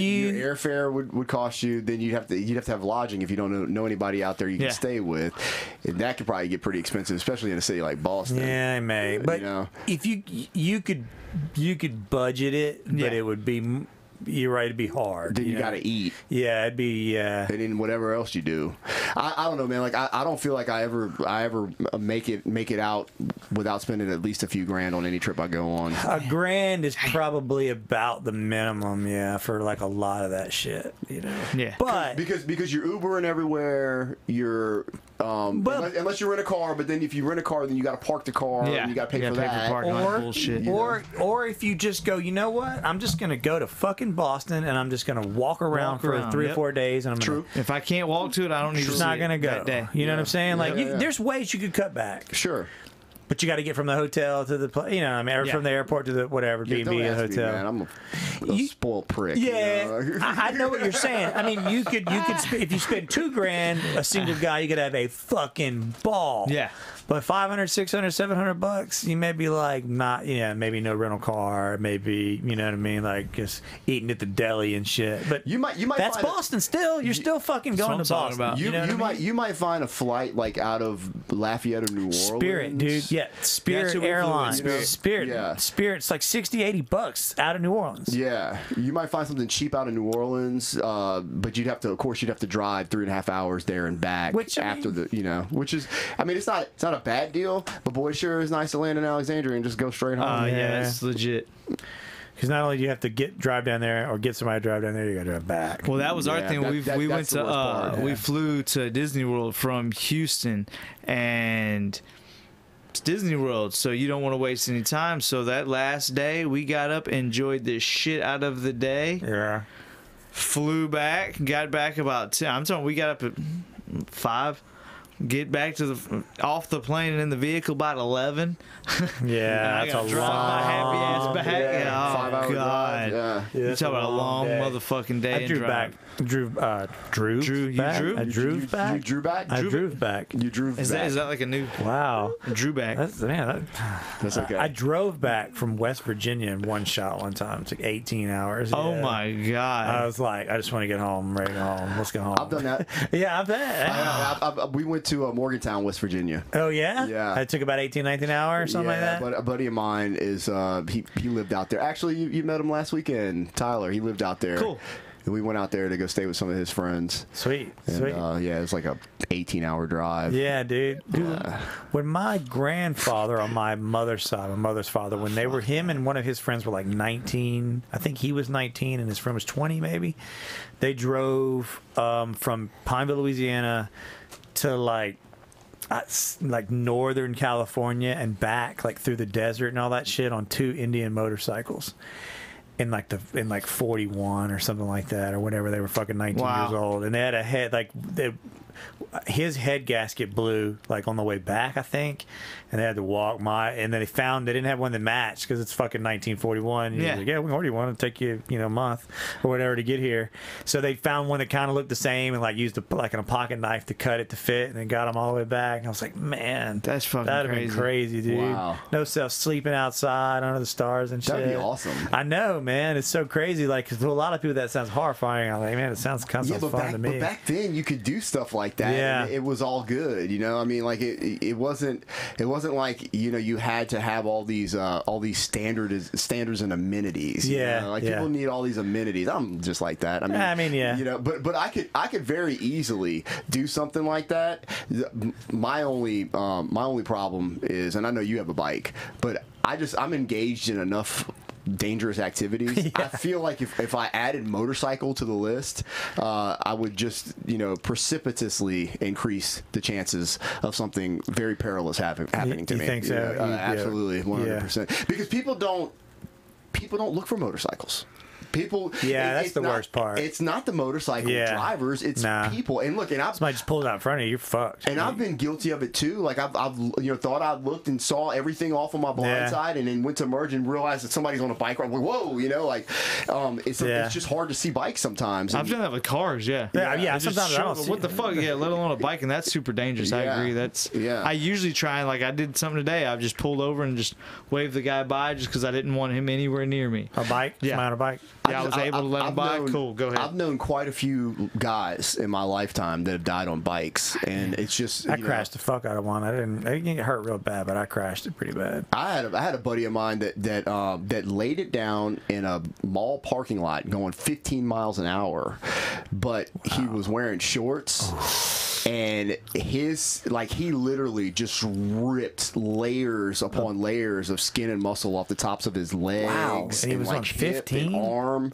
airfare would cost you. Then you'd have to have lodging if you don't know anybody out there you can stay with, and that could probably get pretty expensive, especially in a city like Boston.
Yeah, it may. But if you could budget it, but it would be. You're right, it'd be hard.
Then you got to eat.
Yeah, it'd be. And
then whatever else you do, I don't know, man. Like I don't feel like I ever make it out without spending at least a few grand on any trip I go on.
$1,000 is probably about the minimum, for like a lot of that shit,
Yeah,
but
because you're Ubering everywhere, you're. Unless you rent a car, but then if you rent a car, then you got to park the car. And you got to pay for that.
Bullshit.
Or if you just go, you know what? I'm just gonna go to fucking Boston, and I'm just gonna walk around for 3 or 4 days, and I'm
True.
If I can't walk to it, I don't need to.
Just not gonna go.
That day.
You know what I'm saying? Like, there's ways you could cut back.
Sure.
But you got to get from the hotel to the, or from the airport to the whatever, B&B,
don't ask
hotel.
Me, man. I'm a spoiled prick.
Yeah, I know what you're saying. I mean, you could if you spend $2,000, a single guy, you could have a fucking ball.
Yeah.
But $500, $600, $700, you may be like maybe no rental car, maybe you know what I mean, like just eating at the deli and shit. But
you might.
That's Boston still. You're still fucking going to Boston.
About.
You might find a flight like out of Lafayette or New Orleans.
Spirit, dude. Yeah, Spirit Airlines. Spirit.
Yeah.
Spirit's like $60-$80 out of New Orleans.
Yeah, you might find something cheap out of New Orleans, but you'd have to drive 3.5 hours there and back. Which is not a bad deal, but boy, sure is nice to land in Alexandria and just go straight home.
Yeah, it's legit.
Because not only do you have to drive down there or get somebody to drive down there, you got to drive back.
Well, that was our thing. We went to we flew to Disney World from Houston, and it's Disney World, so you don't want to waste any time. So that last day, we got up, enjoyed the shit out of the day.
Yeah.
Flew back, got back about 10. I'm talking. We got up at 5. Get back to off the plane and in the vehicle about 11.
Yeah, that's a
drive my happy ass back.
Yeah, 5 hour
God.
drive. Yeah.
You talk about a long motherfucking day.
I drove back. I drove back.
You drove back?
I drove back.
You drove back.
Is that like a new?
Wow.
Drew back.
That's
okay.
I drove back from West Virginia in one shot one time. It took 18 hours.
Oh my God.
I was like, I just want to get home. I'm ready to go home. Let's go home.
I've done that.
Yeah, I bet.
We went to Morgantown, West Virginia.
Oh yeah.
Yeah.
It took about 18, 19 hours, something like that.
But a buddy of mine is he lived out there. Actually, you met him last weekend, Tyler. He lived out there.
Cool.
And we went out there to go stay with some of his friends.
Sweet.
And, it was like a 18-hour drive.
Yeah, dude. When my grandfather on my mother's side, my mother's father, when they were, him and one of his friends were like 19. I think he was 19 and his friend was 20 maybe. They drove from Pineville, Louisiana to like Northern California and back, like through the desert and all that shit on 2 Indian motorcycles. In like 41 or something like that or whatever. They were fucking 19 years old, and they had a head his head gasket blew like on the way back, I think, and they had to walk and then they didn't have one that matched because it's fucking 1941.
Yeah,
like, we already want to take you a month or whatever to get here. So they found one that kind of looked the same and like used a pocket knife to cut it to fit, and then got them all the way back. And I was like, man,
that's fucking
that'd have been crazy, dude.
Wow.
No self sleeping outside under the stars and shit.
That'd be awesome.
I know, man. It's so crazy. Like, 'cause to a lot of people that sounds horrifying. I'm like, man, it sounds kind of fun to me.
But back then you could do stuff like that.
Yeah.
And it was all good. I mean, like it wasn't like you had to have all these standards and amenities.
Yeah.
People need all these amenities. I'm just like that. I mean,
yeah.
But I could very easily do something like that. My only problem is, and I know you have a bike, but I'm engaged in enough dangerous activities. I feel like if I added motorcycle to the list, I would just, you know, precipitously increase the chances of something very perilous happening to me.
You think so?
Absolutely, 100%. Because people don't look for motorcycles. People,
that's the worst part.
It's not the motorcycle drivers, it's people. And look, and
somebody just pulled out in front of you, you're fucked.
And I've been guilty of it too. Like I've you know, thought I looked and saw everything off on my blind side, and then went to merge and realized that somebody's on a bike ride. I'm like, whoa, you know, like it's just hard to see bikes sometimes.
I've done that with cars,
sometimes I don't see
what the fuck, let alone a bike, and that's super dangerous. I agree. That's I usually try, like I did something today. I've just pulled over and just waved the guy by just because I didn't want him anywhere near me.
A bike? Yeah, on a bike.
Yeah, I was able to let him by. Cool, go ahead.
I've known quite a few guys in my lifetime that have died on bikes, and it's just
I crashed the fuck out of one. I didn't get hurt real bad, but I crashed it pretty bad.
I had a buddy of mine that laid it down in a mall parking lot going 15 miles an hour, but he was wearing shorts. And he literally just ripped layers upon layers of skin and muscle off the tops of his legs.
Wow. And he was
like
on 15?
arm.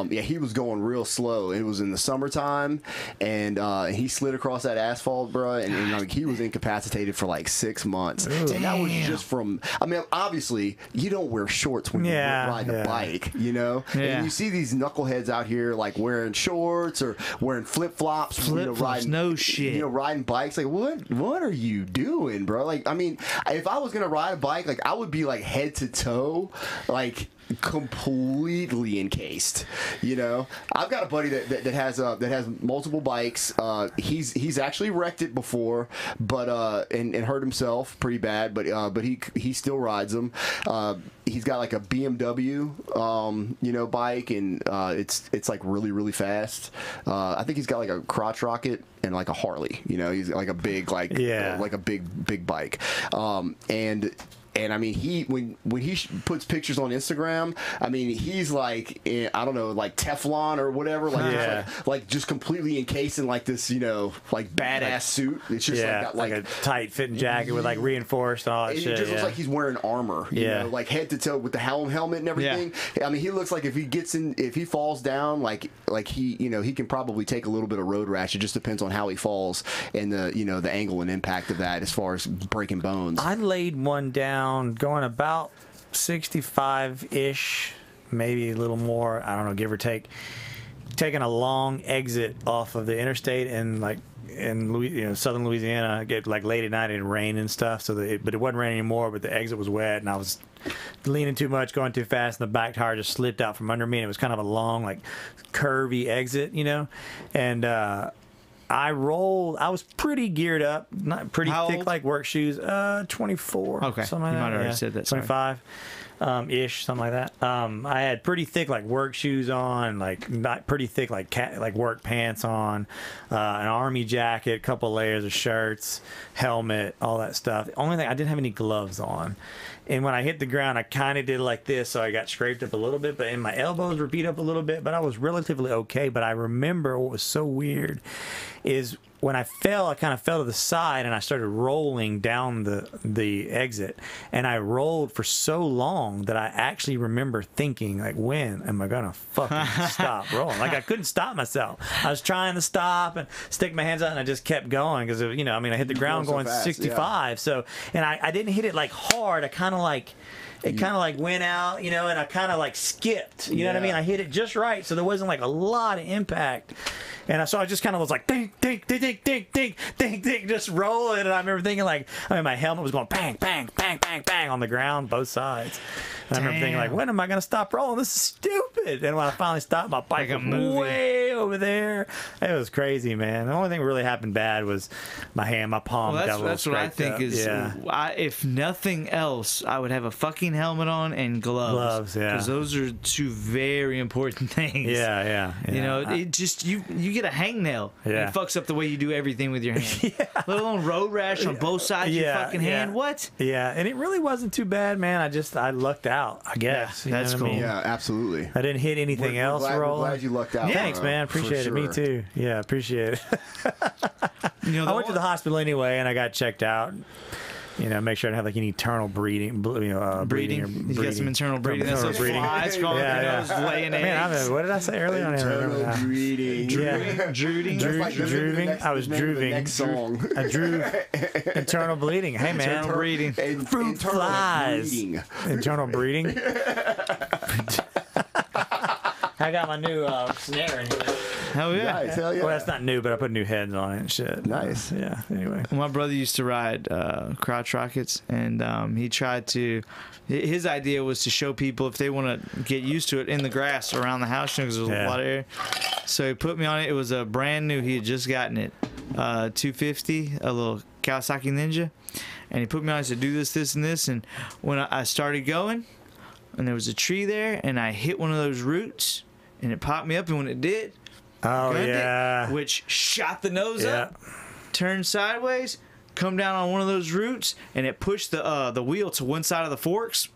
He was going real slow. It was in the summertime, and he slid across that asphalt, bro, and like, he was incapacitated for like 6 months.
Ooh,
and that was just from, I mean, obviously, you don't wear shorts when you ride a bike, you know?
Yeah.
And you see these knuckleheads out here, like, wearing shorts or wearing flip-flops.
Flip-flops, no shit.
You know, riding bikes. Like, what are you doing, bro? Like, I mean, if I was going to ride a bike, like, I would be, like, head to toe, like, completely encased, you know. I've got a buddy that has multiple bikes. He's actually wrecked it before, but and hurt himself pretty bad, but he still rides them. He's got like a BMW you know, bike, and it's like really fast. I think he's got like a crotch rocket and like a Harley, you know. He's like a big like a big bike, and I mean, when he puts pictures on Instagram, I mean, he's like, I don't know, like Teflon or whatever, like just completely encased in like this, you know, like badass suit. It's just like
a tight fitting jacket with like reinforced all that shit.
It just looks like he's wearing armor, you know, like head to toe with the helmet and everything. I mean, he looks like if he falls down, like he, you know, he can probably take a little bit of road rash. It just depends on how he falls and the, you know, the angle and impact of that as far as breaking bones.
I laid one down going about 65-ish, maybe a little more, I don't know, give or take, taking a long exit off of the interstate and like in southern Louisiana, get like late at night and rain and stuff. But it wasn't raining anymore. But the exit was wet, and I was leaning too much, going too fast, and the back tire just slipped out from under me. And it was kind of a long, like curvy exit, you know, and I rolled. I was pretty geared up, not pretty thick, like work shoes. 24.
Okay,
something like
you might
that.
have already said that.
25. Ish, something like that. I had pretty thick like work shoes on, like not pretty thick like work pants on, an army jacket, a couple layers of shirts, helmet, all that stuff. The only thing, I didn't have any gloves on. And when I hit the ground, I kind of did like this, so I got scraped up a little bit, and my elbows were beat up a little bit, but I was relatively okay. But I remember what was so weird is when I fell, I kind of fell to the side, and I started rolling down the exit. And I rolled for so long that I actually remember thinking, like, when am I going to fucking stop rolling? Like, I couldn't stop myself. I was trying to stop and stick my hands out, and I just kept going because, you know, I mean, I hit the ground going
fast,
65. So, and I didn't hit it, like, hard. I kind of, like... It kind of like went out, you know, and I kind of like skipped, you know what I mean? I hit it just right, so there wasn't like a lot of impact. And so I just kind of was like, ding, ding, ding, ding, ding, ding, ding, ding, just rolling. And I remember thinking like, I mean, my helmet was going bang, bang, bang, bang, bang on the ground, both sides. And I remember thinking like, when am I going to stop rolling? This is stupid. And when I finally stopped, my bike was way over there. It was crazy, man. The only thing that really happened bad was my hand, my palm.
Well,
got a little
that's what I think
up.
is, if nothing else, I would have a fucking helmet on and gloves.
Gloves, yeah.
Because those are two very important things.
Yeah.
You know, it just, you get a hangnail.
Yeah.
It fucks up the way you do everything with your hand. Let alone road rash on both sides of your fucking hand. What?
Yeah, and it really wasn't too bad, man. I lucked out, I guess.
Yeah, that's cool.
I mean?
Yeah, absolutely.
I didn't hit anything else rolling.
We're glad you lucked out.
Yeah. Thanks, man. Appreciate it. Me too. Yeah, appreciate it.
You know,
I went to the hospital anyway, and I got checked out. You know, make sure I don't have like any internal breeding.
Breeding. You got some internal breeding. That's those flies crawling up your nose, laying eggs.
Man, what did I say earlier? I don't even remember that.
Breeding.
Drooving. I was drooving.
Next song.
I drew internal bleeding. Hey man,
Internal breeding.
Fruit flies.
Breeding.
Internal breeding. I got my new snare in here.
Hell yeah.
Nice, hell yeah.
Well, that's not new, but I put new heads on it and shit.
Nice.
Yeah. Anyway.
My brother used to ride crotch rockets, and he tried to. His idea was to show people if they want to get used to it in the grass around the house, because there's a lot of air. So he put me on it. It was a brand new. He had just gotten it, 250, a little Kawasaki Ninja, and he put me on. He said, "Do this, this, and this." And when I started going, and there was a tree there, and I hit one of those roots, and it popped me up, and when it did.
Oh yeah.
Which shot the nose up, turned sideways, come down on one of those roots, and it pushed the wheel to one side of the forks.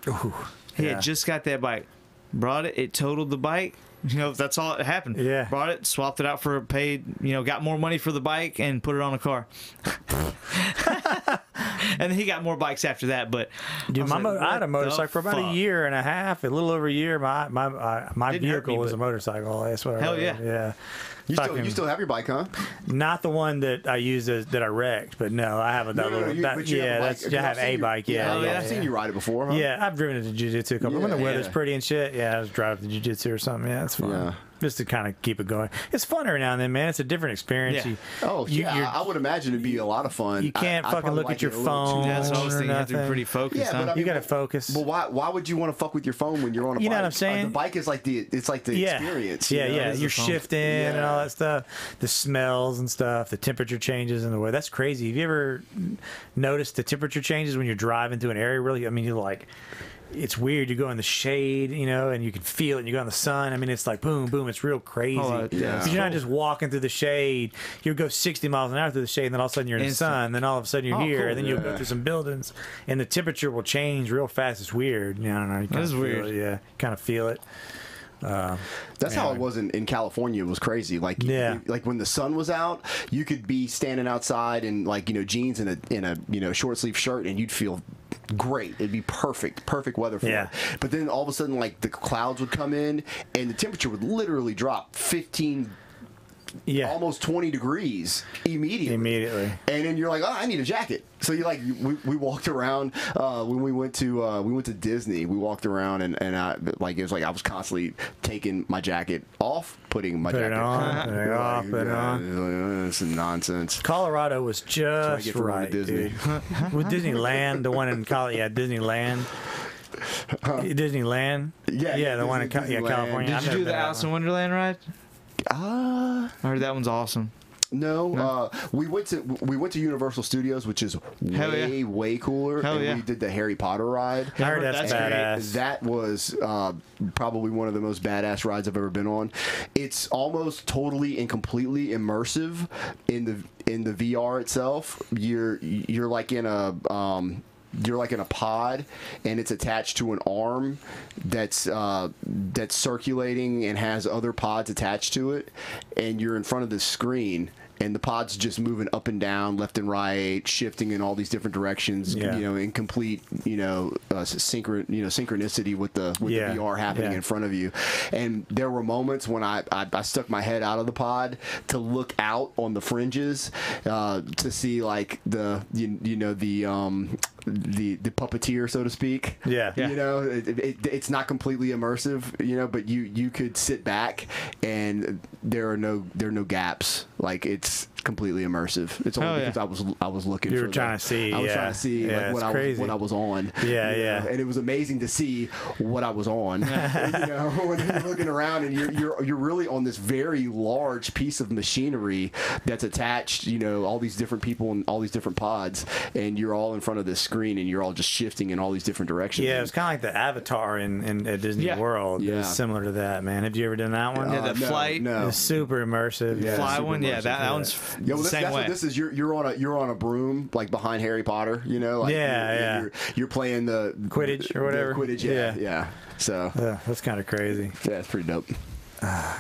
Ooh,
He had just got that bike, brought it, it totaled the bike. You know, that's all that happened.
Yeah.
Brought it, swapped it out for paid, got more money for the bike and put it on a car. And then he got more bikes after that, but
dude, I had a motorcycle for about a year and a half, a little over a year. My vehicle was a motorcycle. That's what.
Hell yeah.
Yeah.
You still have your bike, huh?
Not the one that I used that I wrecked, but no, I have a I have a bike. Yeah,
I've seen you ride it before. Huh?
Yeah, I've driven it to jiu-jitsu a couple. When the weather's pretty and shit, I was driving to jiu-jitsu or something. Yeah, it's fun. Yeah. Just to kind of keep it going. It's fun every now and then, man. It's a different experience.
Yeah. I would imagine it'd be a lot of fun.
You can't fucking look at your phone.
That's what I was thinking. You have to be pretty focused.
Yeah, but I mean,
you got to focus.
But why would you want to fuck with your phone when you're on a bike?
You know what I'm saying?
The bike is like the experience.
Yeah. You're shifting and all that stuff. The smells and stuff. The temperature changes and the way. That's crazy. Have you ever noticed the temperature changes when you're driving through an area? Really, I mean, you're like. It's weird. You go in the shade, and you can feel it. And you go in the sun. I mean, it's like boom, boom. It's real crazy. Because you're not just walking through the shade. You'll go 60 miles an hour through the shade, and then all of a sudden you're in the sun. Then all of a sudden you're here,
cool.
and then you'll go through some buildings, and the temperature will change real fast. It's weird. I don't know. You
That's weird.
Yeah, kind of feel it.
That's how it was in California. It was crazy. Like when the sun was out, you could be standing outside in jeans and a short sleeve shirt, and you'd feel great. It'd be perfect weather for it. But then all of a sudden, like the clouds would come in, and the temperature would literally drop 15. Almost 20 degrees immediately. And then you're like, oh, I need a jacket. So we walked around when we went to Disney. We walked around and it was like I was constantly taking my jacket off, putting my jacket
on, putting it off, putting it on.
This is nonsense.
Colorado was just right,
Disney.
With Disneyland, the one in Disneyland. Disneyland.
Yeah,
the one in California.
Did you do the Alice in Wonderland ride? I heard that one's awesome.
No. We went to Universal Studios, which is way cooler. We did the Harry Potter ride.
I heard that's badass.
That was probably one of the most badass rides I've ever been on. It's almost totally and completely immersive in the VR itself. You're like in a you're like in a pod, and it's attached to an arm that's circulating and has other pods attached to it, and you're in front of this screen. And the pod's just moving up and down, left and right, shifting in all these different directions. In complete, synchronicity with the VR happening in front of you. And there were moments when I stuck my head out of the pod to look out on the fringes to see like the puppeteer, so to speak. It's not completely immersive, but you could sit back and there are no gaps. Like it's completely immersive. It's only because I was looking.
You were trying to see.
I was trying to see what I was on. And it was amazing to see what I was on. When you're looking around and you're really on this very large piece of machinery that's attached. All these different people and all these different pods, and you're all in front of this screen and you're all just shifting in all these different directions.
Yeah, it was kind of like the Avatar in at Disney World. Yeah. It was similar to that, man. Have you ever done that one?
The flight.
No.
It's super immersive.
The fly one. Yeah, that one's
that's what this is. You're on a broom like behind Harry Potter. You're playing the
Quidditch or whatever.
Quidditch. Yeah. So
that's kind of crazy.
Yeah, it's pretty dope.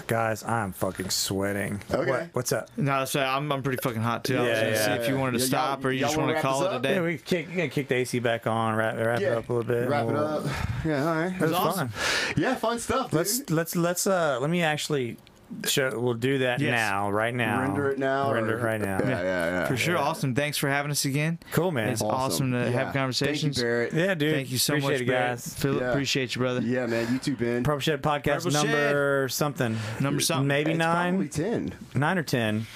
Guys, I'm fucking sweating.
Okay.
What's up?
No, so I'm pretty fucking hot too. I was gonna see if you wanted to stop or you just want to call it a day.
Yeah, we can kick the AC back on, wrap it up a little bit.
Wrap it up. Yeah, all right.
It was awesome.
Yeah, fun stuff, dude.
Let me actually we'll do that now, right now.
Render it now.
Render it right now.
Yeah.
For sure. Awesome. Thanks for having us again.
Cool, man.
It's awesome to have conversations.
Thank you, Barrett.
Yeah, dude.
Thank you so
appreciate
much,
it,
Barrett.
guys.
Phillip, appreciate you, brother.
Yeah, man. You too, Ben.
Purple Shed podcast
Purple
number something.
Number something.
Maybe
It's
9.
probably 10.
9 or 10.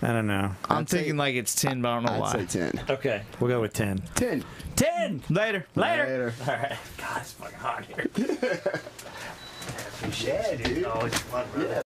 I don't know.
I'm thinking like it's 10, but I don't know why.
I'd say 10.
Okay, we'll go with 10.
10.
10.
Later.
All right. God, it's fucking hot here.
Yeah, dude.
Always fun, brother.
Yeah.